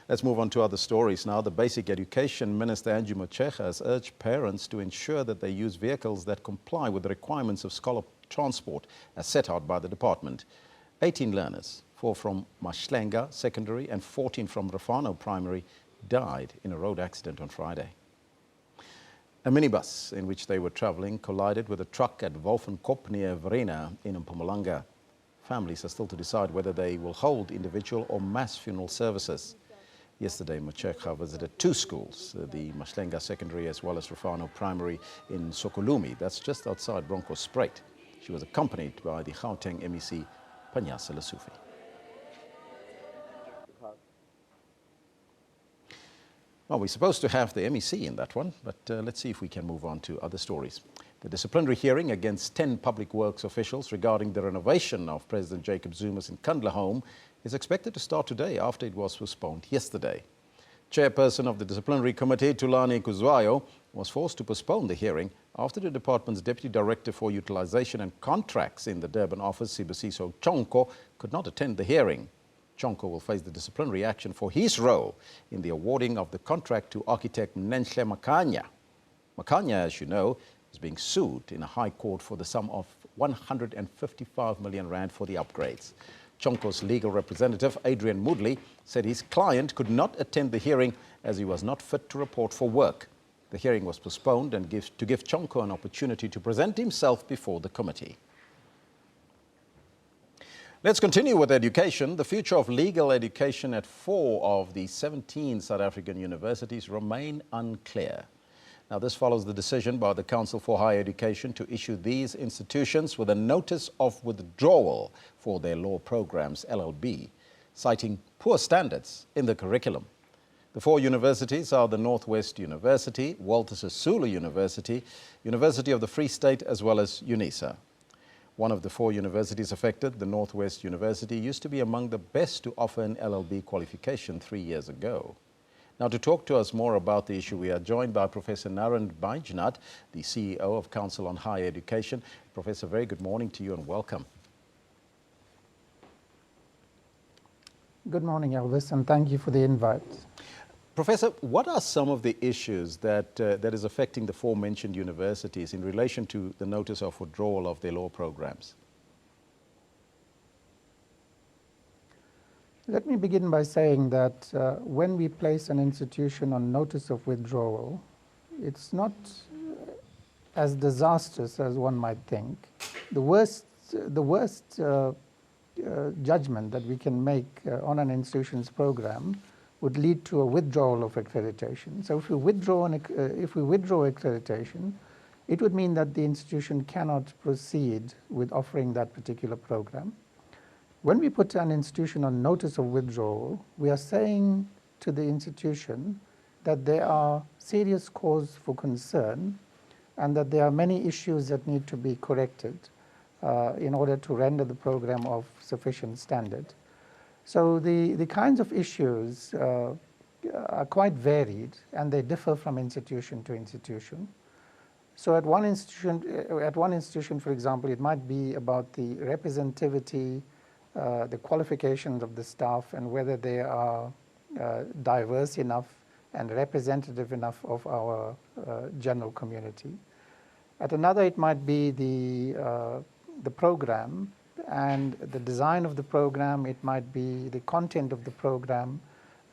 Let's move on to other stories now. The Basic Education Minister, Angie Motshekga, has urged parents to ensure that they use vehicles that comply with the requirements of scholar transport as set out by the department. 18 learners, 4 from Mashlenga Secondary and 14 from Rafano Primary, died in a road accident on Friday. A minibus in which they were traveling collided with a truck at Wolfenkop near Verena in Mpumalanga. Families are still to decide whether they will hold individual or mass funeral services. Yesterday, Macheka visited two schools, the Mashlenga Secondary as well as Rufano Primary in Sokolumi. That's just outside Bronkhorstspruit. She was accompanied by the Gauteng MEC, Panyasa Lesufi. Well, we're supposed to have the MEC in that one, but let's see if we can move on to other stories. The disciplinary hearing against 10 public works officials regarding the renovation of President Jacob Zuma's Nkandla home is expected to start today after it was postponed yesterday. Chairperson of the disciplinary committee, Tulani Kuzwayo, was forced to postpone the hearing after the department's Deputy Director for Utilization and Contracts in the Durban office, Sibusiso Chonko, could not attend the hearing. Chonko will face the disciplinary action for his role in the awarding of the contract to architect Mnenhle Makanya. Makanya, as you know, is being sued in a high court for the sum of 155 million rand for the upgrades. Chonko's legal representative, Adrian Moodley, said his client could not attend the hearing as he was not fit to report for work. The hearing was postponed and to give Chonko an opportunity to present himself before the committee. Let's continue with education. The future of legal education at 4 of the 17 South African universities remain unclear. Now, this follows the decision by the Council for Higher Education to issue these institutions with a notice of withdrawal for their law programs, LLB, citing poor standards in the curriculum. The 4 universities are the Northwest University, Walter Sisulu University, University of the Free State, as well as UNISA. One of the 4 universities affected, the Northwest University, used to be among the best to offer an LLB qualification 3 years ago. Now, to talk to us more about the issue, we are joined by Professor Naren Baijnath, the CEO of Council on Higher Education. Professor, very good morning to you and welcome. Good morning, Elvis, and thank you for the invite. Professor, what are some of the issues that is affecting the 4 mentioned universities in relation to the notice of withdrawal of their law programs? Let me begin by saying that when we place an institution on notice of withdrawal, it's not as disastrous as one might think. The worst judgment that we can make on an institution's program would lead to a withdrawal of accreditation. So if we withdraw accreditation, it would mean that the institution cannot proceed with offering that particular program. When we put an institution on notice of withdrawal, we are saying to the institution that there are serious cause for concern and that there are many issues that need to be corrected in order to render the program of sufficient standard. So the kinds of issues are quite varied and they differ from institution to institution. So at one institution, for example, it might be about the representativity, the qualifications of the staff and whether they are diverse enough and representative enough of our general community. At another, it might be the program and the design of the program. It might be the content of the program.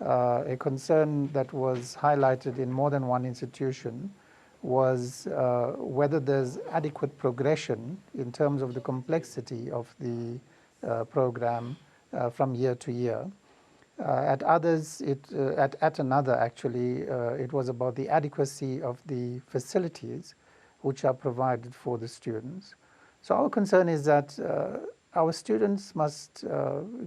A concern that was highlighted in more than one institution was whether there's adequate progression in terms of the complexity of the program from year to year. At others, at another actually, it was about the adequacy of the facilities which are provided for the students. So our concern is that our students must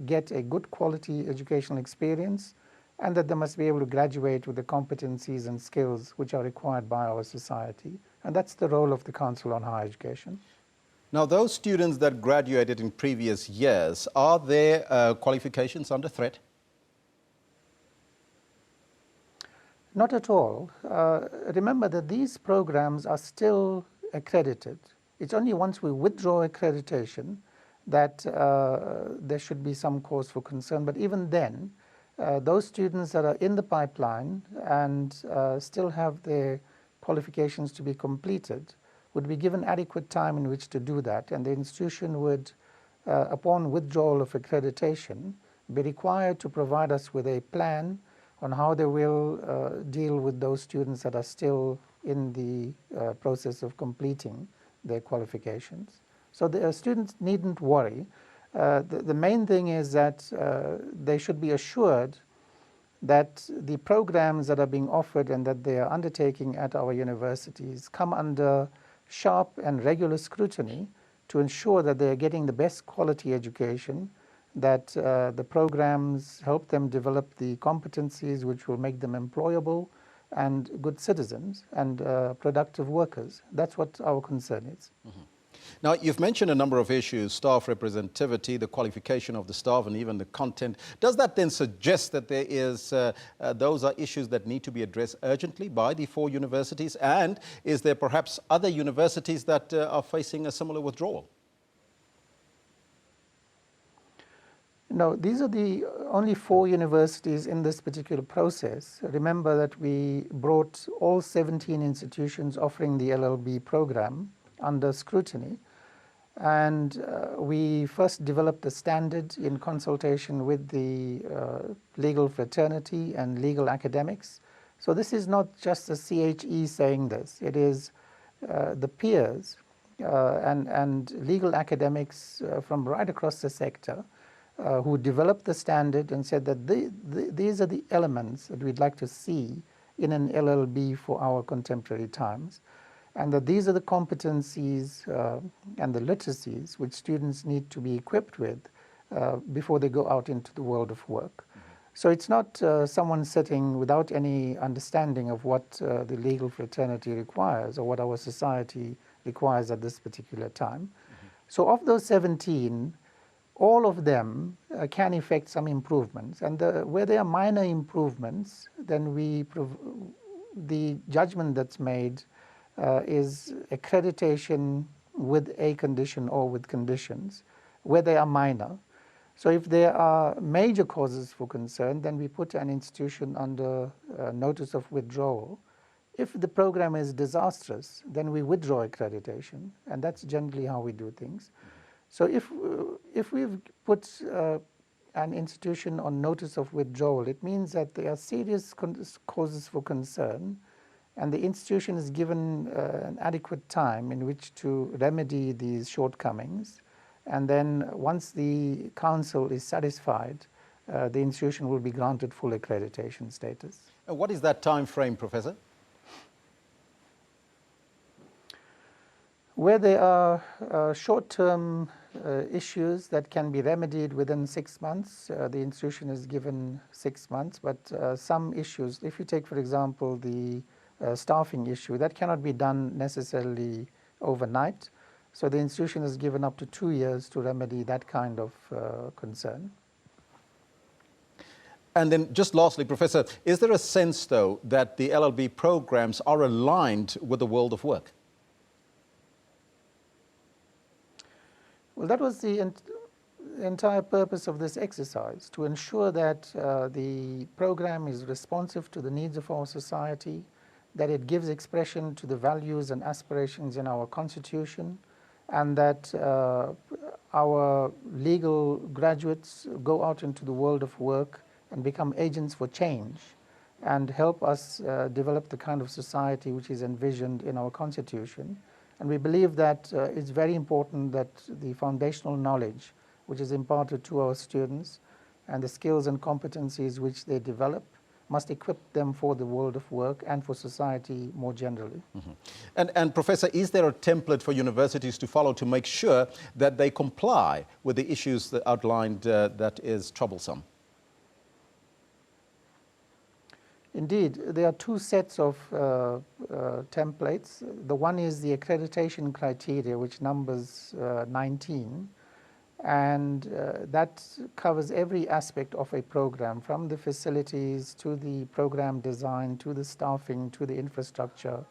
get a good quality educational experience and that they must be able to graduate with the competencies and skills which are required by our society. And that's the role of the Council on Higher Education. Now, those students that graduated in previous years, are their qualifications under threat? Not at all. Remember that these programs are still accredited. It's only once we withdraw accreditation that there should be some cause for concern. But even then, those students that are in the pipeline and still have their qualifications to be completed would be given adequate time in which to do that. And the institution would, upon withdrawal of accreditation, be required to provide us with a plan on how they will deal with those students that are still in the process of completing their qualifications. So the students needn't worry. The main thing is that they should be assured that the programs that are being offered and that they are undertaking at our universities come under sharp and regular scrutiny to ensure that they are getting the best quality education, that the programs help them develop the competencies which will make them employable and good citizens and productive workers. That's what our concern is. Now, you've mentioned a number of issues, staff representativity, the qualification of the staff, and even the content. Does that then suggest that there is, those are issues that need to be addressed urgently by the 4 universities? And is there perhaps other universities that are facing a similar withdrawal? No, these are the only 4 universities in this particular process. Remember that we brought all 17 institutions offering the LLB program under scrutiny. And we first developed the standard in consultation with the legal fraternity and legal academics. So this is not just the CHE saying this. It is the peers and legal academics from right across the sector who developed the standard and said that these are the elements that we'd like to see in an LLB for our contemporary times, and that these are the competencies and the literacies which students need to be equipped with before they go out into the world of work. So it's not someone sitting without any understanding of what the legal fraternity requires or what our society requires at this particular time. So of those 17, all of them can effect some improvements, and where there are minor improvements, then the judgment that's made is accreditation with a condition or with conditions where they are minor. So if there are major causes for concern, then we put an institution under notice of withdrawal. If the program is disastrous, then we withdraw accreditation, and that's generally how we do things. So if we've put an institution on notice of withdrawal, it means that there are serious causes for concern, and the institution is given an adequate time in which to remedy these shortcomings. And then once the council is satisfied, the institution will be granted full accreditation status. What is that time frame, Professor? Where there are short-term issues that can be remedied within 6 months, the institution is given 6 months, but some issues, if you take, for example, the staffing issue, that cannot be done necessarily overnight. So the institution is given up to 2 years to remedy that kind of concern. And then just lastly, Professor, is there a sense, though, that the LLB programs are aligned with the world of work? Well, that was the entire purpose of this exercise, to ensure that the program is responsive to the needs of our society, that it gives expression to the values and aspirations in our constitution, and that our legal graduates go out into the world of work and become agents for change and help us develop the kind of society which is envisioned in our constitution. And we believe that it's very important that the foundational knowledge which is imparted to our students and the skills and competencies which they develop must equip them for the world of work and for society more generally. And Professor, is there a template for universities to follow to make sure that they comply with the issues that outlined that is troublesome? Indeed, there are 2 sets of templates. The one is the accreditation criteria, which numbers 19, and that covers every aspect of a program, from the facilities to the program design, to the staffing, to the infrastructure,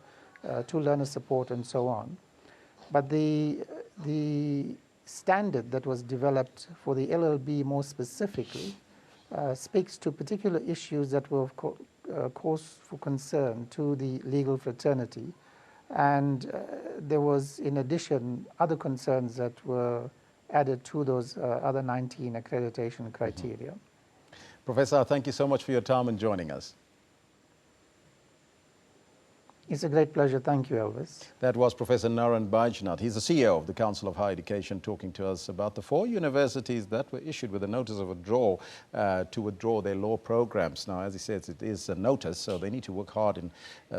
to learner support, and so on. But the standard that was developed for the LLB more specifically speaks to particular issues that were cause for concern to the legal fraternity, and there was, in addition, other concerns that were added to those other 19 accreditation criteria. Professor, thank you so much for your time and joining us. It's a great pleasure. Thank you, Elvis. That was Professor Naran Bajnath. He's the CEO of the Council of Higher Education, talking to us about the 4 universities that were issued with a notice of withdrawal to withdraw their law programs. Now, as he says, it is a notice, so they need to work hard in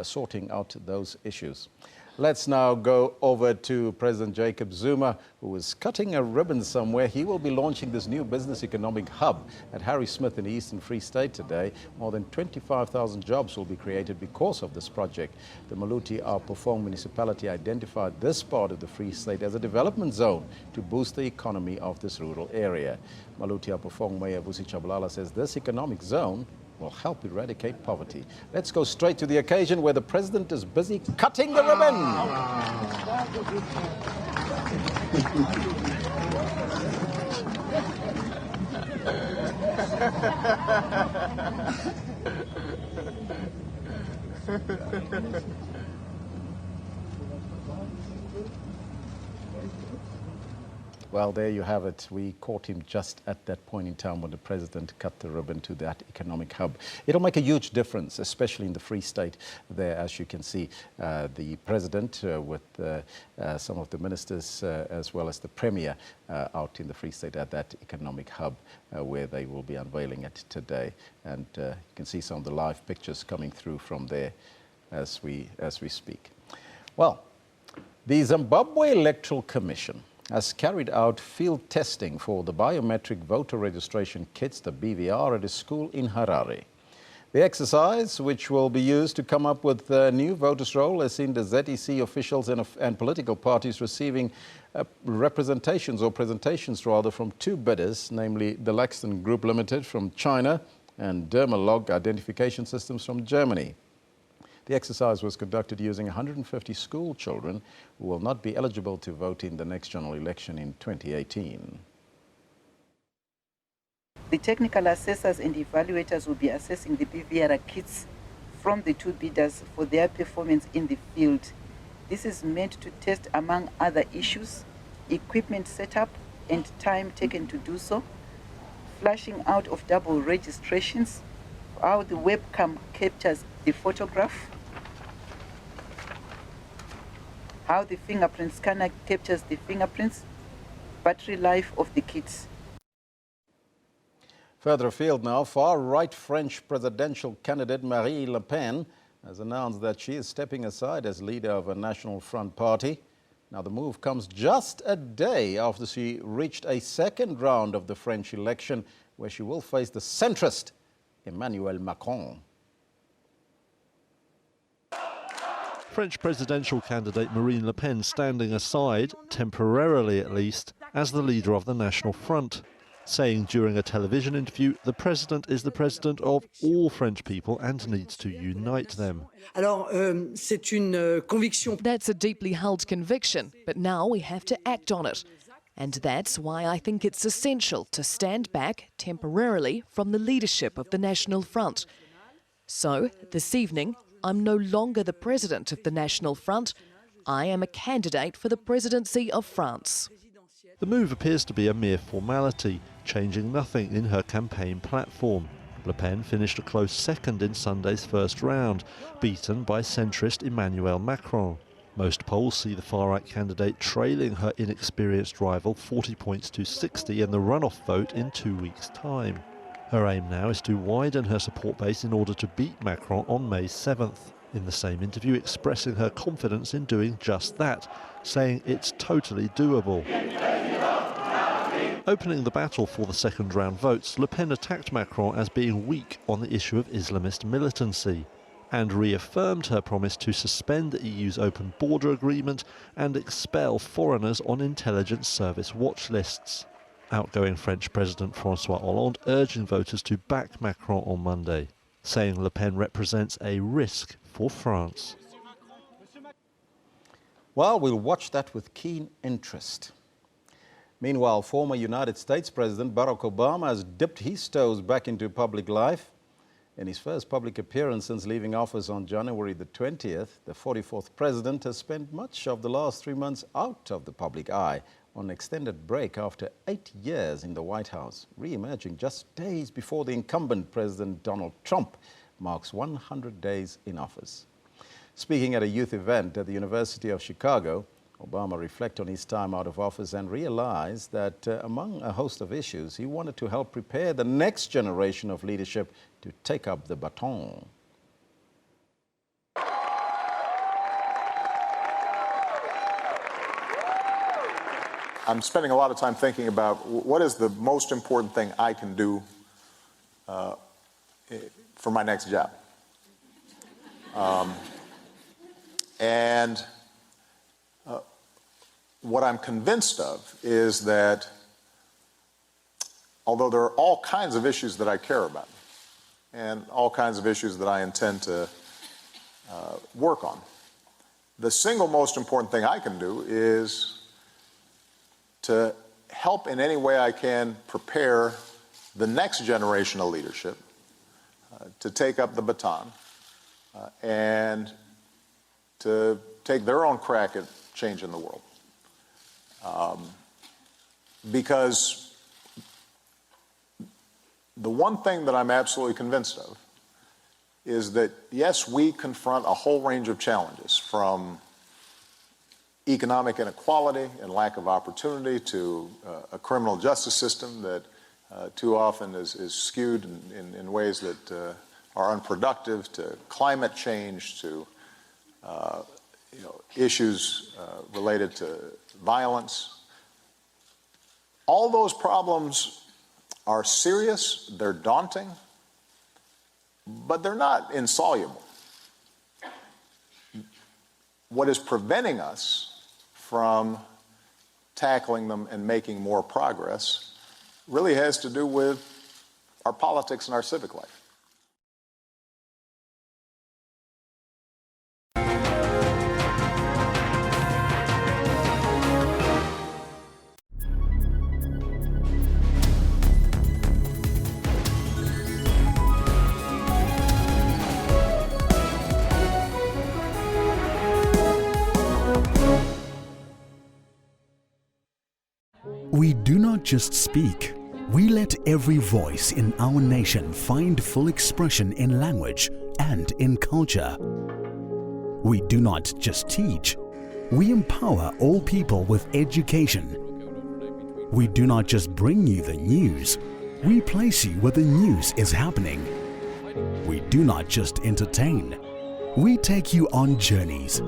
sorting out those issues. Let's now go over to President Jacob Zuma, who is cutting a ribbon somewhere. He will be launching this new business economic hub at Harry Smith in the Eastern Free State today. More than 25,000 jobs will be created because of this project. The Maluti Apofong municipality identified this part of the Free State as a development zone to boost the economy of this rural area. Maluti Apofong Mayor Vusi Chabalala says this economic zone will help eradicate poverty. Let's go straight to the occasion where the president is busy cutting the ribbon. Well, there you have it. We caught him just at that point in time when the president cut the ribbon to that economic hub. It'll make a huge difference, especially in the Free State there, as you can see. The president with some of the ministers as well as the premier out in the Free State at that economic hub where they will be unveiling it today. And you can see some of the live pictures coming through from there as we speak. Well, the Zimbabwe Electoral Commission has carried out field testing for the biometric voter registration kits, the BVR, at a school in Harare. The exercise, which will be used to come up with a new voters' roll, has seen the ZEC officials and political parties receiving presentations from 2 bidders, namely the Laxton Group Limited from China and Dermalog Identification Systems from Germany. The exercise was conducted using 150 school children who will not be eligible to vote in the next general election in 2018. The technical assessors and evaluators will be assessing the BVR kits from the 2 bidders for their performance in the field. This is meant to test, among other issues, equipment setup and time taken to do so, flashing out of double registrations, how the webcam captures the photograph, how the fingerprint scanner captures the fingerprints, battery life of the kits. Further afield now, far-right French presidential candidate Marine Le Pen has announced that she is stepping aside as leader of a National Front party. Now, the move comes just a day after she reached a second round of the French election, where she will face the centrist Emmanuel Macron. French presidential candidate Marine Le Pen standing aside, temporarily at least, as the leader of the National Front, saying during a television interview the president is the president of all French people and needs to unite them. That's a deeply held conviction, but now we have to act on it. And that's why I think it's essential to stand back temporarily from the leadership of the National Front. So, this evening, I'm no longer the president of the National Front. I am a candidate for the presidency of France. The move appears to be a mere formality, changing nothing in her campaign platform. Le Pen finished a close second in Sunday's first round, beaten by centrist Emmanuel Macron. Most polls see the far-right candidate trailing her inexperienced rival 40 points to 60 in the runoff vote in 2 weeks' time. Her aim now is to widen her support base in order to beat Macron on May 7th. In the same interview, expressing her confidence in doing just that, saying it's totally doable. Opening the battle for the second round votes, Le Pen attacked Macron as being weak on the issue of Islamist militancy, and reaffirmed her promise to suspend the EU's open border agreement and expel foreigners on intelligence service watch lists. Outgoing French President François Hollande urging voters to back Macron on Monday, saying Le Pen represents a risk for France. Well, we'll watch that with keen interest. Meanwhile, former United States President Barack Obama has dipped his toes back into public life. In his first public appearance since leaving office on January the 20th, the 44th president has spent much of the last 3 months out of the public eye on an extended break after 8 years in the White House, re-emerging just days before the incumbent President Donald Trump marks 100 days in office. Speaking at a youth event at the University of Chicago, Obama reflected on his time out of office and realized that among a host of issues, he wanted to help prepare the next generation of leadership to take up the baton. I'm spending a lot of time thinking about what is the most important thing I can do for my next job. What I'm convinced of is that although there are all kinds of issues that I care about and all kinds of issues that I intend to work on, the single most important thing I can do is to help in any way I can prepare the next generation of leadership to take up the baton and to take their own crack at changing the world. Because the one thing that I'm absolutely convinced of is that, yes, we confront a whole range of challenges, from economic inequality and lack of opportunity to a criminal justice system that too often is skewed in ways that are unproductive, to climate change, to issues related to violence. All those problems are serious, they're daunting, but they're not insoluble. What is preventing us from tackling them and making more progress really has to do with our politics and our civic life. We do not just speak, we let every voice in our nation find full expression in language and in culture. We do not just teach, we empower all people with education. We do not just bring you the news, we place you where the news is happening. We do not just entertain, we take you on journeys.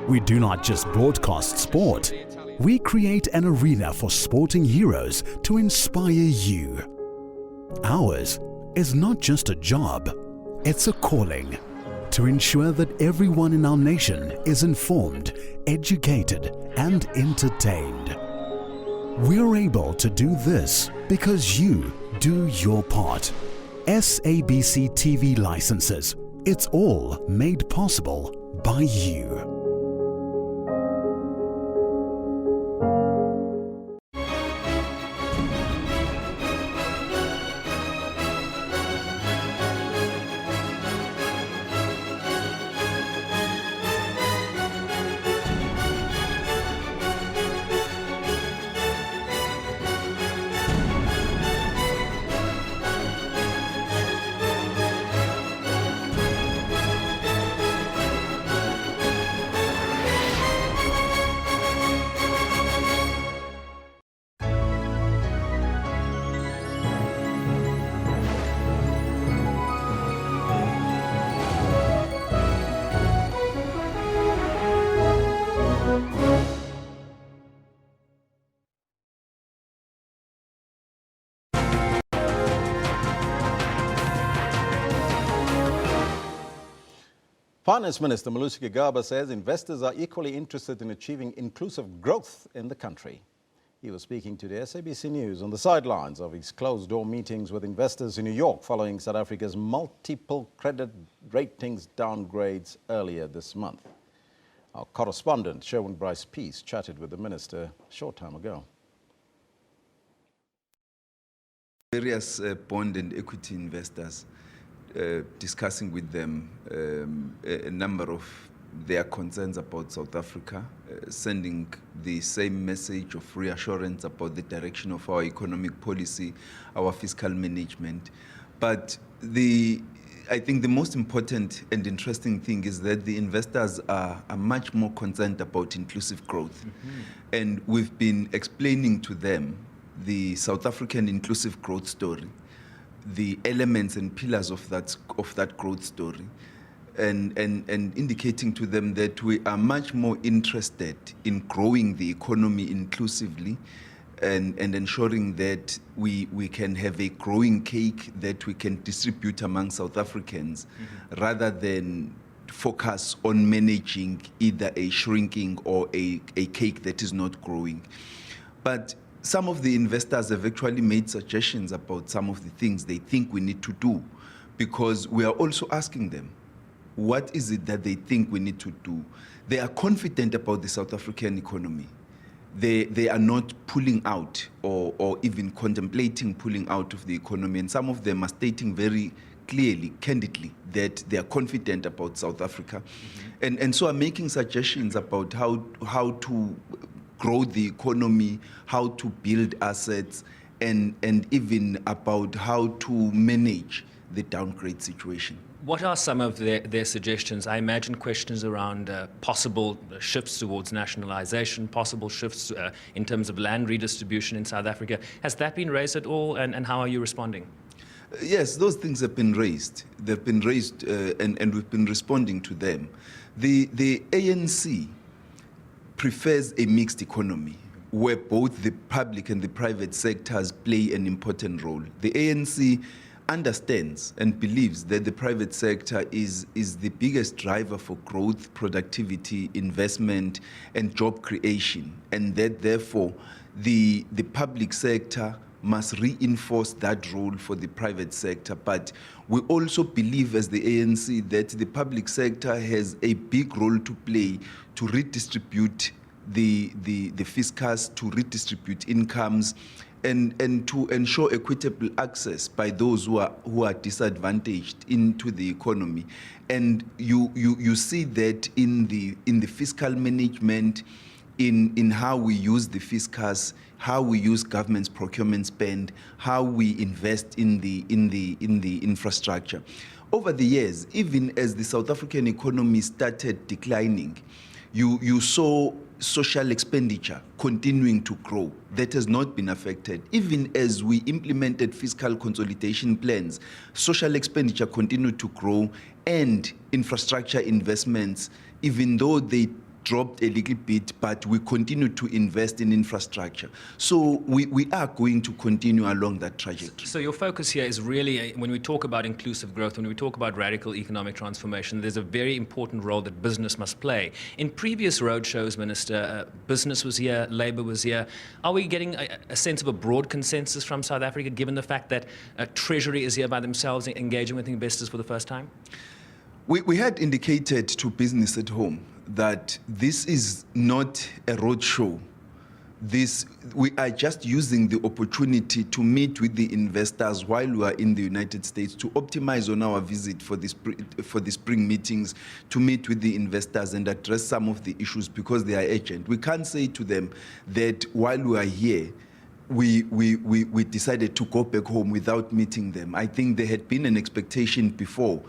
We do not just broadcast sport, we create an arena for sporting heroes to inspire you. Ours is not just a job, it's a calling to ensure that everyone in our nation is informed, educated, and entertained. We're able to do this because you do your part. SABC TV licenses. It's all made possible by you. Finance Minister Malusi Gigaba says investors are equally interested in achieving inclusive growth in the country. He was speaking to the SABC News on the sidelines of his closed-door meetings with investors in New York following South Africa's multiple credit ratings downgrades earlier this month. Our correspondent, Sherwin Bryce Peace, chatted with the minister a short time ago. Various bond and equity investors, discussing with them a number of their concerns about South Africa, sending the same message of reassurance about the direction of our economic policy, our fiscal management. But the I think the most important and interesting thing is that the investors are much more concerned about inclusive growth. And we've been explaining to them the South African inclusive growth story, the elements and pillars of that growth story, and indicating to them that we are much more interested in growing the economy inclusively and ensuring that we can have a growing cake that we can distribute among South Africans, rather than focus on managing either a shrinking or a cake that is not growing. But some of the investors have actually made suggestions about some of the things they think we need to do, because we are also asking them, what is it that they think we need to do? They are confident about the South African economy. They are not pulling out or even contemplating pulling out of the economy. And some of them are stating very clearly, candidly, that they are confident about South Africa. And so are making suggestions about how to grow the economy, how to build assets, and even about how to manage the downgrade situation. What are some of their suggestions? I imagine questions around possible shifts towards nationalization, possible shifts in terms of land redistribution in South Africa. Has that been raised at all, and how are you responding? Yes, those things have been raised. They've been raised, and we've been responding to them. The ANC prefers a mixed economy where both the public and the private sectors play an important role. The ANC understands and believes that the private sector is the biggest driver for growth, productivity, investment, and job creation, and that therefore the public sector must reinforce that role for the private sector. But we also believe as the ANC that the public sector has a big role to play to redistribute the fiscus, to redistribute incomes, and to ensure equitable access by those who are disadvantaged into the economy. And you see that in the fiscal management, in how we use the fiscus, how we use government's procurement spend, how we invest in the infrastructure. Over the years, even as the South African economy started declining, you saw social expenditure continuing to grow. That has not been affected. Even as we implemented fiscal consolidation plans, social expenditure continued to grow, and infrastructure investments, even though they dropped a little bit, but we continue to invest in infrastructure. So we are going to continue along that trajectory. So your focus here is really, when we talk about inclusive growth, when we talk about radical economic transformation, there's a very important role that business must play. In previous roadshows, Minister, business was here, Labour was here. Are we getting a sense of a broad consensus from South Africa, given the fact that Treasury is here by themselves engaging with investors for the first time? We had indicated to business at home that this is not a roadshow. We are just using the opportunity to meet with the investors while we are in the United States, to optimize on our visit for the spring meetings, to meet with the investors and address some of the issues because they are urgent. We can't say to them that while we are here, we decided to go back home without meeting them. I think there had been an expectation before,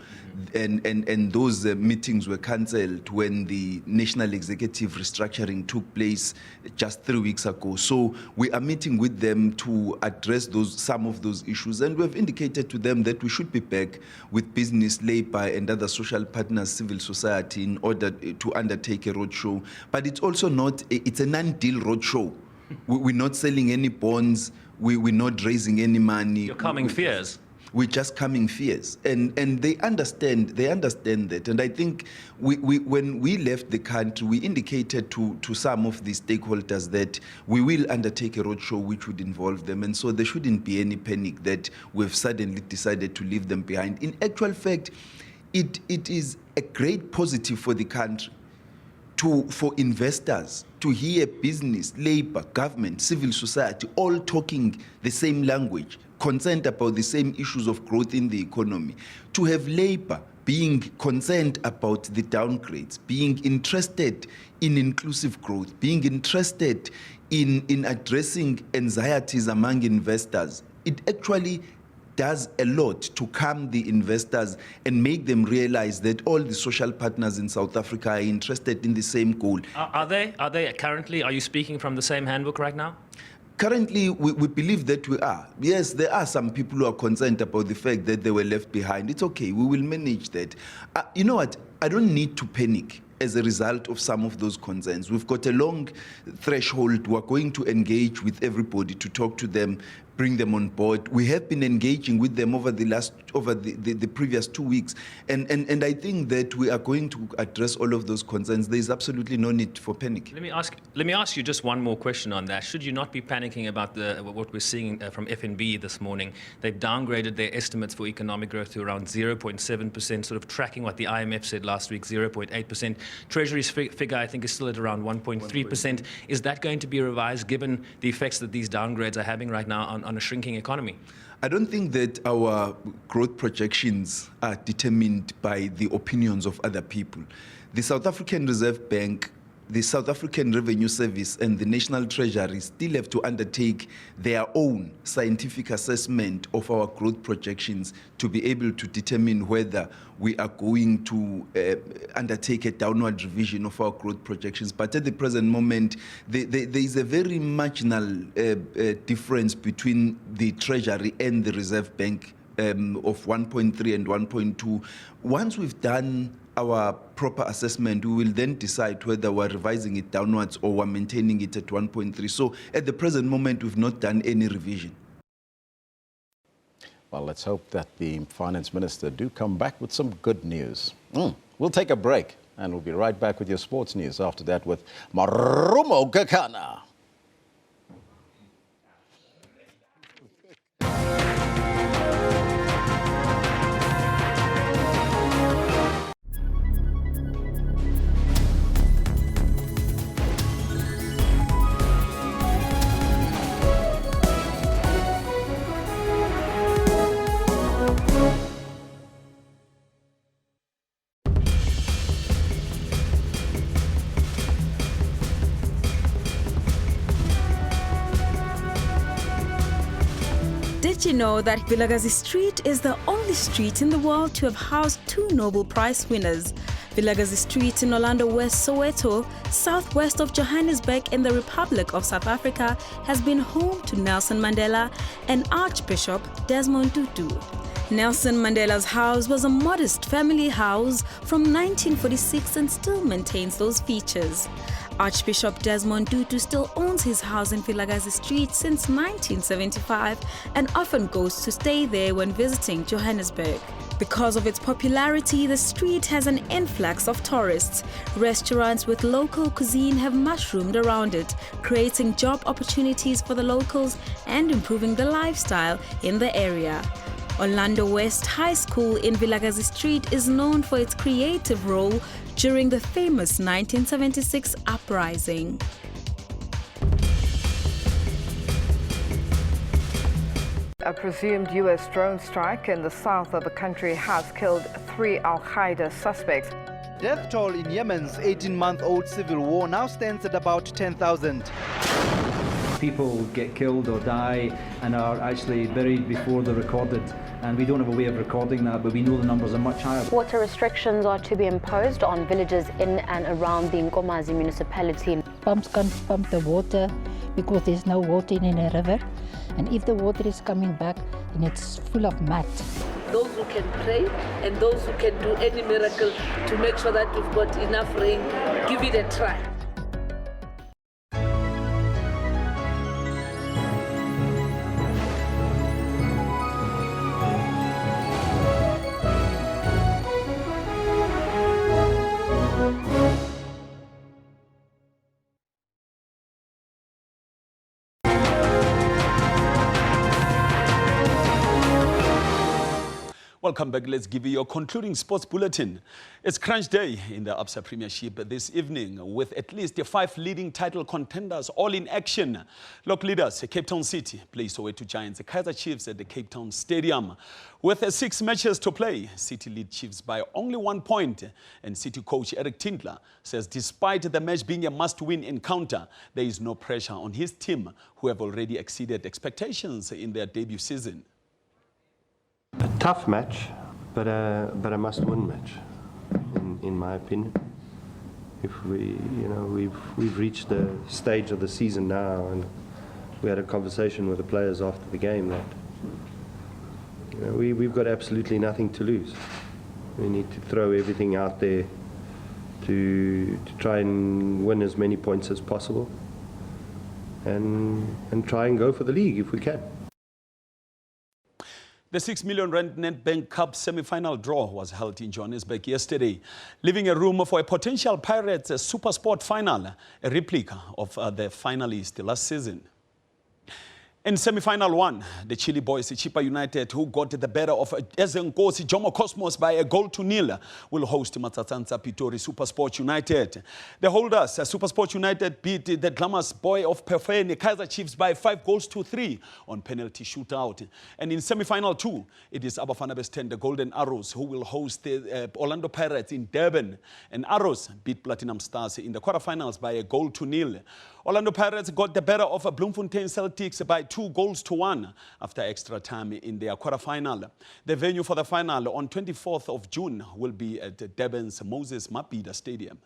and those meetings were cancelled when the national executive restructuring took place just 3 weeks ago. So we are meeting with them to address some of those issues, and we have indicated to them that we should be back with business, labor, and other social partners, civil society, in order to undertake a roadshow. But it's also not, it's a non-deal roadshow. We're not selling any bonds. We're not raising any money. You're calming fears. We're just calming fears, and they understand. They understand that, and I think when we left the country, we indicated to some of the stakeholders that we will undertake a roadshow which would involve them, and so there shouldn't be any panic that we've suddenly decided to leave them behind. In actual fact, it is a great positive for the country, for investors to hear business, labor, government, civil society all talking the same language, concerned about the same issues of growth in the economy, to have labor being concerned about the downgrades, being interested in inclusive growth, being interested in addressing anxieties among investors. It actually does a lot to calm the investors and make them realize that all the social partners in South Africa are interested in the same goal. Are they currently, are you speaking from the same handbook right now? Currently, we believe that we are. Yes, there are some people who are concerned about the fact that they were left behind. It's okay, we will manage that. You know what, I don't need to panic as a result of some of those concerns. We've got a long threshold. We're going to engage with everybody to talk to them, bring them on board. We have been engaging with them over the previous 2 weeks, and I think that we are going to address all of those concerns. There is absolutely no need for panic. Let me ask you just one more question on that. Should you not be panicking about what we're seeing from FNB this morning? They've downgraded their estimates for economic growth to around 0.7%, sort of tracking what the IMF said last week, 0.8%. Treasury's figure, I think, is still at around 1.3%. Is that going to be revised given the effects that these downgrades are having right now on a shrinking economy? I don't think that our growth projections are determined by the opinions of other people. The South African Reserve Bank, the South African Revenue Service, and the National Treasury still have to undertake their own scientific assessment of our growth projections to be able to determine whether we are going to undertake a downward revision of our growth projections. But at the present moment, there is a very marginal difference between the Treasury and the Reserve Bank of 1.3 and 1.2. Once we've done our proper assessment, we will then decide whether we're revising it downwards or we're maintaining it at 1.3. So at the present moment, we've not done any revision. Well, let's hope that the finance minister do come back with some good news. We'll take a break and we'll be right back with your sports news after that with Marumo Gakana. Did you know that Vilakazi Street is the only street in the world to have housed 2 Nobel Prize winners? Vilakazi Street in Orlando West, Soweto, southwest of Johannesburg in the Republic of South Africa, has been home to Nelson Mandela and Archbishop Desmond Tutu. Nelson Mandela's house was a modest family house from 1946 and still maintains those features. Archbishop Desmond Tutu still owns his house in Vilakazi Street since 1975 and often goes to stay there when visiting Johannesburg. Because of its popularity, the street has an influx of tourists. Restaurants with local cuisine have mushroomed around it, creating job opportunities for the locals and improving the lifestyle in the area. Orlando West High School in Vilakazi Street is known for its creative role during the famous 1976 uprising. A presumed U.S. drone strike in the south of the country has killed 3 al-Qaeda suspects. Death toll in Yemen's 18-month-old civil war now stands at about 10,000. People get killed or die and are actually buried before they're recorded. And we don't have a way of recording that, but we know the numbers are much higher. Water restrictions are to be imposed on villages in and around the Nkomazi municipality. Pumps can't pump the water because there's no water in a river. And if the water is coming back, then it's full of mud. Those who can pray and those who can do any miracle to make sure that we've got enough rain, give it a try. Welcome back. Let's give you your concluding sports bulletin. It's crunch day in the Absa Premiership this evening with at least 5 leading title contenders all in action. Local leaders, Cape Town City plays Soweto Giants, Kaizer Chiefs at the Cape Town Stadium. With 6 matches to play, City lead Chiefs by only 1 point. And City coach Eric Tindler says despite the match being a must-win encounter, there is no pressure on his team who have already exceeded expectations in their debut season. Tough match, but a must-win match, in my opinion. If we've reached the stage of the season now, and we had a conversation with the players after the game that we've got absolutely nothing to lose. We need to throw everything out there to try and win as many points as possible, and try and go for the league if we can. The 6 million rand Nedbank Cup semi-final draw was held in Johannesburg yesterday, leaving a room for a potential Pirates Super Sport final, a replica of the finalists last season. In semi-final one, the Chile boys, Chippa United, who got the better of Ezenkosi Jomo Cosmos by a 0-0, will host Matsatsansa Pitori Supersport United. The holders, Supersport United, beat the glamorous boy of Perfeni, Kaizer Chiefs, by 5-3 on penalty shootout. And in semi-final two, it is Abafana Western, the Golden Arrows, who will host the Orlando Pirates in Durban. And Arrows beat Platinum Stars in the quarterfinals by a 0-0. Orlando Pirates got the better of Bloemfontein Celtics by 2-1 after extra time in their quarterfinal. The venue for the final on 24th of June will be at Durban's Moses Mabhida Stadium.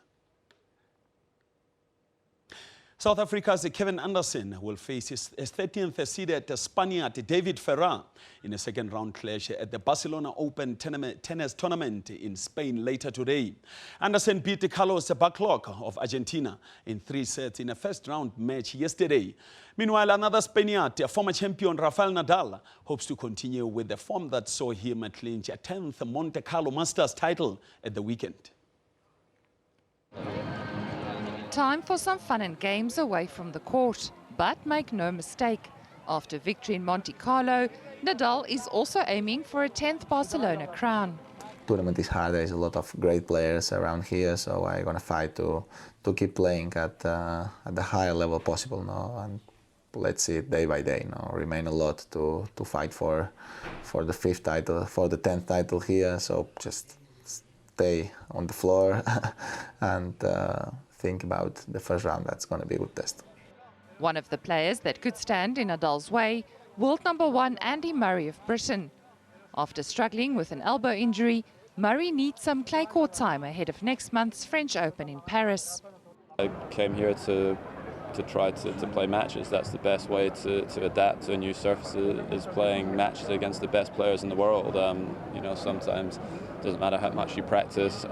South Africa's Kevin Anderson will face his 13th seeded Spaniard David Ferrer in a second-round clash at the Barcelona Open tennis tournament in Spain later today. Anderson beat Carlos Bacloc of Argentina in 3 sets in a first-round match yesterday. Meanwhile, another Spaniard, former champion Rafael Nadal, hopes to continue with the form that saw him clinch a 10th Monte Carlo Masters title at the weekend. Time for some fun and games away from the court. But make no mistake, after victory in Monte Carlo, Nadal is also aiming for a 10th Barcelona crown. Tournament is hard. There is a lot of great players around here, so I'm gonna fight to keep playing at the higher level possible now, and let's see it day by day. Now remain a lot to fight for the 5th title, for the 10th title here. So just stay on the floor and think about the first round. That's going to be a good test. One of the players that could stand in Nadal's way, world number 1 Andy Murray of Britain. After struggling with an elbow injury, Murray needs some clay court time ahead of next month's French Open in Paris. I came here to try to play matches. That's the best way to adapt to a new surface, is playing matches against the best players in the world. Sometimes it doesn't matter how much you practice.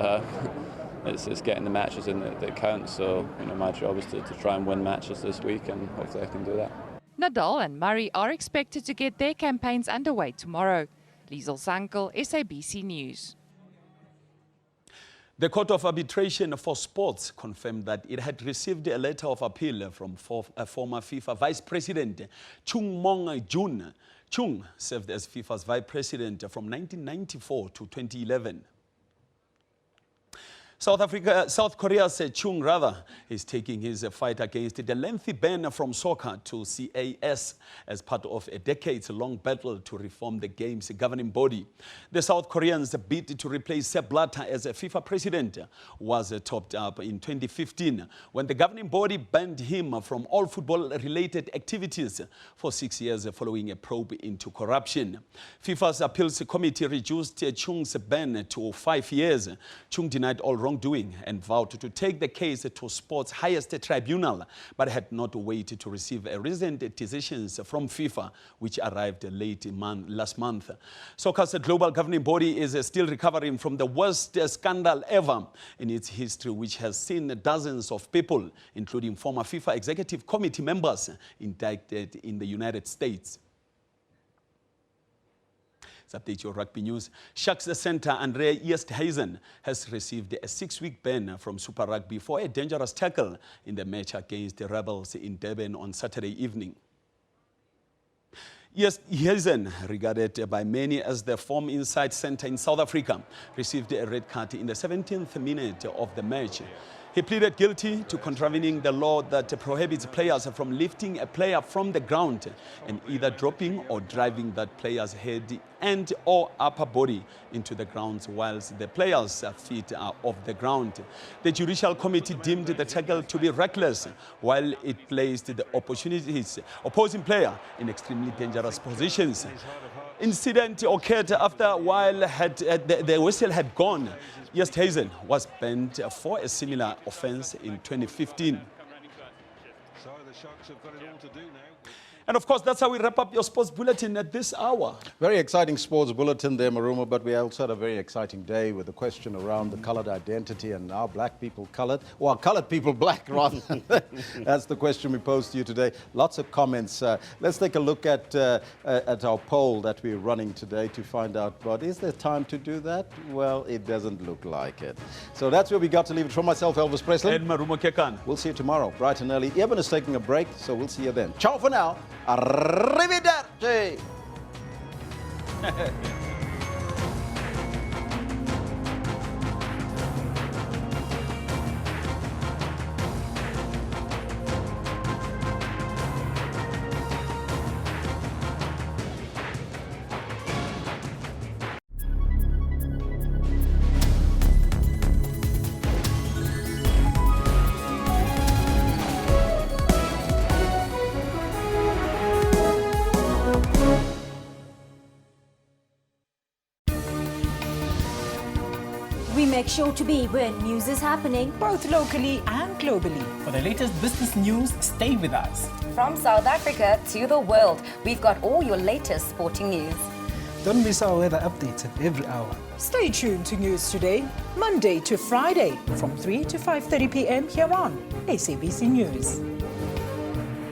It's getting the matches in that count. So, my job is to try and win matches this week, and hopefully I can do that. Nadal and Murray are expected to get their campaigns underway tomorrow. Liesel Sankel, SABC News. The Court of Arbitration for Sports confirmed that it had received a letter of appeal from former FIFA Vice President Chung Mong-Jun. Chung served as FIFA's Vice President from 1994 to 2011. South Korea's Chung is taking his fight against the lengthy ban from soccer to CAS as part of a decades-long battle to reform the game's governing body. The South Koreans' bid to replace Sepp Blatter as a FIFA president was topped up in 2015 when the governing body banned him from all football-related activities for 6 years following a probe into corruption. FIFA's appeals committee reduced Chung's ban to 5 years. Chung denied all wrongdoing and vowed to take the case to sport's highest tribunal, but had not waited to receive a recent decisions from FIFA, which arrived last month. Soccer's global governing body is still recovering from the worst scandal ever in its history, which has seen dozens of people, including former FIFA executive committee members, indicted in the United States. Update your rugby news. Sharks center Andre Easthuizen has received a 6-week ban from Super Rugby for a dangerous tackle in the match against the Rebels in Durban on Saturday evening. Easthuizen, regarded by many as the form inside center in South Africa, received a red card in the 17th minute of the match. He pleaded guilty to contravening the law that prohibits players from lifting a player from the ground and either dropping or driving that player's head and or upper body into the ground whilst the player's feet are off the ground. The Judicial Committee deemed the tackle to be reckless, while it placed the opposing player in extremely dangerous positions. Incident occurred after while the whistle had gone. Hazen was banned for a similar offence in 2015. So the Sharks have got it all to do now. And of course, that's how we wrap up your sports bulletin at this hour. Very exciting sports bulletin there, Maruma, but we also had a very exciting day with the question around the coloured identity and are black people coloured, or are coloured people black, rather. That's the question we posed to you today. Lots of comments. Let's take a look at our poll that we're running today to find out, but is there time to do that? Well, it doesn't look like it. So that's where we got to leave it. From myself, Elvis Presley. And Maruma Kekan. We'll see you tomorrow, bright and early. Eben is taking a break, so we'll see you then. Ciao for now. Arrivederci. We make sure to be where news is happening, both locally and globally. For the latest business news, stay with us. From South Africa to the world, we've got all your latest sporting news. Don't miss our weather updates every hour. Stay tuned to News Today, Monday to Friday, from 3 to 5:30 p.m. here on SABC News.